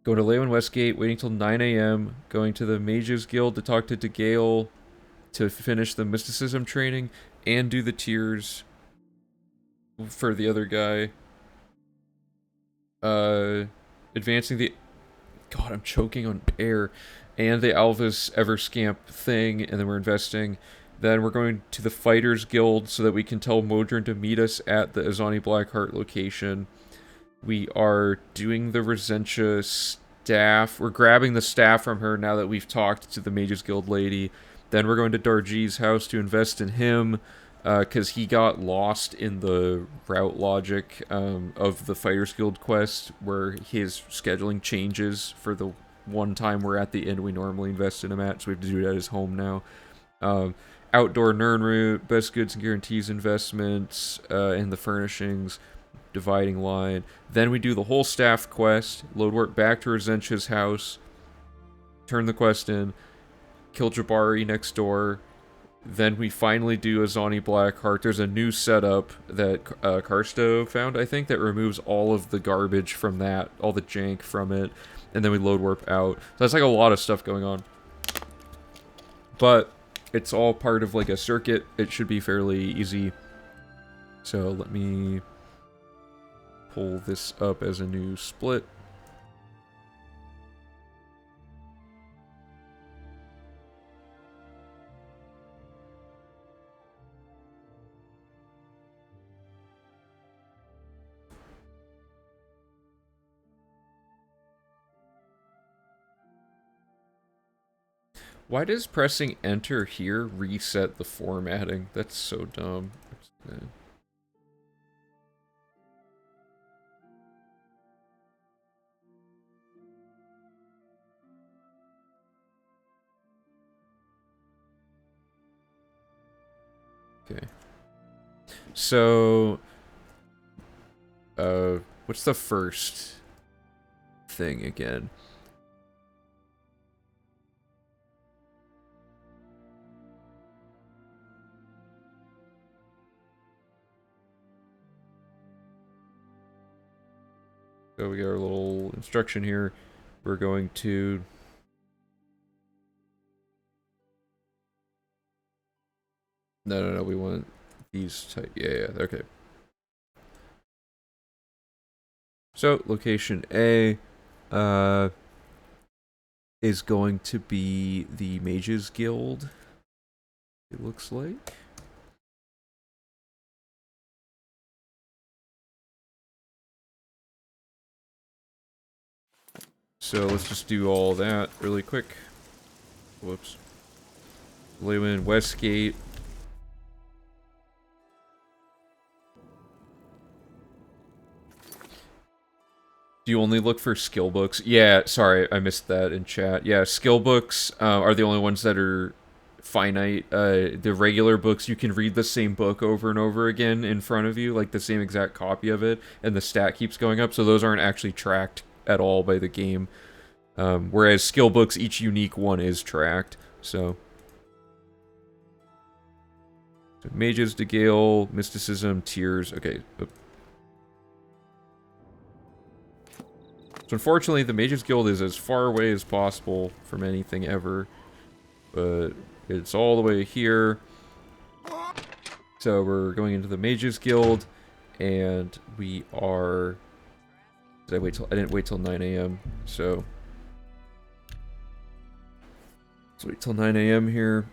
Going to Leowyn Westgate, waiting till 9 AM, going to the Mages Guild to talk to DeGale to finish the mysticism training, and do the tiers for the other guy. Advancing the... God, I'm choking on air. And the Alvis Everscamp thing, and then we're investing. Then we're going to the Fighters Guild so that we can tell Modron to meet us at the Azani Blackheart location. We are doing the Resentia staff. We're grabbing the staff from her now that we've talked to the Mages Guild lady. Then we're going to Darjee's house to invest in him, because he got lost in the route logic of the Fighters Guild quest, where his scheduling changes for the one time we're at the inn we normally invest in him at, so we have to do it at his home now. Outdoor Nern route, best goods and guarantees investments, and the furnishings, dividing line. Then we do the whole staff quest, load work back to Resentia's house, turn the quest in, kill Jabari next door. Then we finally do Azani Blackheart. There's a new setup that Karsto found, I think, that removes all of the garbage from that, all the jank from it, and then we load warp out. So that's like a lot of stuff going on. But it's all part of like a circuit. It should be fairly easy. So let me pull this up as a new split. Why does pressing enter here reset the formatting? That's so dumb. Okay. So, what's the first thing again? So we got our little instruction here. We're going to no, we want these type. Yeah, okay. So location A is going to be the Mages Guild, it looks like. So let's just do all that really quick. Whoops. Lewin, Westgate. Do you only look for skill books? Yeah, sorry, I missed that in chat. Yeah, skill books are the only ones that are finite. The regular books, you can read the same book over and over again in front of you, like the same exact copy of it, and the stat keeps going up, so those aren't actually tracked at all by the game. Whereas skill books, each unique one is tracked, so Mages, Degale, Mysticism, Tears, okay. So unfortunately, the Mages Guild is as far away as possible from anything ever, but it's all the way here. So we're going into the Mages Guild, and we are... I didn't wait till 9 a.m., so... Let's wait till 9 a.m. here.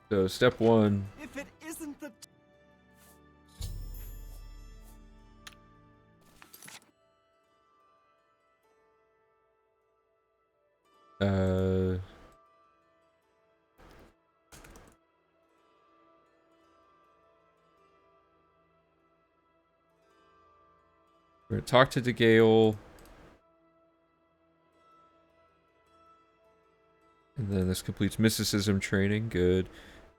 So step 1. If it isn't the... We're gonna talk to Degale. And then this completes mysticism training, good.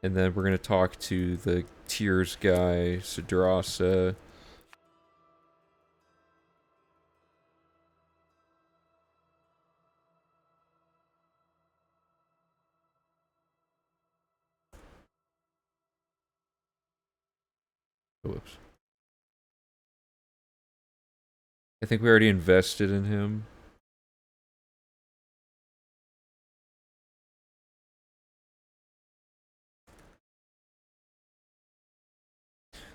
And then we're gonna talk to the Tears guy, Sidrasa. Whoops. I think we already invested in him.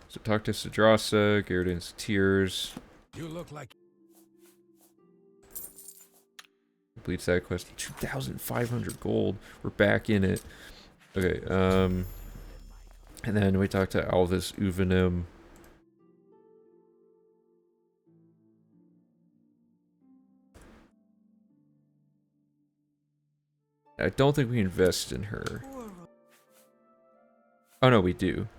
So talk to Sidrasa, Garridan's Tears. You look like... Complete side quest. 2,500 gold. We're back in it. Okay, and then we talk to Alvis Uvenim. I don't think we invest in her. Oh no, we do.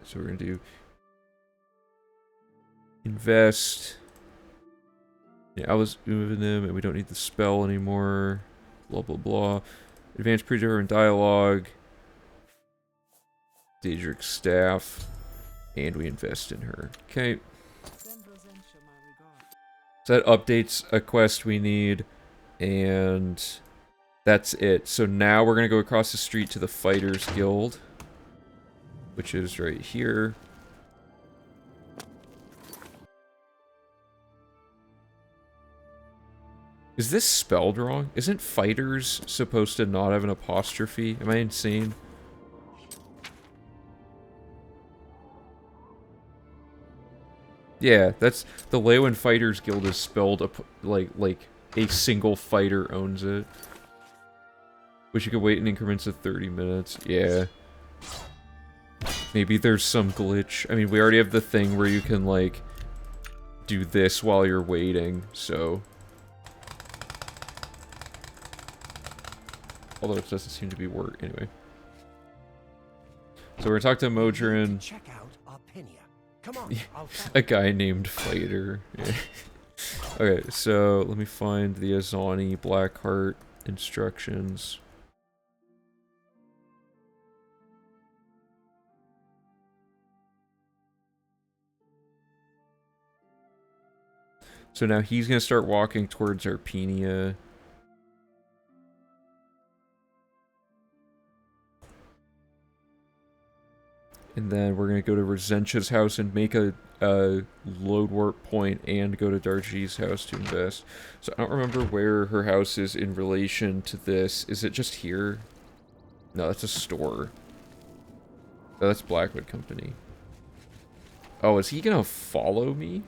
So we're gonna do invest. Yeah, I was Uvenim, and we don't need the spell anymore. Blah blah blah. Advanced Preacher and Dialogue. Daedric Staff. And we invest in her. Okay. So that updates a quest we need. And that's it. So now we're going to go across the street to the Fighters Guild. Which is right here. Is this spelled wrong? Isn't fighters supposed to not have an apostrophe? Am I insane? Yeah, that's the Lewin Fighters Guild is spelled like a single fighter owns it. Wish you could wait in increments of 30 minutes. Yeah. Maybe there's some glitch. I mean, we already have the thing where you can like do this while you're waiting, so. Although it doesn't seem to be work anyway. So we're gonna talk to Modron. Check out Arpenia. Come on, I'll follow. A guy named Fighter. Yeah. Okay, so let me find the Azani Blackheart instructions. So now he's going to start walking towards Arpenia. And then we're going to go to Rosentia's house and make a load warp point and go to Darji's house to invest. So I don't remember where her house is in relation to this. Is it just here? No, that's a store. Oh, that's Blackwood Company. Oh, is he going to follow me?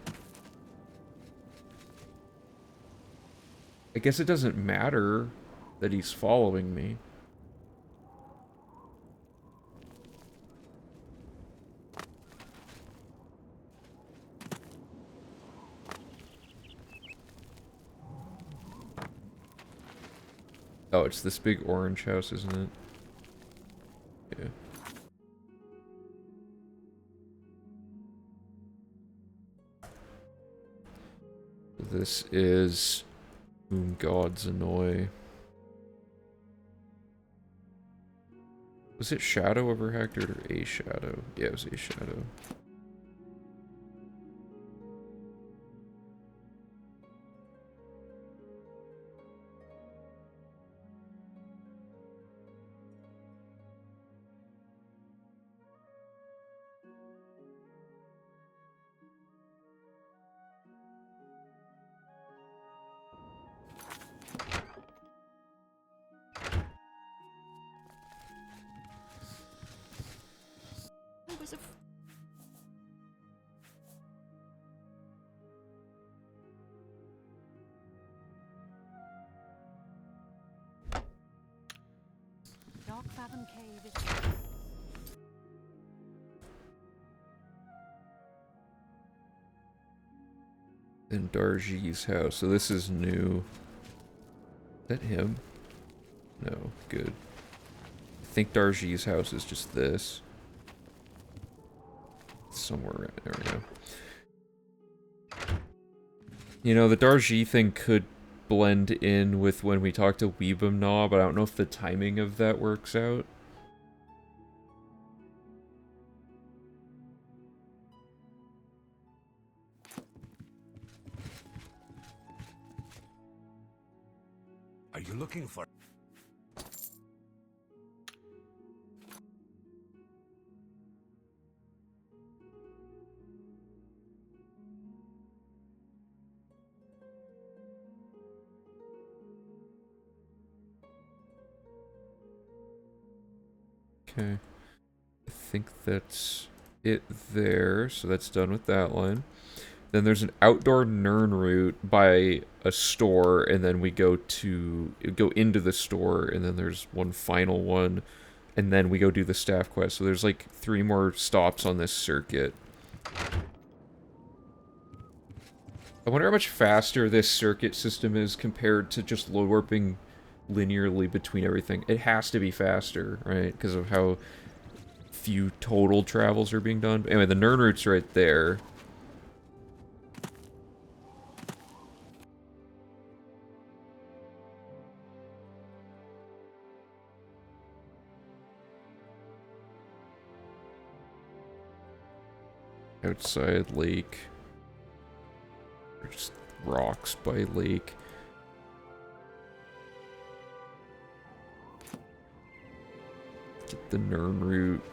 I guess it doesn't matter that he's following me. Oh, it's this big orange house, isn't it? Yeah. This is Whom Gods Annoy. Was it Shadow over Hector or a Shadow? Yeah, it was a Shadow. It was a Dark Fathom Cave is In Darji's house. So this is new. Is that him? No. Good. I think Darji's house is just this. Somewhere right there we go. You know, the Darji thing could blend in with when we talk to Weebum Gnaw, but I don't know if the timing of that works out. Are you looking for... Okay. I think that's it there, so that's done with that line. Then there's an outdoor Nern route by a store, and then we go into the store, and then there's one final one, and then we go do the staff quest. So there's like 3 more stops on this circuit. I wonder how much faster this circuit system is compared to just load warping linearly between everything. It has to be faster, right? Because of how few total travels are being done. But anyway, the Nern route's right there. Outside lake. Or just rocks by lake. Get the Nern route.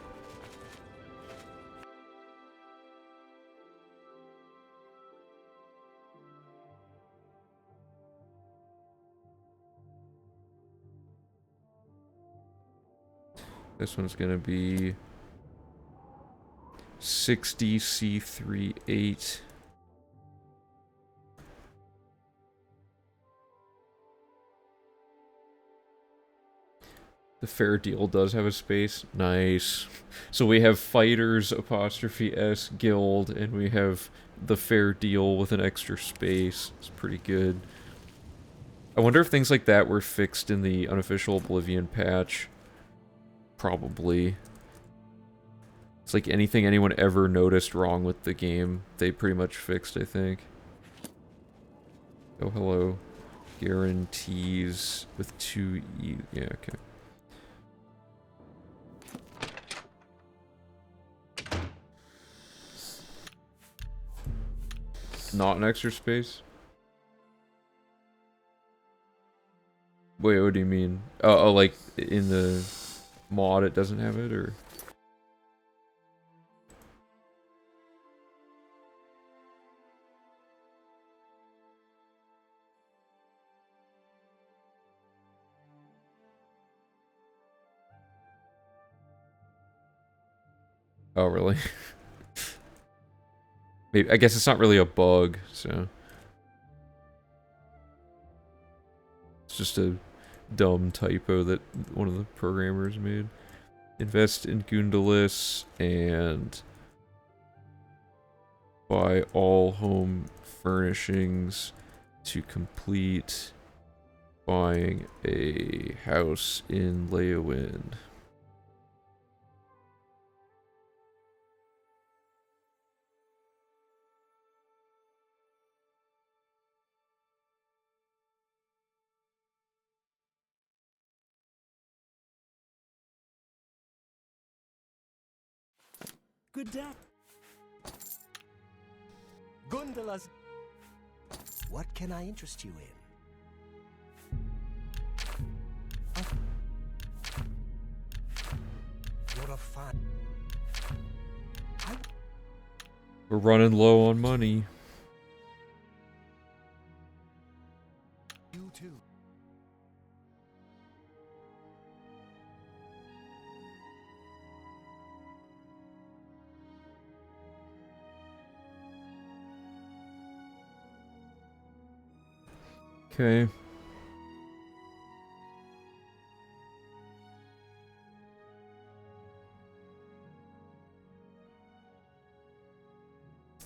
This one's gonna be 60C38. The fair deal does have a space. Nice. So we have fighters apostrophe S guild, and we have the fair deal with an extra space. It's pretty good. I wonder if things like that were fixed in the unofficial Oblivion patch. Probably. It's like anything anyone ever noticed wrong with the game, they pretty much fixed, I think. Oh, hello. Guarantees with 2 E. Yeah, okay. Not an extra space? Wait, what do you mean? Oh, like in the mod it doesn't have it, or? Oh, really? Maybe, I guess it's not really a bug, so. It's just a dumb typo that one of the programmers made. Invest in Gundalis and buy all home furnishings to complete buying a house in Leowin. Good day. Gundala's. What can I interest you in? You're a fine. We're running low on money. You too. Okay.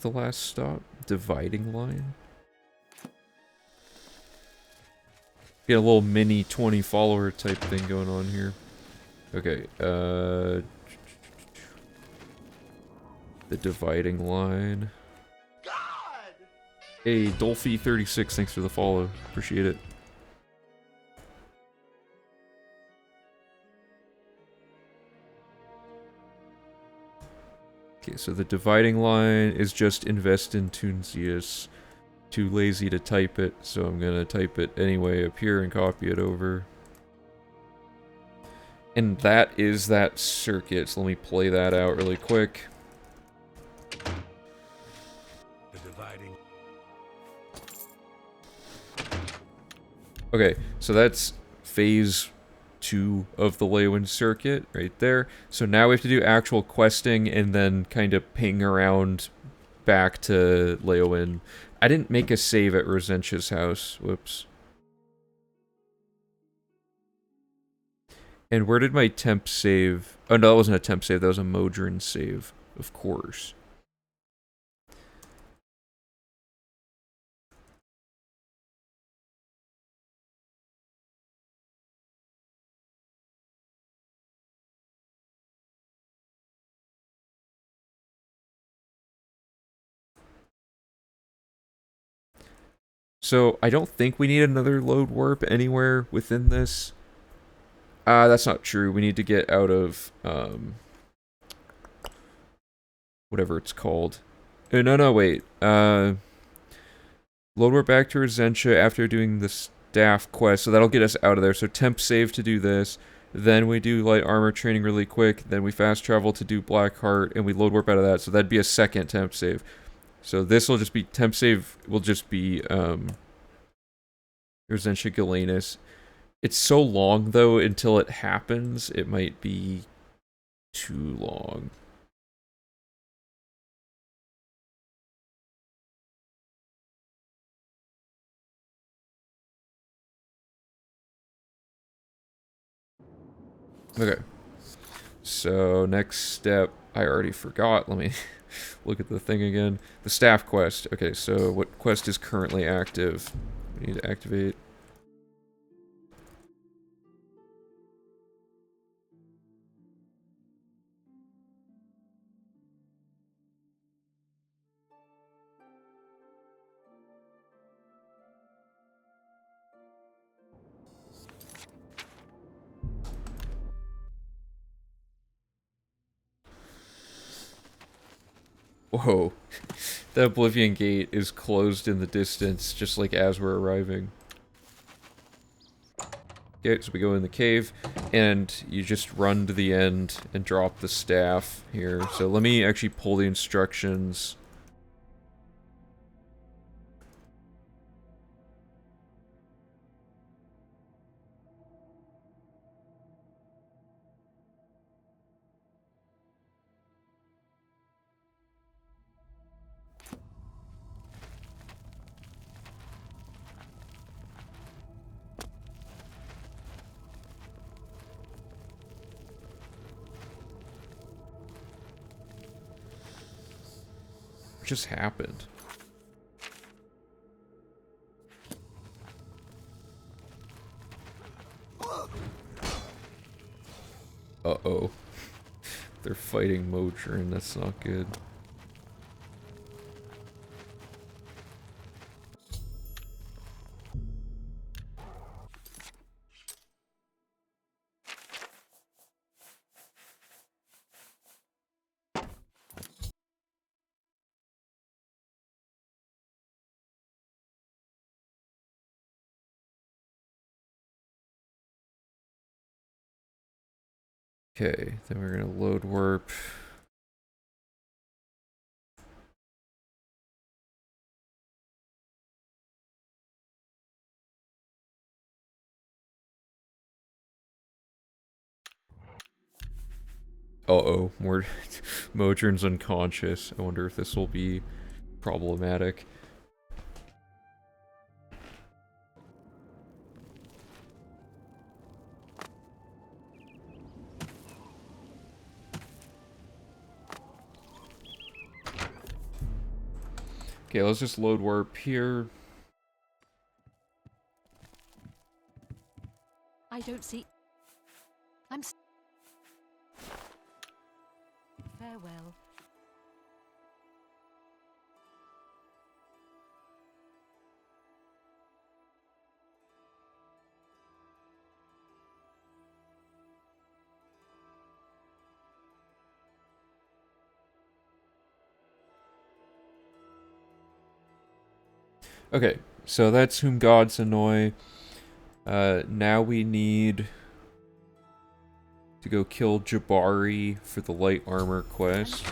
The last stop? Dividing line? Get a little mini 20 follower type thing going on here. Okay, the dividing line. Hey, Dolphy36, thanks for the follow. Appreciate it. Okay, so the dividing line is just invest in Tunzius. Too lazy to type it, so I'm gonna type it anyway up here and copy it over. And that is that circuit, so let me play that out really quick. The dividing. Okay, so that's phase 2 of the Leowin circuit right there. So now we have to do actual questing and then kind of ping around back to Leowin. I didn't make a save at Rosentia's house. Whoops. And where did my temp save? Oh no, that wasn't a temp save, that was a Modron save, of course. So, I don't think we need another load warp anywhere within this. That's not true. We need to get out of, whatever it's called. No, wait. Load warp back to Resentia after doing the staff quest, so that'll get us out of there. So, temp save to do this. Then we do light armor training really quick. Then we fast travel to do Blackheart, and we load warp out of that. So, that'd be a second temp save. So this will just be, temp save will just be, Resentia Galenus. It's so long, though, until it happens, it might be too long. Okay. So, next step, I already forgot. Let me look at the thing again. The staff quest. Okay, so what quest is currently active? We need to activate. Whoa. The Oblivion gate is closed in the distance, just like as we're arriving. Okay, so we go in the cave, and you just run to the end and drop the staff here. So let me actually pull the instructions. What just happened? Uh-oh. They're fighting Modron, that's not good. Okay, then we're gonna load warp. Uh-oh, more Modron's unconscious. I wonder if this will be problematic. Okay, let's just load warp here. I don't see. Farewell. Okay, so that's whom gods annoy. Now we need to go kill Jabari for the light armor quest.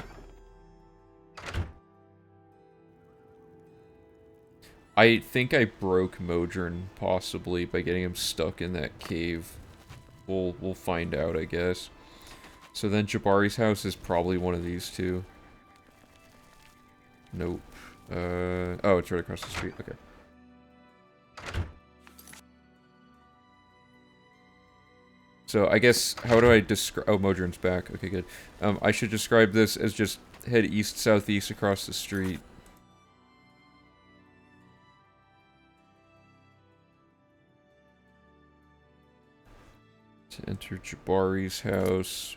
I think I broke Modron, possibly, by getting him stuck in that cave. We'll find out, I guess. So then Jabari's house is probably one of these two. Nope. Oh, it's right across the street. Okay. So I guess, how do I describe... Oh, Modron's back. Okay, good. I should describe this as just head east-southeast across the street. To enter Jabari's house.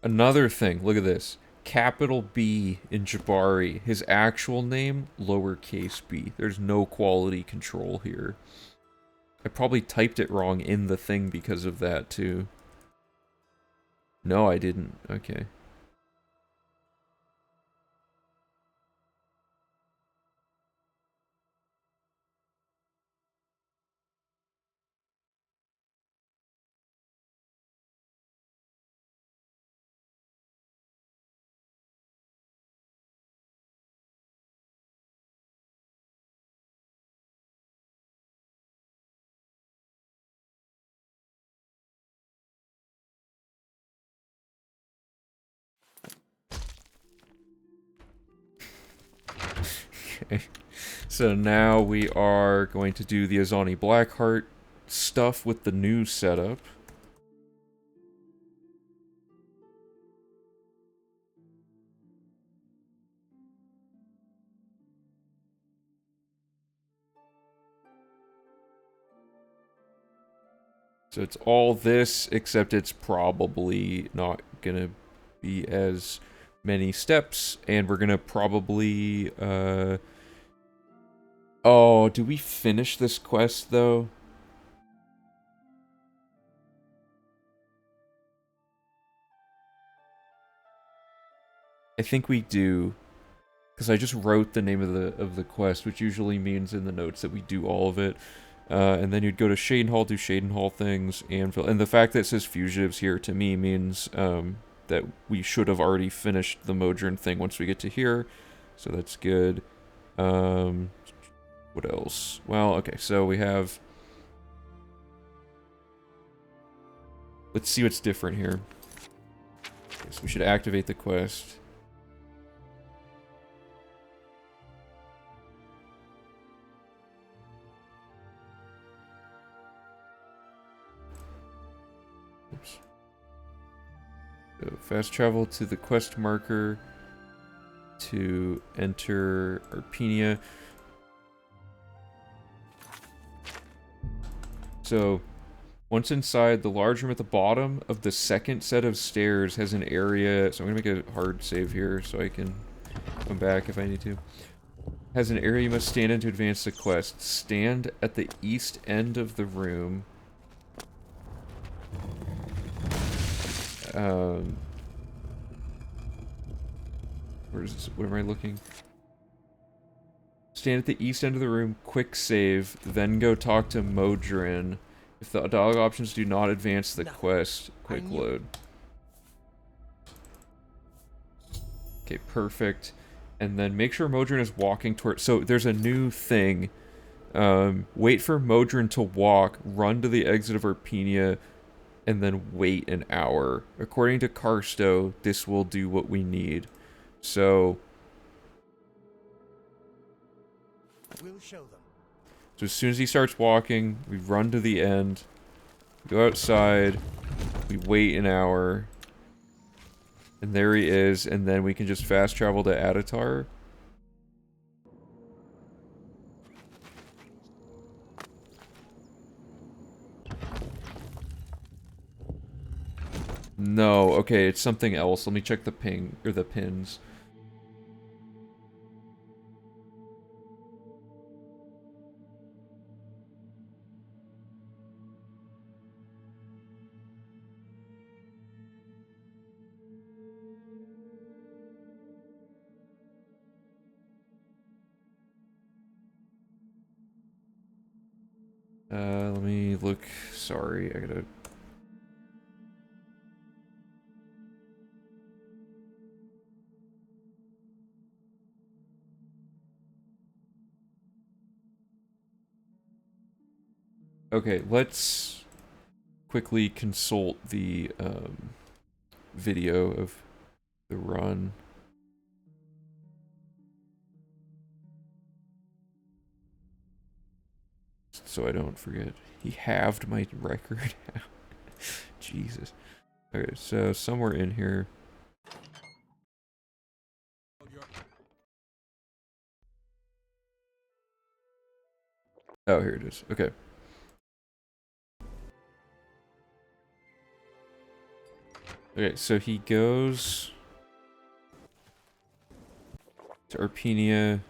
Another thing, look at this. Capital B in Jabari. His actual name, lowercase b. There's no quality control here. I probably typed it wrong in the thing because of that, too. No, I didn't. Okay. Okay. So now we are going to do the Azani Blackheart stuff with the new setup. So it's all this, except it's probably not gonna be as many steps, and we're gonna probably, oh, do we finish this quest, though? I think we do. Because I just wrote the name of the quest, which usually means in the notes that we do all of it. And then you'd go to Shadenhall, do Shadenhall things, and the fact that it says fugitives here to me means that we should have already finished the Modron thing once we get to here, so that's good. What else? Well, okay, so we have. Let's see what's different here. Okay, so we should activate the quest. Oops. So fast travel to the quest marker to enter Arpenia. So once inside, the large room at the bottom of the second set of stairs has an area. So I'm gonna make a hard save here so I can come back if I need to. Has an area you must stand in to advance the quest. Stand at the east end of the room. Where is this? Where am I looking? Stand at the east end of the room, quick save, then go talk to Modron. If the dialogue options do not advance the quest, quick load. Okay, perfect. And then make sure Modron is walking toward... So there's a new thing. Wait for Modron to walk, run to the exit of Arpenia, and then wait an hour. According to Karsto, this will do what we need. So... We'll show them. So as soon as he starts walking, we run to the end, go outside, we wait an hour, and there he is, and then we can just fast travel to Adatar. No, okay, it's something else. Let me check the ping, or the pins. Let me look. Sorry, I gotta... Okay, let's quickly consult the video of the run. So I don't forget. He halved my record. Jesus. Okay, so somewhere in here. Oh, here it is. Okay. Okay, so he goes to Arpenia.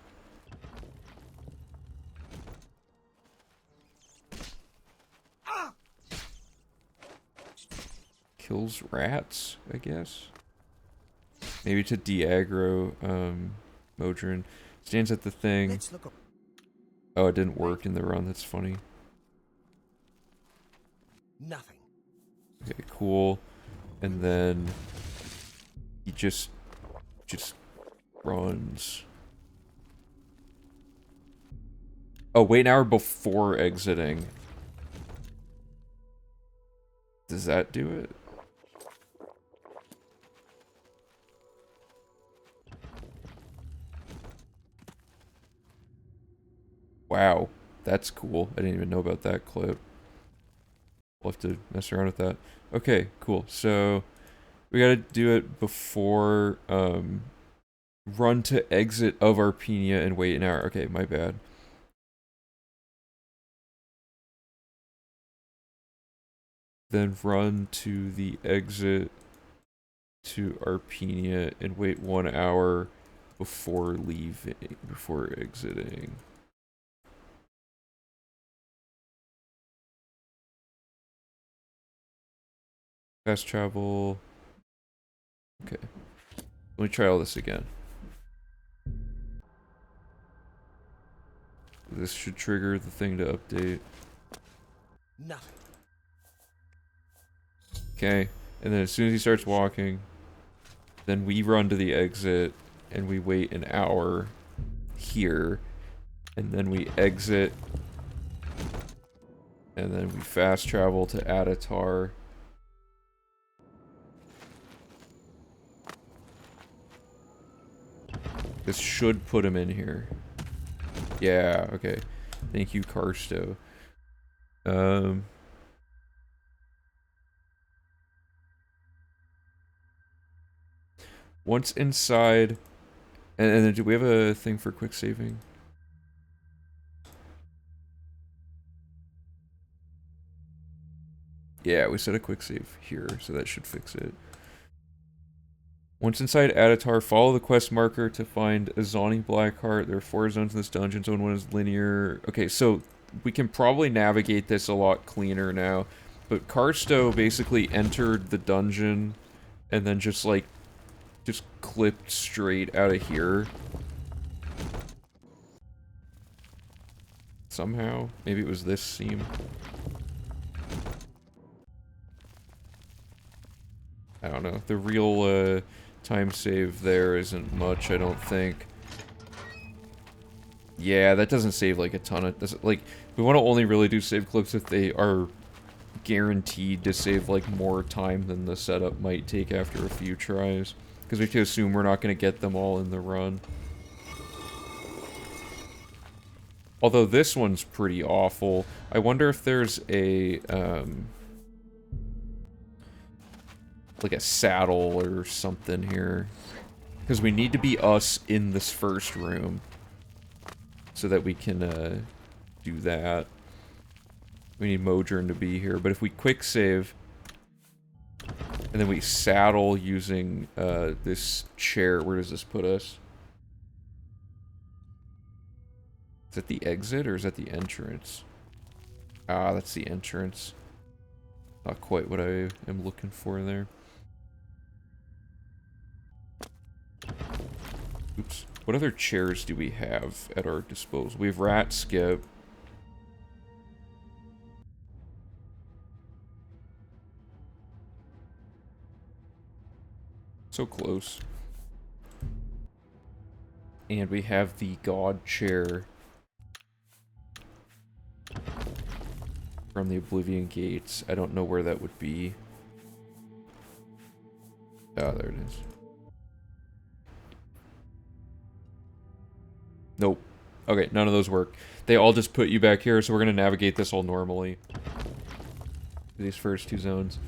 Kills rats, I guess. Maybe to de-aggro Modron. Stands at the thing. Oh, it didn't work in the run. That's funny. Nothing. Okay, cool. And then he just runs. Oh, wait an hour before exiting. Does that do it? Wow, that's cool. I didn't even know about that clip. We'll have to mess around with that. Okay, cool. So we gotta do it before run to exit of Arpenia and wait an hour. Okay, my bad. Then run to the exit to Arpenia and wait 1 hour before exiting. Fast travel. Okay. Let me try all this again. This should trigger the thing to update. Nothing. Okay. And then as soon as he starts walking, then we run to the exit and we wait an hour here. And then we exit. And then we fast travel to Adatar. This should put him in here. Yeah, okay. Thank you, Karsto. Once inside... And then do we have a thing for quick saving? Yeah, we set a quick save here, so that should fix it. Once inside Adatar, follow the quest marker to find Azani Blackheart. There are 4 zones in this dungeon. Zone 1 is linear. Okay, so we can probably navigate this a lot cleaner now. But Karsto basically entered the dungeon and then just clipped straight out of here. Somehow. Maybe it was this seam. I don't know. The real time save there isn't much, I don't think. Yeah, that doesn't save like a ton of... Like, we want to only really do save clips if they are guaranteed to save like more time than the setup might take after a few tries. Because we can assume we're not going to get them all in the run. Although this one's pretty awful. I wonder if there's a... like a saddle or something here. Because we need to be us in this first room. So that we can do that. We need Modern to be here. But if we quick save... And then we saddle using this chair. Where does this put us? Is that the exit or is that the entrance? Ah, that's the entrance. Not quite what I am looking for there. Oops. What other chairs do we have at our disposal? We have Rat Skip. So close. And we have the God Chair from the Oblivion Gates. I don't know where that would be. Ah, there it is. Nope. Okay, none of those work. They all just put you back here, so we're going to navigate this all normally. These first 2 zones.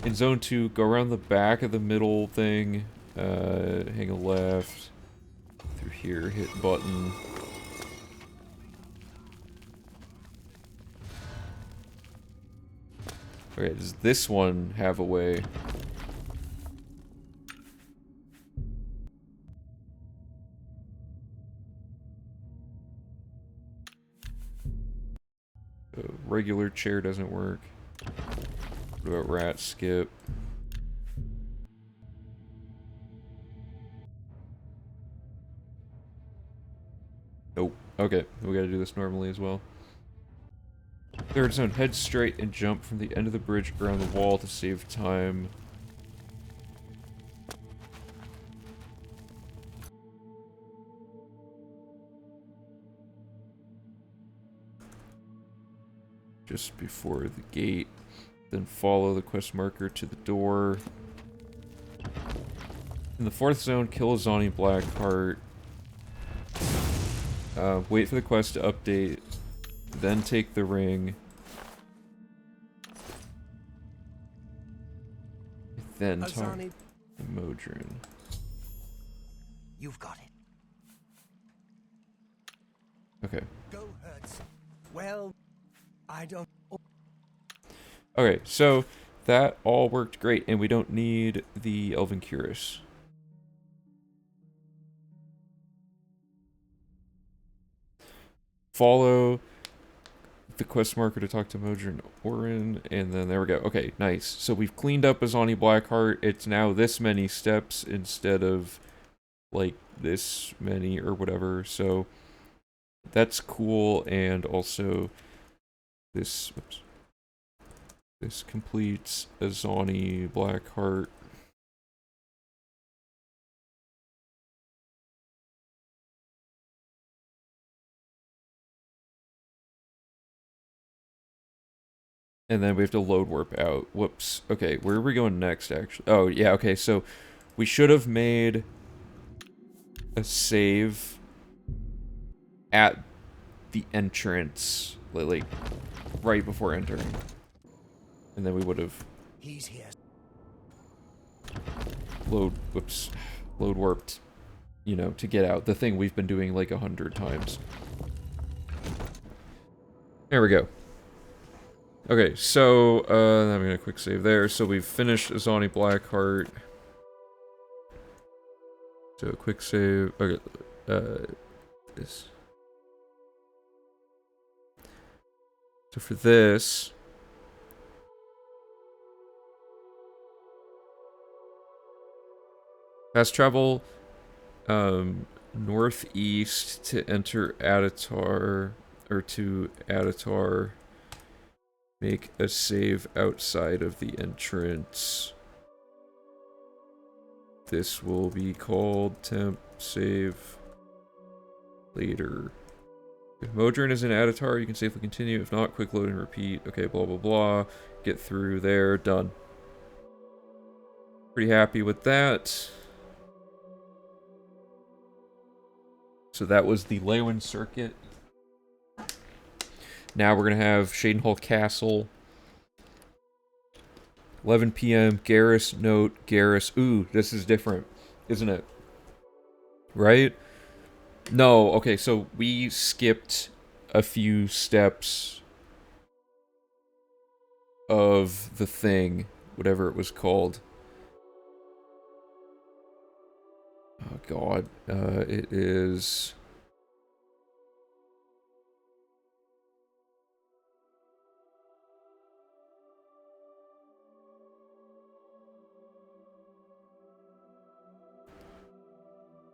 In zone 2, go around the back of the middle thing. Hang a left. Through here, hit button. Okay, does this one have a way? Regular chair doesn't work. What about Rat Skip? Nope. Okay, we gotta do this normally as well. Third zone, head straight and jump from the end of the bridge around the wall to save time. Just before the gate. Then follow the quest marker to the door. In the 4th zone, kill Azani Blackheart. Wait for the quest to update. Then take the ring. Then talk to Modron. You've got it. Okay. Go, Hertz. Well, I don't... Okay, so that all worked great, and we don't need the Elven Curus. Follow the quest marker to talk to Modron Orin, and then there we go. Okay, nice. So we've cleaned up Azani Blackheart. It's now this many steps instead of like this many or whatever. So that's cool, and also this this completes Azani Blackheart. And then we have to load warp out. Whoops. Okay, where are we going next, actually? Oh, yeah, okay, so we should have made a save at the entrance, like, right before entering. And then we would have... He's here. Load warped, you know, to get out. The thing we've been doing like 100 times. There we go. Okay, so, I'm gonna quick save there. So we've finished Azani Blackheart. So quick save, okay, this. So for this, fast travel, northeast to enter Adatar, or to Adatar. Make a save outside of the entrance. This will be called temp save later. If Modron is in Adatar, you can safely continue. If not, quick load and repeat. Okay, blah blah blah. Get through there. Done. Pretty happy with that. So that was the Leywin circuit. Now we're going to have Shadenhall Castle. 11 p.m. Garrus, note, Garrus. Ooh, this is different, isn't it? Right? No, okay, so we skipped a few steps of the thing, whatever it was called. Oh, God. It is...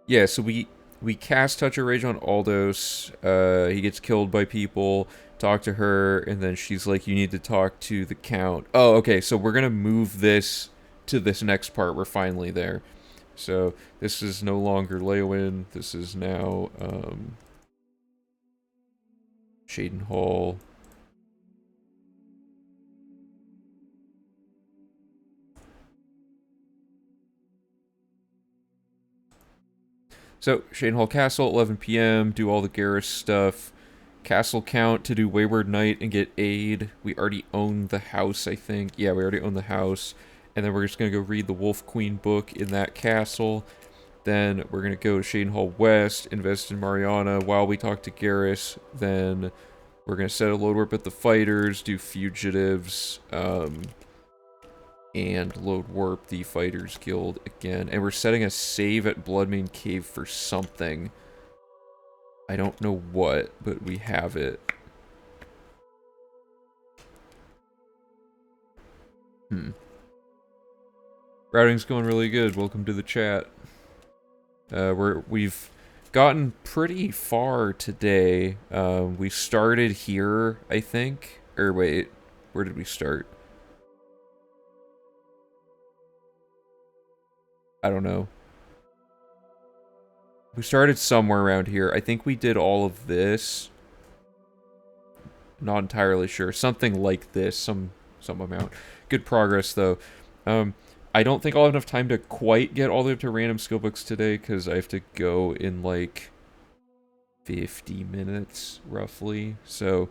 Yeah, so we cast Touch of Rage on Aldos. He gets killed by people. Talk to her, and then she's like, "You need to talk to the Count." Oh, okay. So we're gonna move this to this next part. We're finally there. So this is no longer Leywin. This is now Shadenhall. So, Shadenhall Castle, 11 p.m., do all the Garrus stuff. Castle Count to do Wayward Knight and get aid. We already own the house, I think. Yeah, we already own the house. And then we're just going to go read the Wolf Queen book in that castle. Then we're going to go to Shadenhall West, invest in Mariana while we talk to Garrus. Then we're going to set a load warp at the fighters, do fugitives, and load warp the Fighters Guild again. And we're setting a save at Bloodmane Cave for something. I don't know what, but we have it. Routing's going really good. Welcome to the chat. We've gotten pretty far today. We started here, I think. Or wait, where did we start? I don't know. We started somewhere around here. I think we did all of this. Not entirely sure. Something like this. Some amount. Good progress, though. I don't think I'll have enough time to quite get all the way up to random skill books today, because I have to go in, like, 50 minutes, roughly. So,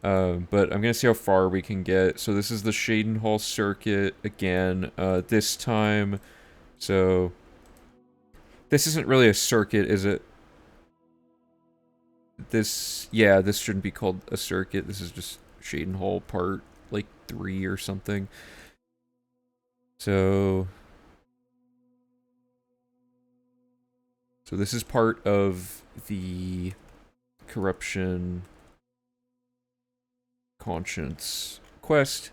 but I'm going to see how far we can get. So this is the Shadenhall circuit again. This time... So, this isn't really a circuit, is it? Yeah, this shouldn't be called a circuit. This is just Shadenhall part, like, 3 or something. So this is part of the corruption conscience quest.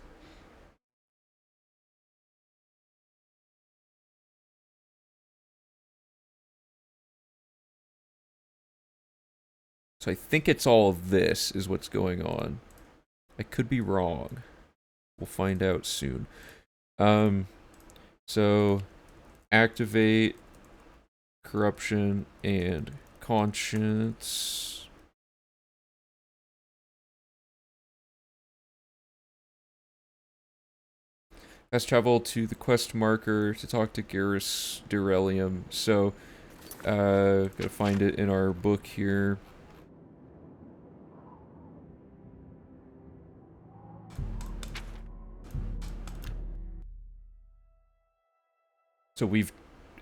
So I think it's all of this is what's going on. I could be wrong. We'll find out soon. So activate corruption and conscience. Fast travel to the quest marker to talk to Garrus Durelium. So, gotta find it in our book here. So we've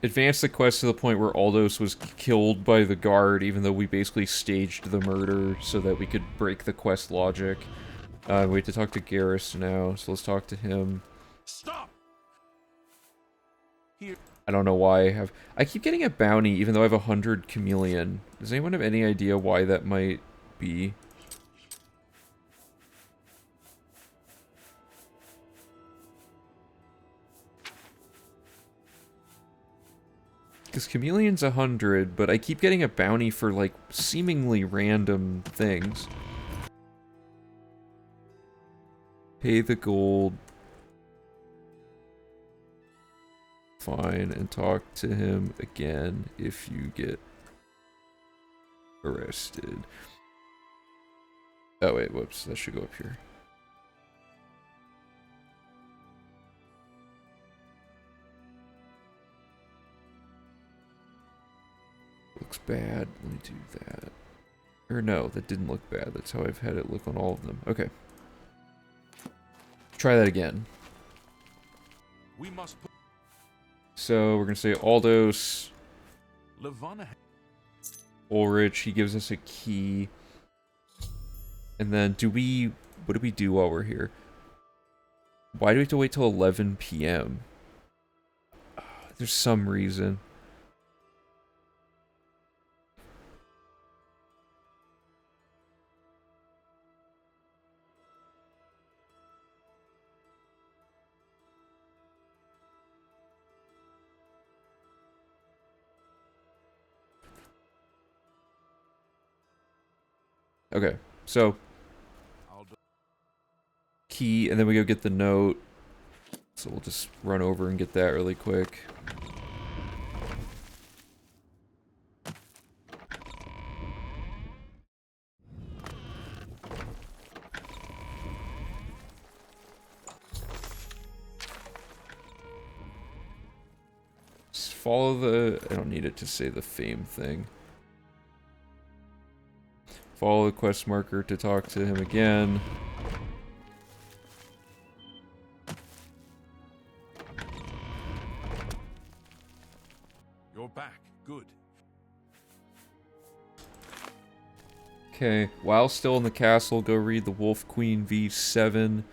advanced the quest to the point where Aldous was killed by the guard, even though we basically staged the murder so that we could break the quest logic. We have to talk to Garrus now, so let's talk to him. Stop! Here. I don't know why I keep getting a bounty even though I have 100 chameleon. Does anyone have any idea why that might be? Because chameleon's 100, but I keep getting a bounty for like seemingly random things. Pay the gold. Fine, and talk to him again if you get arrested. Oh wait, whoops, that should go up here. Looks bad, let me do that. Or no, that didn't look bad, that's how I've had it look on all of them. Okay. Try that again. We must put So we're gonna say Aldous, Levana. Ulrich, he gives us a key. And then what do we do while we're here? Why do we have to wait till 11 p.m.? There's some reason. Okay, so key, and then we go get the note. So we'll just run over and get that really quick. Just follow the... I don't need it to say the fame thing. Follow the quest marker to talk to him again. You're back. Good. Okay, while still in the castle, go read the Wolf Queen V7.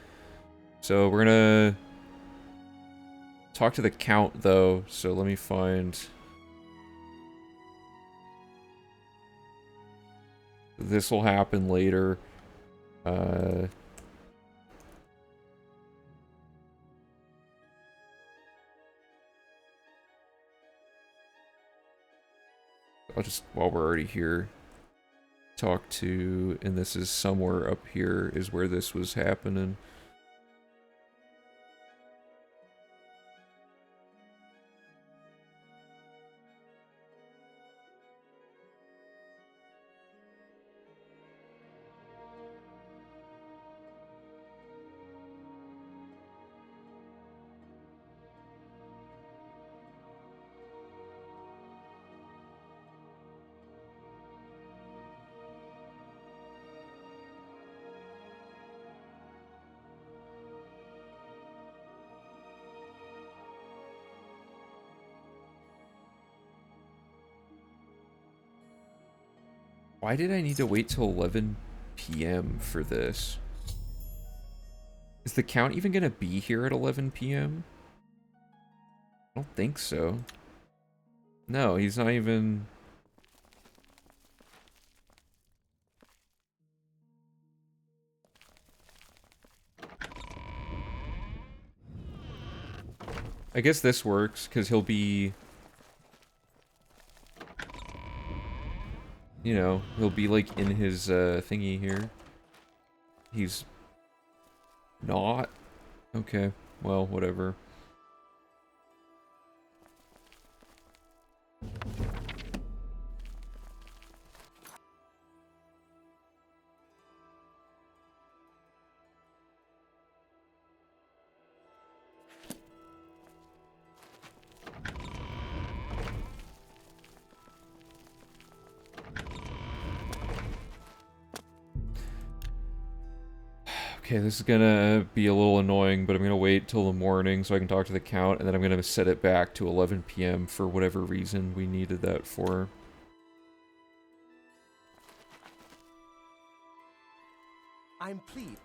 So we're gonna talk to the Count though, so let me find... This will happen later. I'll just, while we're already here, talk to, and this is somewhere up here, is where this was happening. Why did I need to wait till 11 p.m. for this? Is the Count even gonna be here at 11 p.m.? don't think so. No, he's not even... I guess this works, because he'll be... You know, he'll be, like, in his, thingy here. He's... not? Okay, well, whatever. Okay, this is gonna be a little annoying, but I'm gonna wait till the morning so I can talk to the Count, and then I'm gonna set it back to 11 p.m. for whatever reason we needed that for. I'm pleased.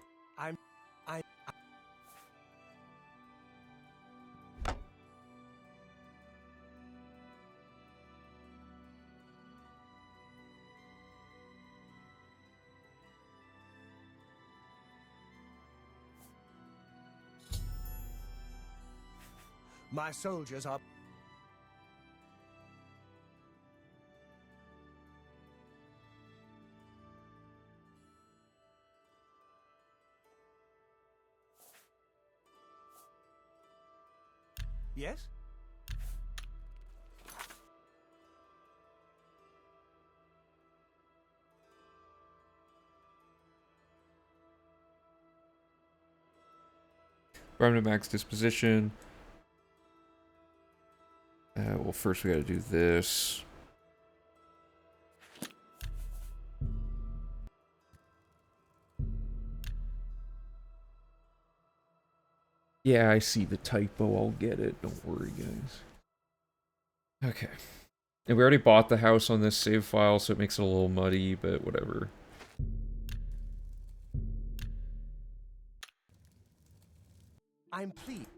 My soldiers are... Yes? Prime to max disposition. Well, first we gotta do this. Yeah, I see the typo. I'll get it. Don't worry, guys. Okay. And we already bought the house on this save file, so it makes it a little muddy, but whatever. I'm pleased.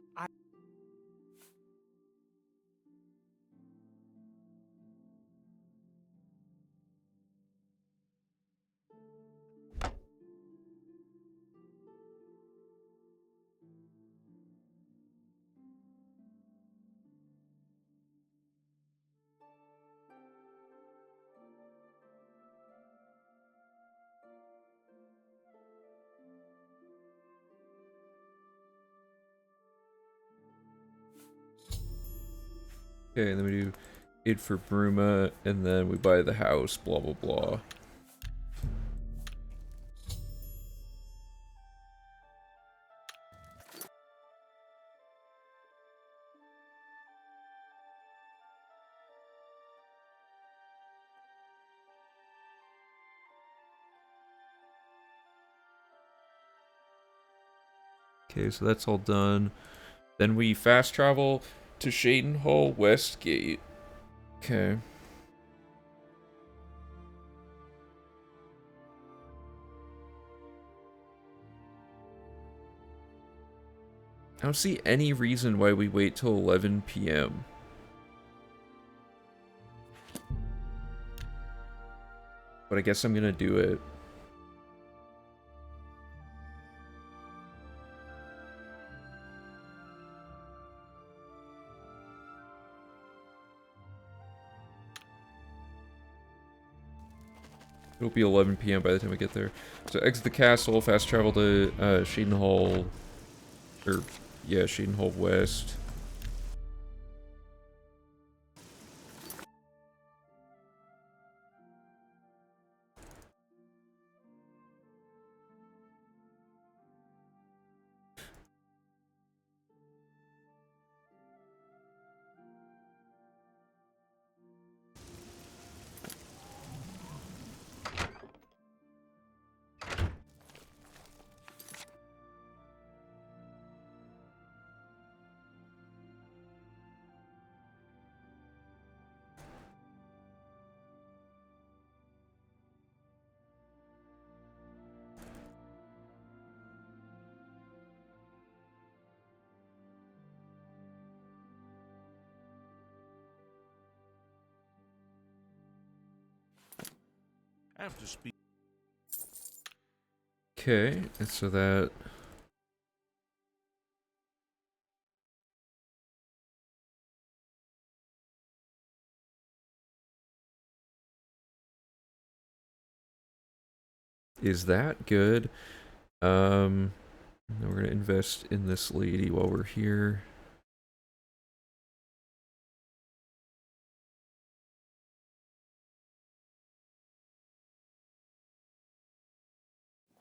Okay, and then we do it for Bruma, and then we buy the house, blah blah blah. Okay, so that's all done. Then we fast travel to Shaden Hall Westgate. Okay. I don't see any reason why we wait till 11 p.m. But I guess I'm gonna do it. It'll be 11 p.m. by the time we get there. So exit the castle, fast travel to Shaden Hall, or yeah, Shaden Hall West. have to speak. Okay, and so that... is that good? Then we're gonna invest in this lady while we're here.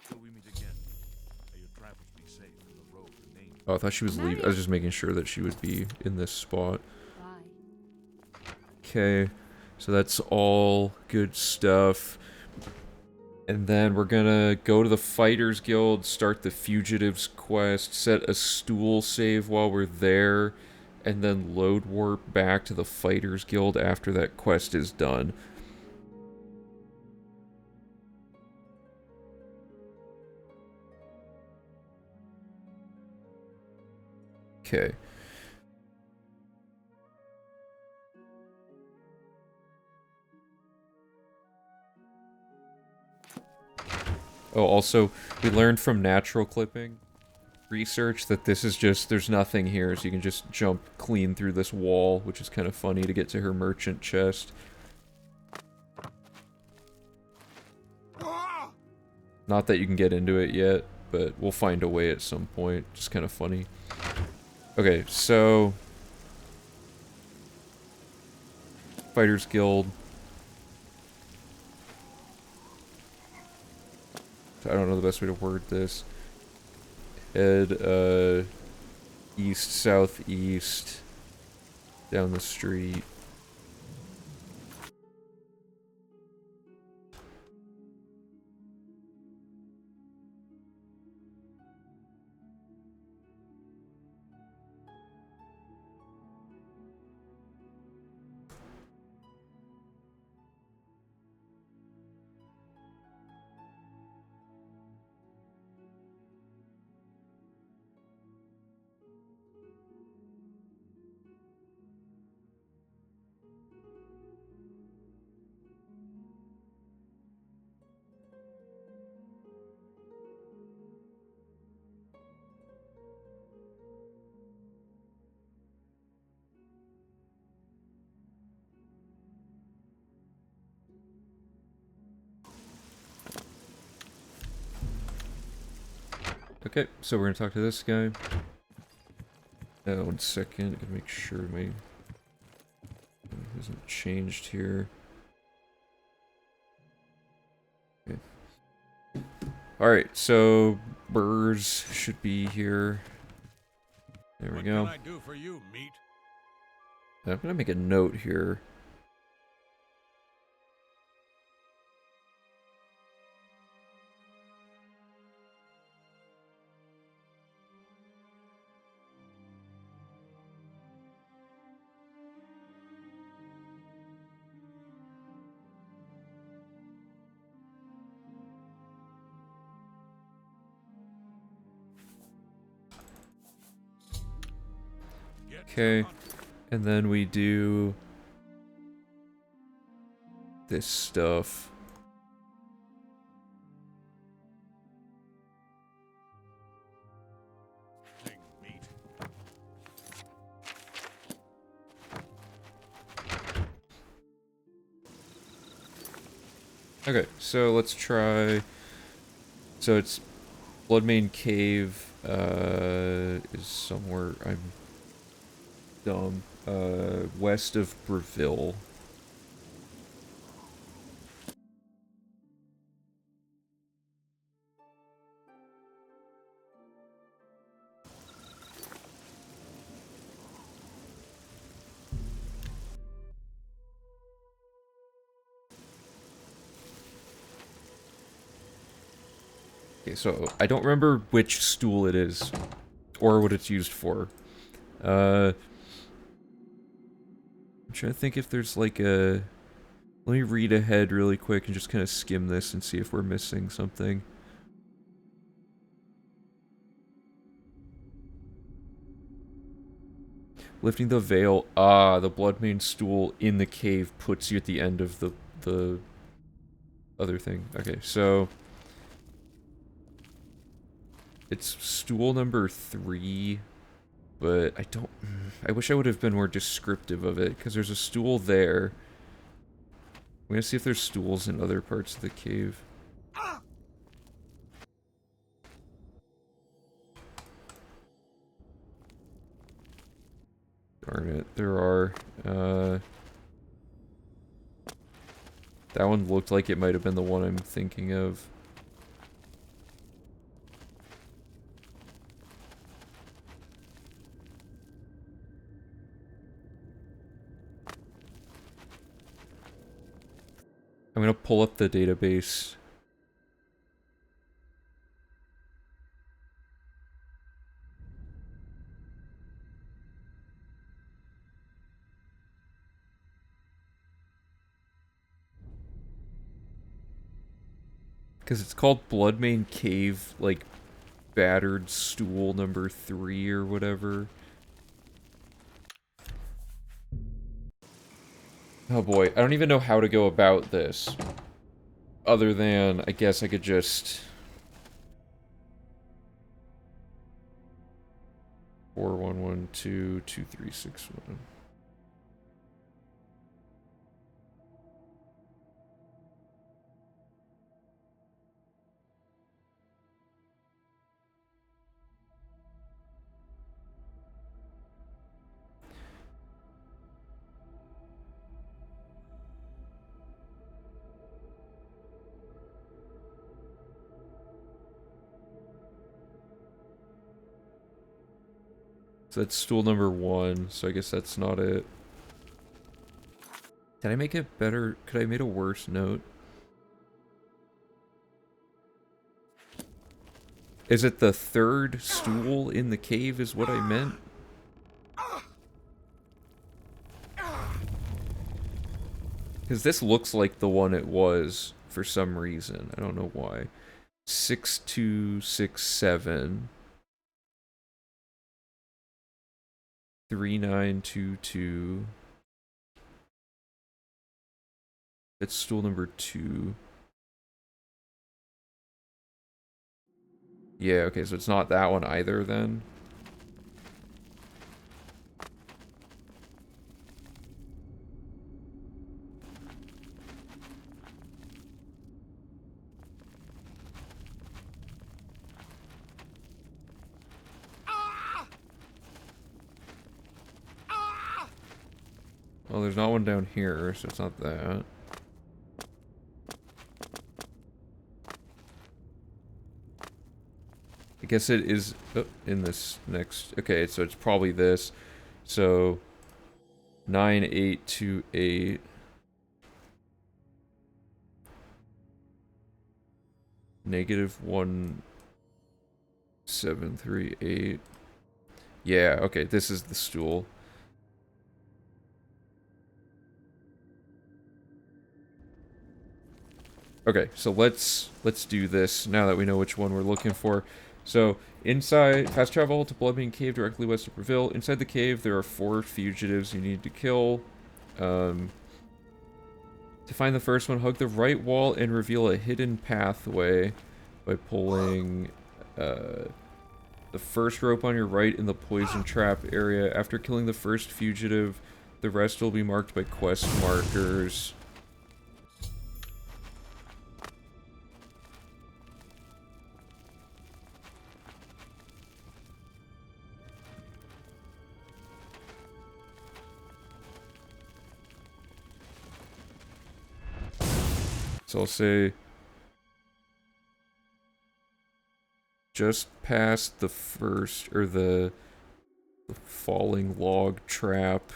Till we meet again. May your travels be safe and the road remain. Oh, I thought she was leaving. I was just making sure that she would be in this spot. Bye. Okay, so that's all good stuff. And then we're gonna go to the Fighters Guild, start the Fugitives quest, set a stool save while we're there, and then load warp back to the Fighters Guild after that quest is done. Okay. Oh, also, we learned from natural clipping research that this is just, there's nothing here, so you can just jump clean through this wall, which is kind of funny to get to her merchant chest. Not that you can get into it yet, but we'll find a way at some point. Just kind of funny. Okay, so... Fighters Guild. I don't know the best way to word this. Head, east, southeast, down the street. Okay, so we're gonna talk to this guy. 1 second, gotta make sure my hasn't changed here. Okay. Alright, so Burrs should be here. There we go. What can I do for you, meat? I'm gonna make a note here. Okay, and then we do this stuff. Meat. Okay, so let's try. So it's Bloodmane Cave is somewhere. I'm dumb. West of Breville. Okay, so I don't remember which stool it is, or what it's used for. I'm trying to think if there's like a... Let me read ahead really quick and just kind of skim this and see if we're missing something. Lifting the veil. Ah, the Bloodmane stool in the cave puts you at the end of the other thing. Okay, so it's stool number 3, but I wish I would have been more descriptive of it, because there's a stool there. I'm gonna see if there's stools in other parts of the cave. Darn it, there are. That one looked like it might have been the one I'm thinking of. I'm gonna pull up the database. Because it's called Bloodmane Cave, like, battered stool number 3 or whatever. Oh boy, I don't even know how to go about this. Other than, I guess I could just... 41122361. So that's stool number 1, so I guess that's not it. Did I make it better? Could I have made a worse note? Is it the 3rd stool in the cave is what I meant? Because this looks like the one it was for some reason. I don't know why. 6267. 3922. It's stool number 2. Yeah, okay, so it's not that one either then. Well, there's not one down here, so it's not that. I guess it is in this next... Okay, so it's probably this. So, 9828. Negative 1738. Yeah, okay, this is the stool. Okay, so let's do this now that we know which one we're looking for. So, inside, fast travel to Bloodmane Cave directly west of Breville. Inside the cave, there are 4 fugitives you need to kill. To find the first one, hug the right wall and reveal a hidden pathway by pulling the first rope on your right in the poison trap area. After killing the first fugitive, the rest will be marked by quest markers. So I'll say just past the first, or the falling log trap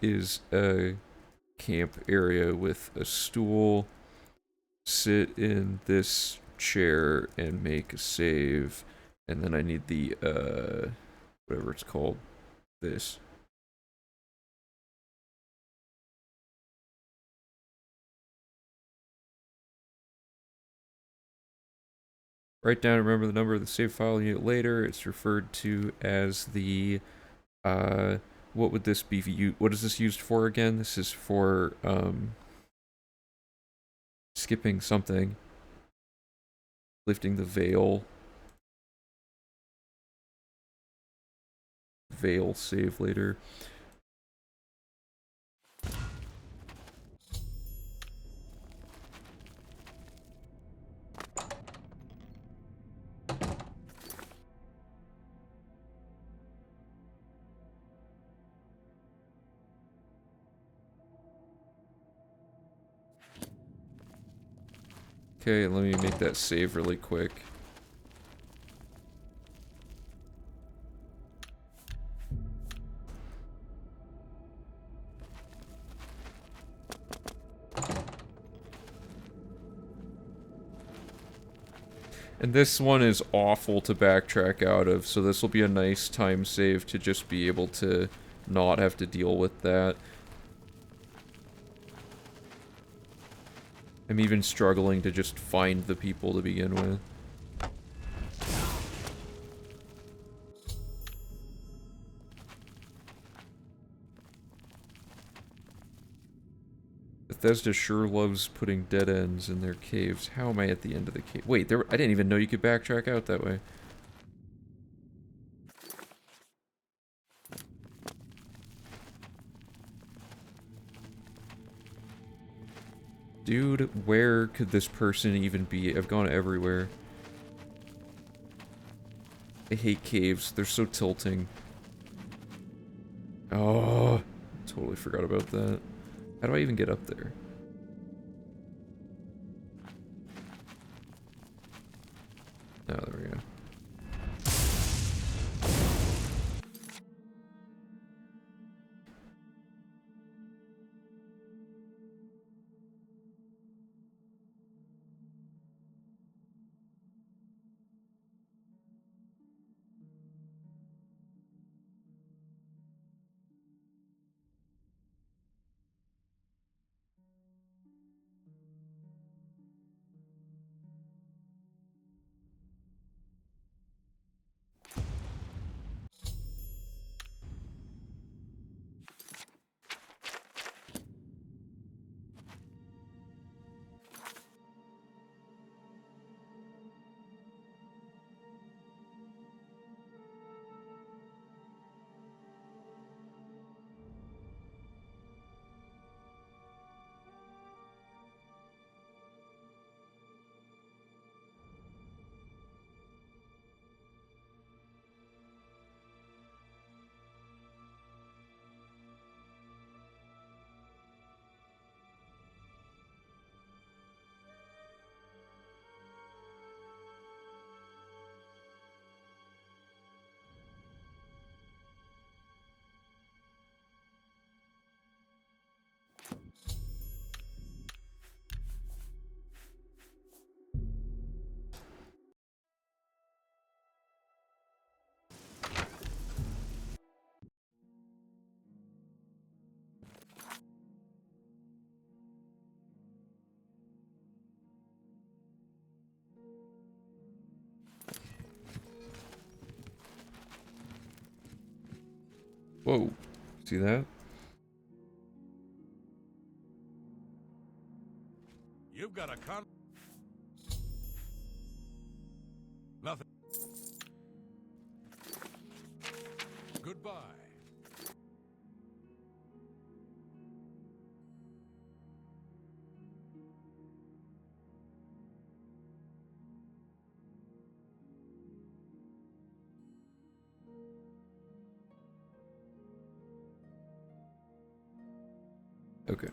is a camp area with a stool. Sit in this chair and make a save. And then I need the, whatever it's called, this. Write down and remember the number of the save file unit later. It's referred to as the, what would this be, what is this used for again? This is for, skipping something. Lifting the veil. Veil save later. Okay, let me make that save really quick. And this one is awful to backtrack out of, so this will be a nice time save to just be able to not have to deal with that. I'm even struggling to just find the people to begin with. Bethesda sure loves putting dead ends in their caves. How am I at the end of the cave? Wait, I didn't even know you could backtrack out that way. Dude, where could this person even be? I've gone everywhere. I hate caves. They're so tilting. Oh, totally forgot about that. How do I even get up there? Oh, there we go. Whoa, see that? You've got a Nothing. Goodbye. Okay.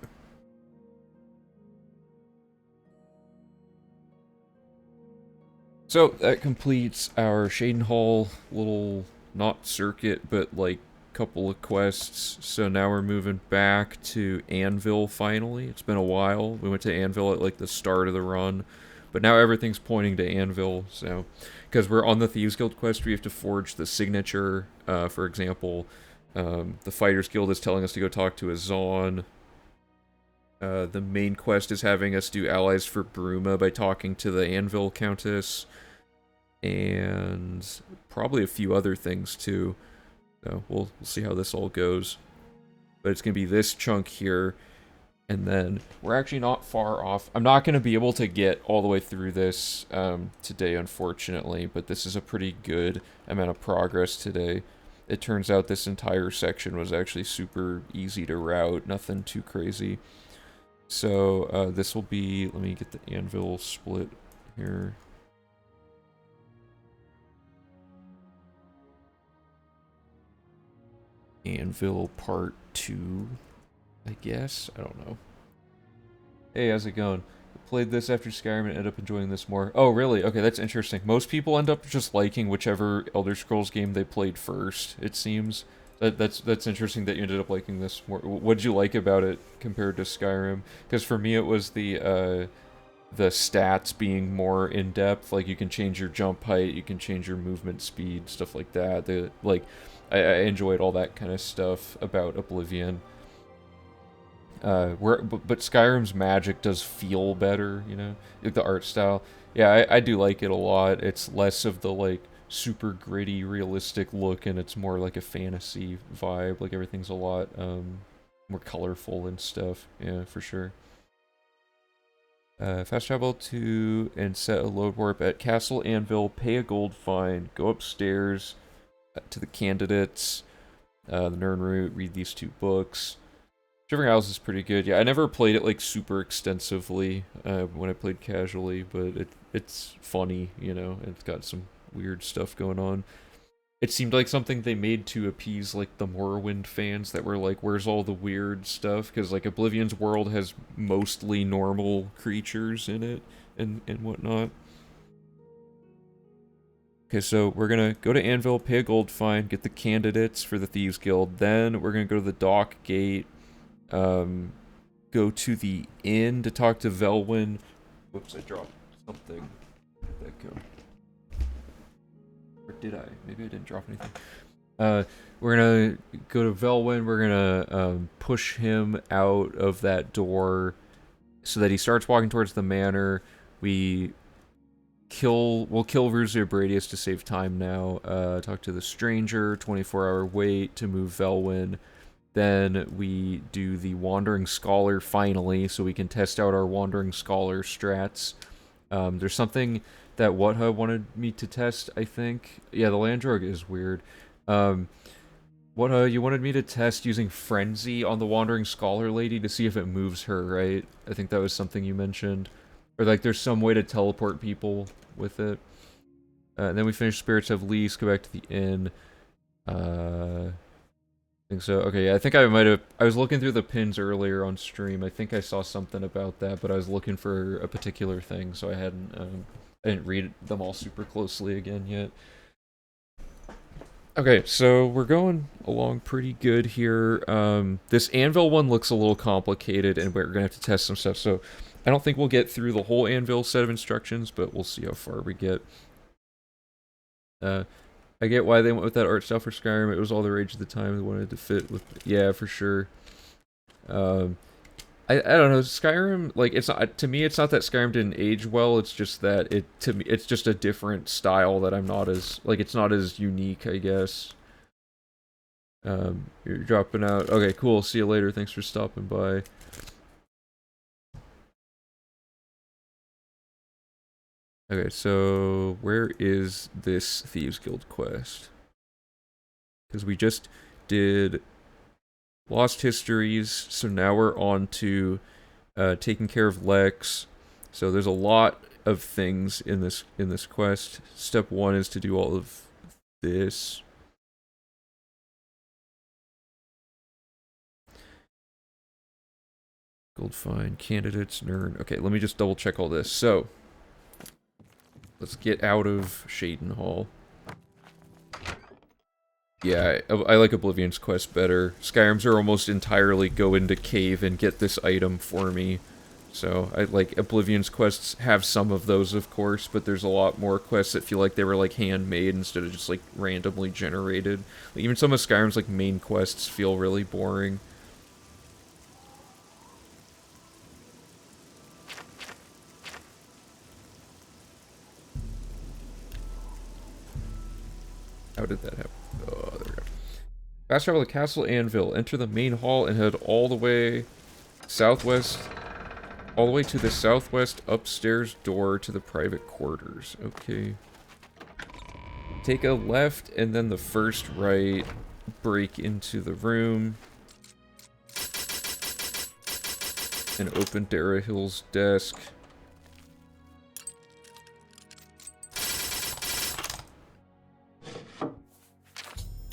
So that completes our Shaden Hall little, not circuit, but like couple of quests. So now we're moving back to Anvil finally. It's been a while. We went to Anvil at like the start of the run, but now everything's pointing to Anvil. So, because we're on the Thieves Guild quest, we have to forge the signature. For example, the Fighters Guild is telling us to go talk to a Zon. The main quest is having us do allies for Bruma by talking to the Anvil Countess, and probably a few other things too. So we'll see how this all goes. But it's going to be this chunk here, And then we're actually not far off. I'm not going to be able to get all the way through this today, unfortunately, but this is a pretty good amount of progress today. It turns out this entire section was actually super easy to route, nothing too crazy. So this will be, let me get the anvil split here. Anvil part 2, I guess? I don't know. Hey, how's it going? I played this after Skyrim and ended up enjoying this more. Oh, really? Okay, that's interesting. Most people end up just liking whichever Elder Scrolls game they played first, it seems. That's interesting that you ended up liking this more. What did you like about it compared to Skyrim? Because for me it was the stats being more in-depth. Like, you can change your jump height, you can change your movement speed, stuff like that. I enjoyed all that kind of stuff about Oblivion. But Skyrim's magic does feel better, you know? Like, the art style. Yeah, I do like it a lot. It's less of the, like, super gritty, realistic look, and it's more like a fantasy vibe. Like, everything's a lot more colorful and stuff. Yeah, for sure. Fast travel to and set a load warp at Castle Anvil, pay a gold fine, go upstairs to the candidates, the Nern route, read these 2 books. Shivering Isles is pretty good. Yeah, I never played it like super extensively when I played casually, but it's funny, you know, it's got some weird stuff going on. It seemed like something they made to appease like the Morrowind fans that were like, where's all the weird stuff? Because like Oblivion's world has mostly normal creatures in it and whatnot. Okay, so we're gonna go to Anvil, pay a gold fine, get the candidates for the Thieves Guild. Then we're gonna go to the Dock Gate, go to the inn to talk to Velwyn. Whoops, I dropped something. Where'd that go? Or did I? Maybe I didn't drop anything. We're gonna go to Velwyn. We're gonna push him out of that door so that he starts walking towards the manor. We'll kill Ruzia Bradius to save time now. Talk to the stranger, 24-hour wait to move Velwyn. Then we do the Wandering Scholar finally, so we can test out our Wandering Scholar strats. There's something that Wutha wanted me to test, I think. Yeah, the Landrogue is weird. Wutha, you wanted me to test using Frenzy on the Wandering Scholar lady to see if it moves her, right? I think that was something you mentioned. Or like there's some way to teleport people with it. And then we finish Spirits of Lease, go back to the inn. I think so. Okay, yeah, I think I was looking through the pins earlier on stream. I think I saw something about that, but I was looking for a particular thing, so I didn't read them all super closely again yet. Okay, so we're going along pretty good here. This Anvil one looks a little complicated, and we're gonna have to test some stuff, so I don't think we'll get through the whole Anvil set of instructions, but we'll see how far we get. I get why they went with that art style for Skyrim. It was all the rage at the time. They wanted to fit with... Yeah, for sure. I don't know. Skyrim, like, it's not... To me, it's not that Skyrim didn't age well. It's just that to me, it's just a different style that I'm not as... Like, it's not as unique, I guess. You're dropping out. Okay, cool. See you later. Thanks for stopping by. Okay, so where is this Thieves Guild quest? Because we just did Lost Histories, so now we're on to taking care of Lex. So there's a lot of things in this quest. Step 1 is to do all of this. Gold find, candidates, Nern. Okay, let me just double check all this. So let's get out of Shaden Hall. Yeah, I like Oblivion's quest better. Skyrim's are almost entirely go into cave and get this item for me. So, I like Oblivion's quests have some of those, of course, but there's a lot more quests that feel like they were, like, handmade instead of just, like, randomly generated. Like, even some of Skyrim's, like, main quests feel really boring. How did that happen? Oh, there we go. Fast travel to Castle Anvil. Enter the main hall and head all the way southwest, all the way to the southwest upstairs door to the private quarters. Okay. Take a left and then the first right, break into the room. And open Dara Hill's desk.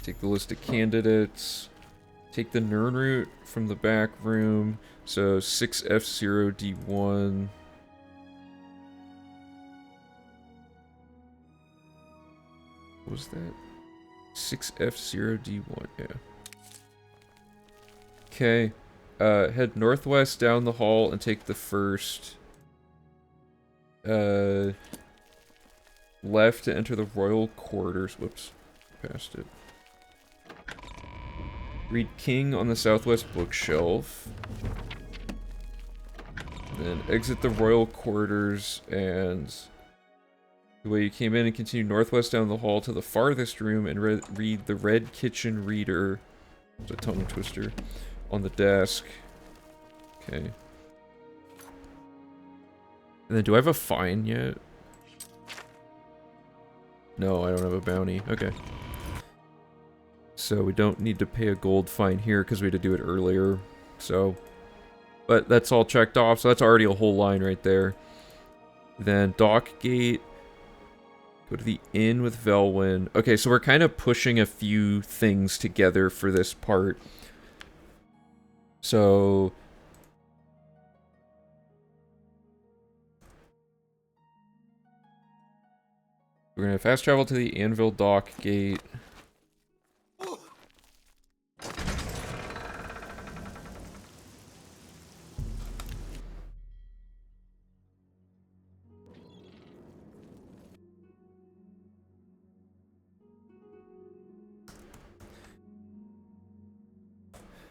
Take the list of candidates. Take the Nern route from the back room. So 6F0D1. What was that? 6F0D1, yeah. Okay. Head northwest down the hall and take the first left to enter the royal quarters. Whoops. Passed it. Read King on the southwest bookshelf. Then exit the royal quarters and the way you came in, and continue northwest down the hall to the farthest room and read the Red Kitchen Reader. It's a tongue twister. On the desk. Okay. And then do I have a fine yet? No, I don't have a bounty. Okay. So we don't need to pay a gold fine here because we had to do it earlier. So, but that's all checked off, so that's already a whole line right there. Then dock gate. Go to the inn with Velwyn. Okay, so we're kind of pushing a few things together for this part. So we're gonna fast travel to the Anvil Dock Gate.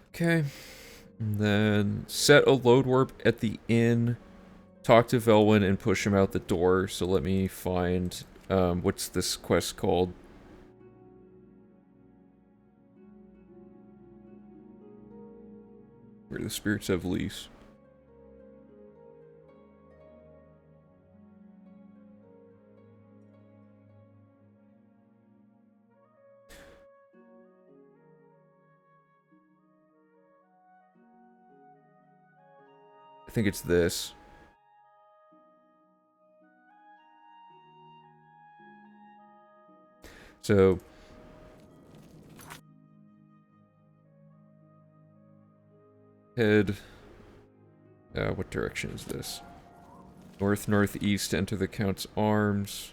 Okay. And then set a load warp at the inn, talk to Velwyn, and push him out the door. So let me find, what's this quest called? Where the spirits have lease. I think it's this. So head, what direction is this? North, northeast to enter the Count's Arms.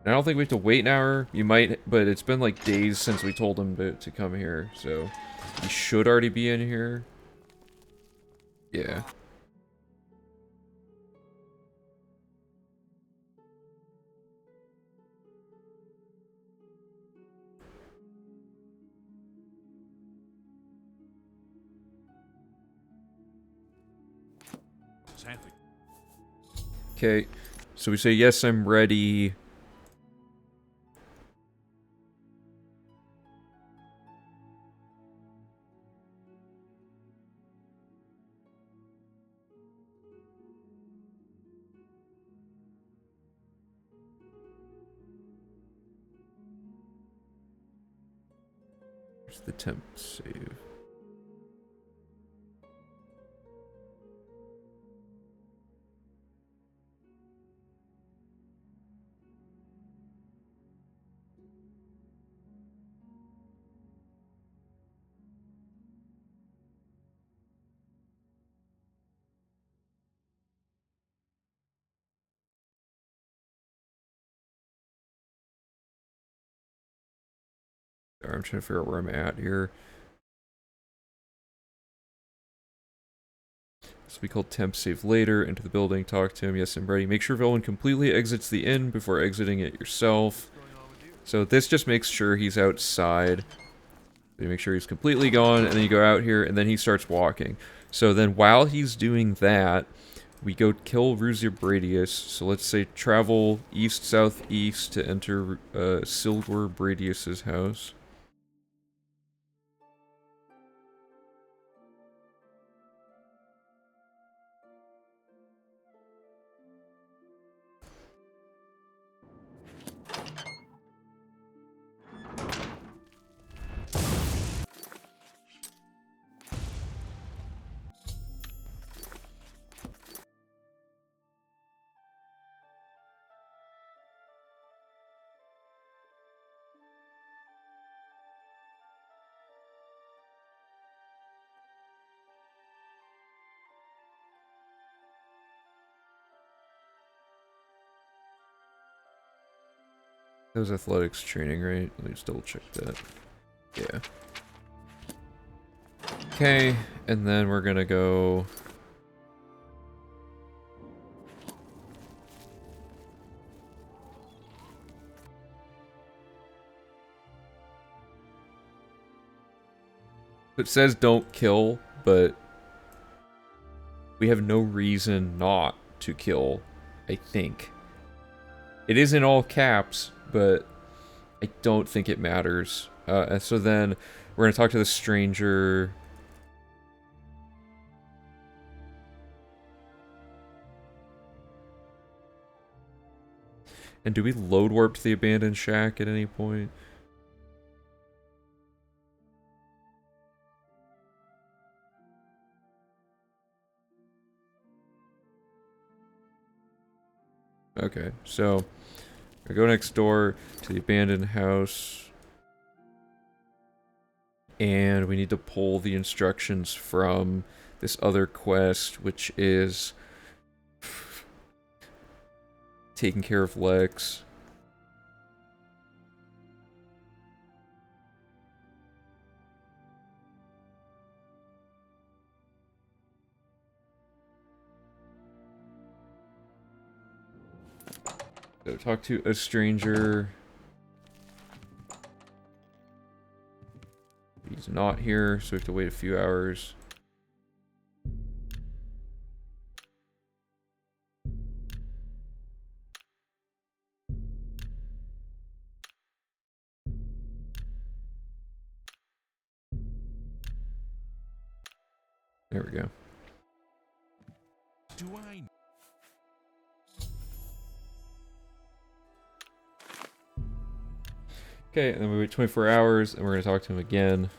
I don't think we have to wait an hour. You might, but it's been like days since we told him to come here, so he should already be in here. Yeah. Exactly. Okay, so we say, yes, I'm ready. Where's the temp save? I'm trying to figure out where I'm at here. This will be called temp save later. Enter the building, talk to him. Yes, I'm ready. Make sure Velwyn completely exits the inn before exiting it yourself. So this just makes sure he's outside. You make sure he's completely gone, and then you go out here, and then he starts walking. So then while he's doing that, we go kill Ruzia Bradius. So let's say travel east-southeast to enter Silgur Bradius's house. That was athletics training, right? Let me just double check that. Yeah. Okay, and then we're gonna go... It says don't kill, but we have no reason not to kill, I think. It is in all caps, but I don't think it matters. And so then we're going to talk to the stranger. And do we load warp to the abandoned shack at any point? Okay, so we go next door to the abandoned house. And we need to pull the instructions from this other quest, which is taking care of Lex. So talk to a stranger. He's not here, so we have to wait a few hours. There we go. Do I? Okay, and then we wait 24 hours, and we're going to talk to him again.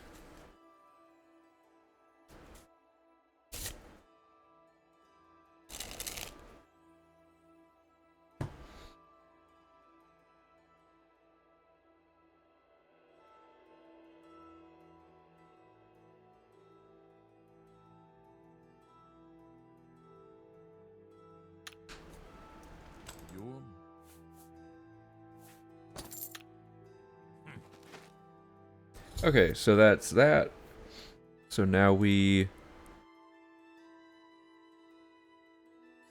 You're... Okay, so that's that. So now we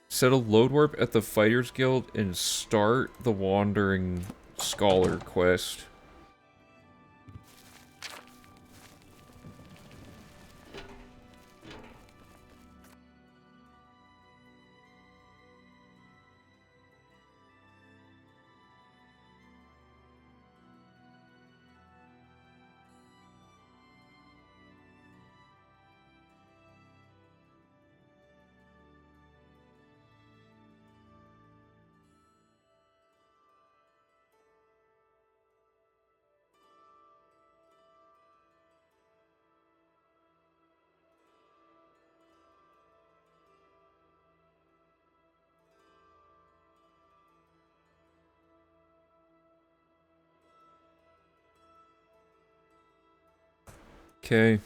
set a load warp at the Fighters Guild and start the Wandering Scholar quest. Okay.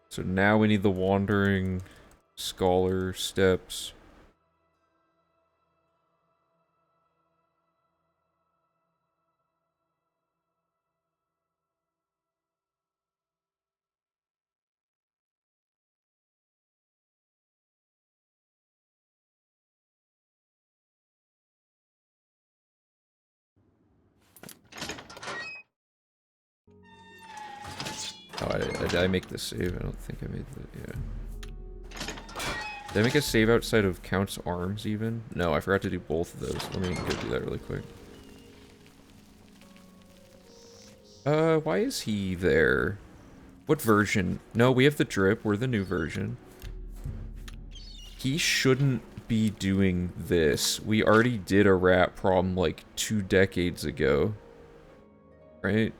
So now we need the Wandering Scholar steps. Oh, did I make the save? I don't think I made the... yeah. Did I make a save outside of Count's Arms, even? No, I forgot to do both of those. Let me go do that really quick. Why is he there? What version? No, we have the drip. We're the new version. He shouldn't be doing this. We already did a rat problem, like, 2 decades ago. Right?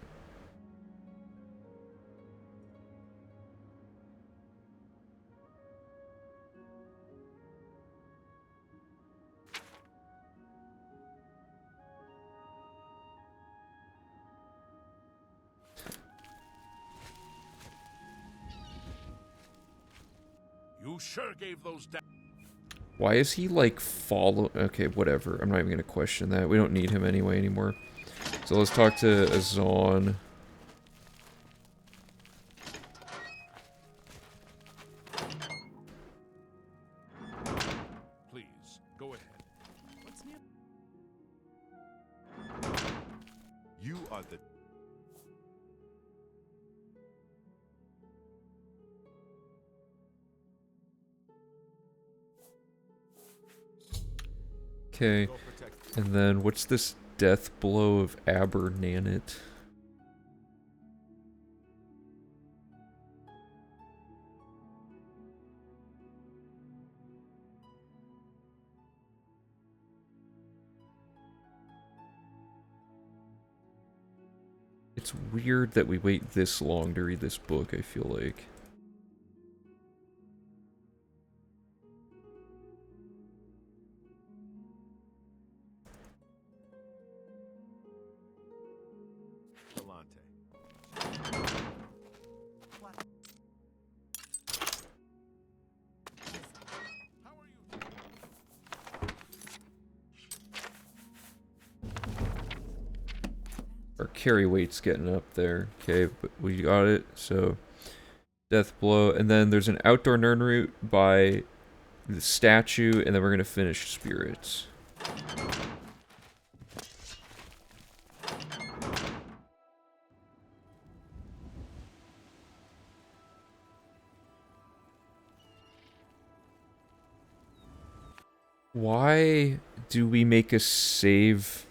You sure gave those Why is he, like, follow... Okay, whatever. I'm not even gonna question that. We don't need him anyway anymore. So let's talk to Azan. Please, go ahead. What's new? You are the... Okay. And then, what's this death blow of Abernanit? It's weird that we wait this long to read this book, I feel like. Our carry weight's getting up there. Okay, but we got it. So, death blow. And then there's an outdoor Nern route by the statue, and then we're going to finish spirits. Why do we make a save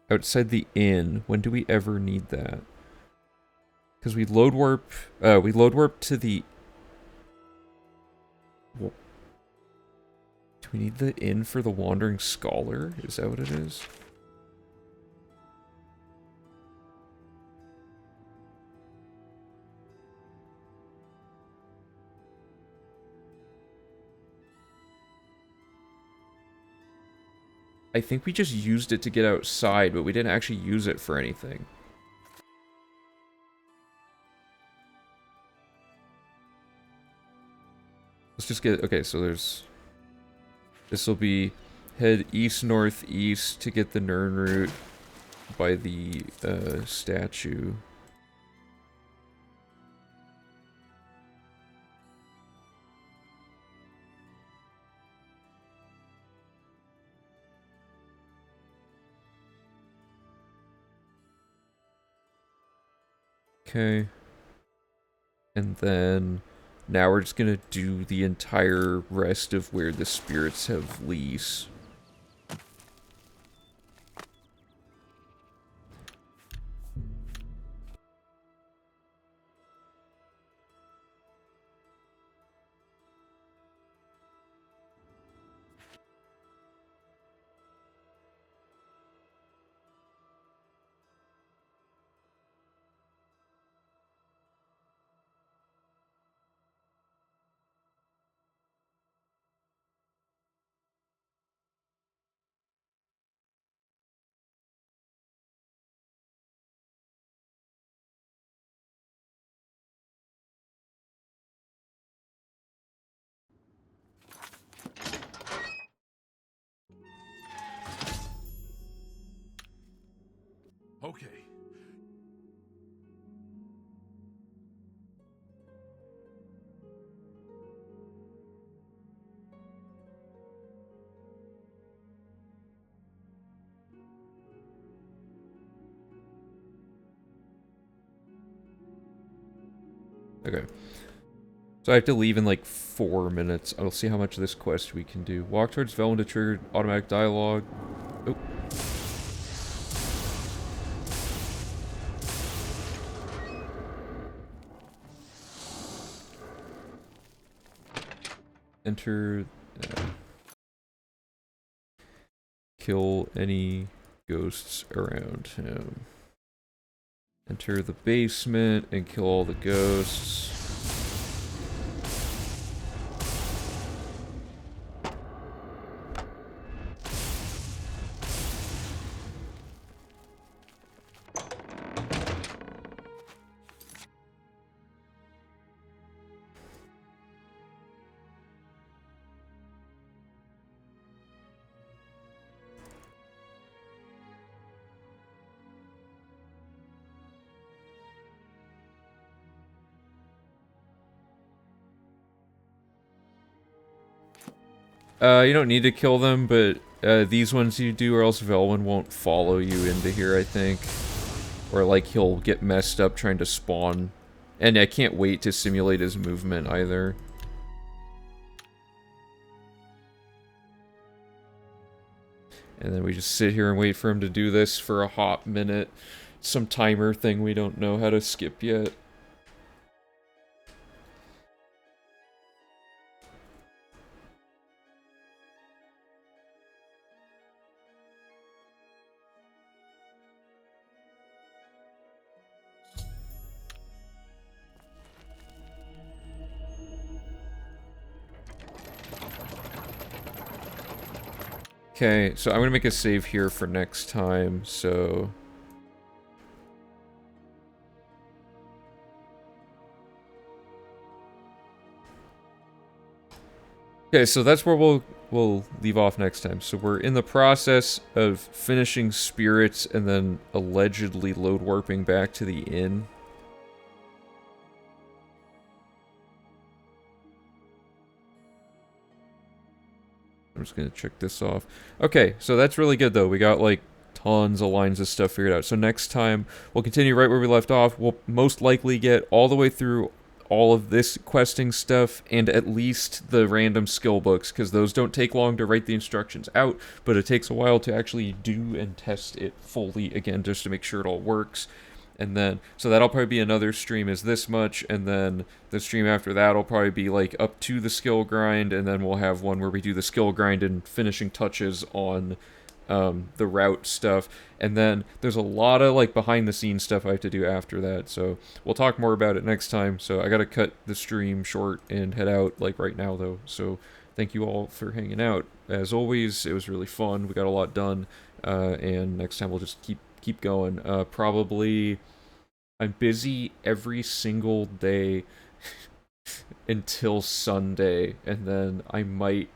outside the inn? When do we ever need that? Because we load warp to the... Do we need the inn for the Wandering Scholar? Is that what it is? I think we just used it to get outside, but we didn't actually use it for anything. Let's just get... Okay, so there's... This will be head east-northeast to get the Nern route by the statue. Okay. And then now we're just gonna do the entire rest of where the spirits have lease. Okay. Okay. So I have to leave in like 4 minutes. I'll see how much of this quest we can do. Walk towards Velen to trigger automatic dialogue. Oh. Enter... kill any ghosts around him. Enter the basement and kill all the ghosts. You don't need to kill them, but these ones you do, or else Velwyn won't follow you into here, I think. Or, like, he'll get messed up trying to spawn. And I can't wait to simulate his movement, either. And then we just sit here and wait for him to do this for a hot minute. Some timer thing we don't know how to skip yet. Okay, so I'm gonna make a save here for next time, so... Okay, so that's where we'll leave off next time. So we're in the process of finishing spirits and then allegedly load warping back to the inn. I'm just gonna check this off. Okay, so that's really good though. We got like tons of lines of stuff figured out. So next time we'll continue right where we left off. We'll most likely get all the way through all of this questing stuff and at least the random skill books, because those don't take long to write the instructions out, but it takes a while to actually do and test it fully again just to make sure it all works. And then, so that'll probably be another stream is this much, and then the stream after that will probably be like up to the skill grind, and then we'll have one where we do the skill grind and finishing touches on the route stuff. And then there's a lot of like behind the scenes stuff I have to do after that, so we'll talk more about it next time. So I gotta cut the stream short and head out like right now though. So thank you all for hanging out. As always, it was really fun. We got a lot done, and next time we'll just keep going. Probably I'm busy every single day until Sunday, and then I might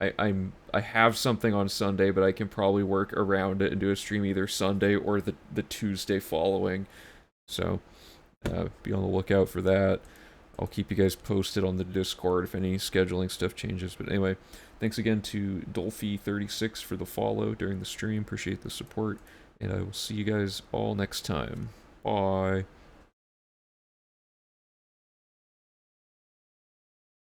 I have something on Sunday, but I can probably work around it and do a stream either Sunday or the Tuesday following. So be on the lookout for that. I'll keep you guys posted on the Discord if any scheduling stuff changes. But anyway, thanks again to Dolphy36 for the follow during the stream. Appreciate the support. And I will see you guys all next time. Bye.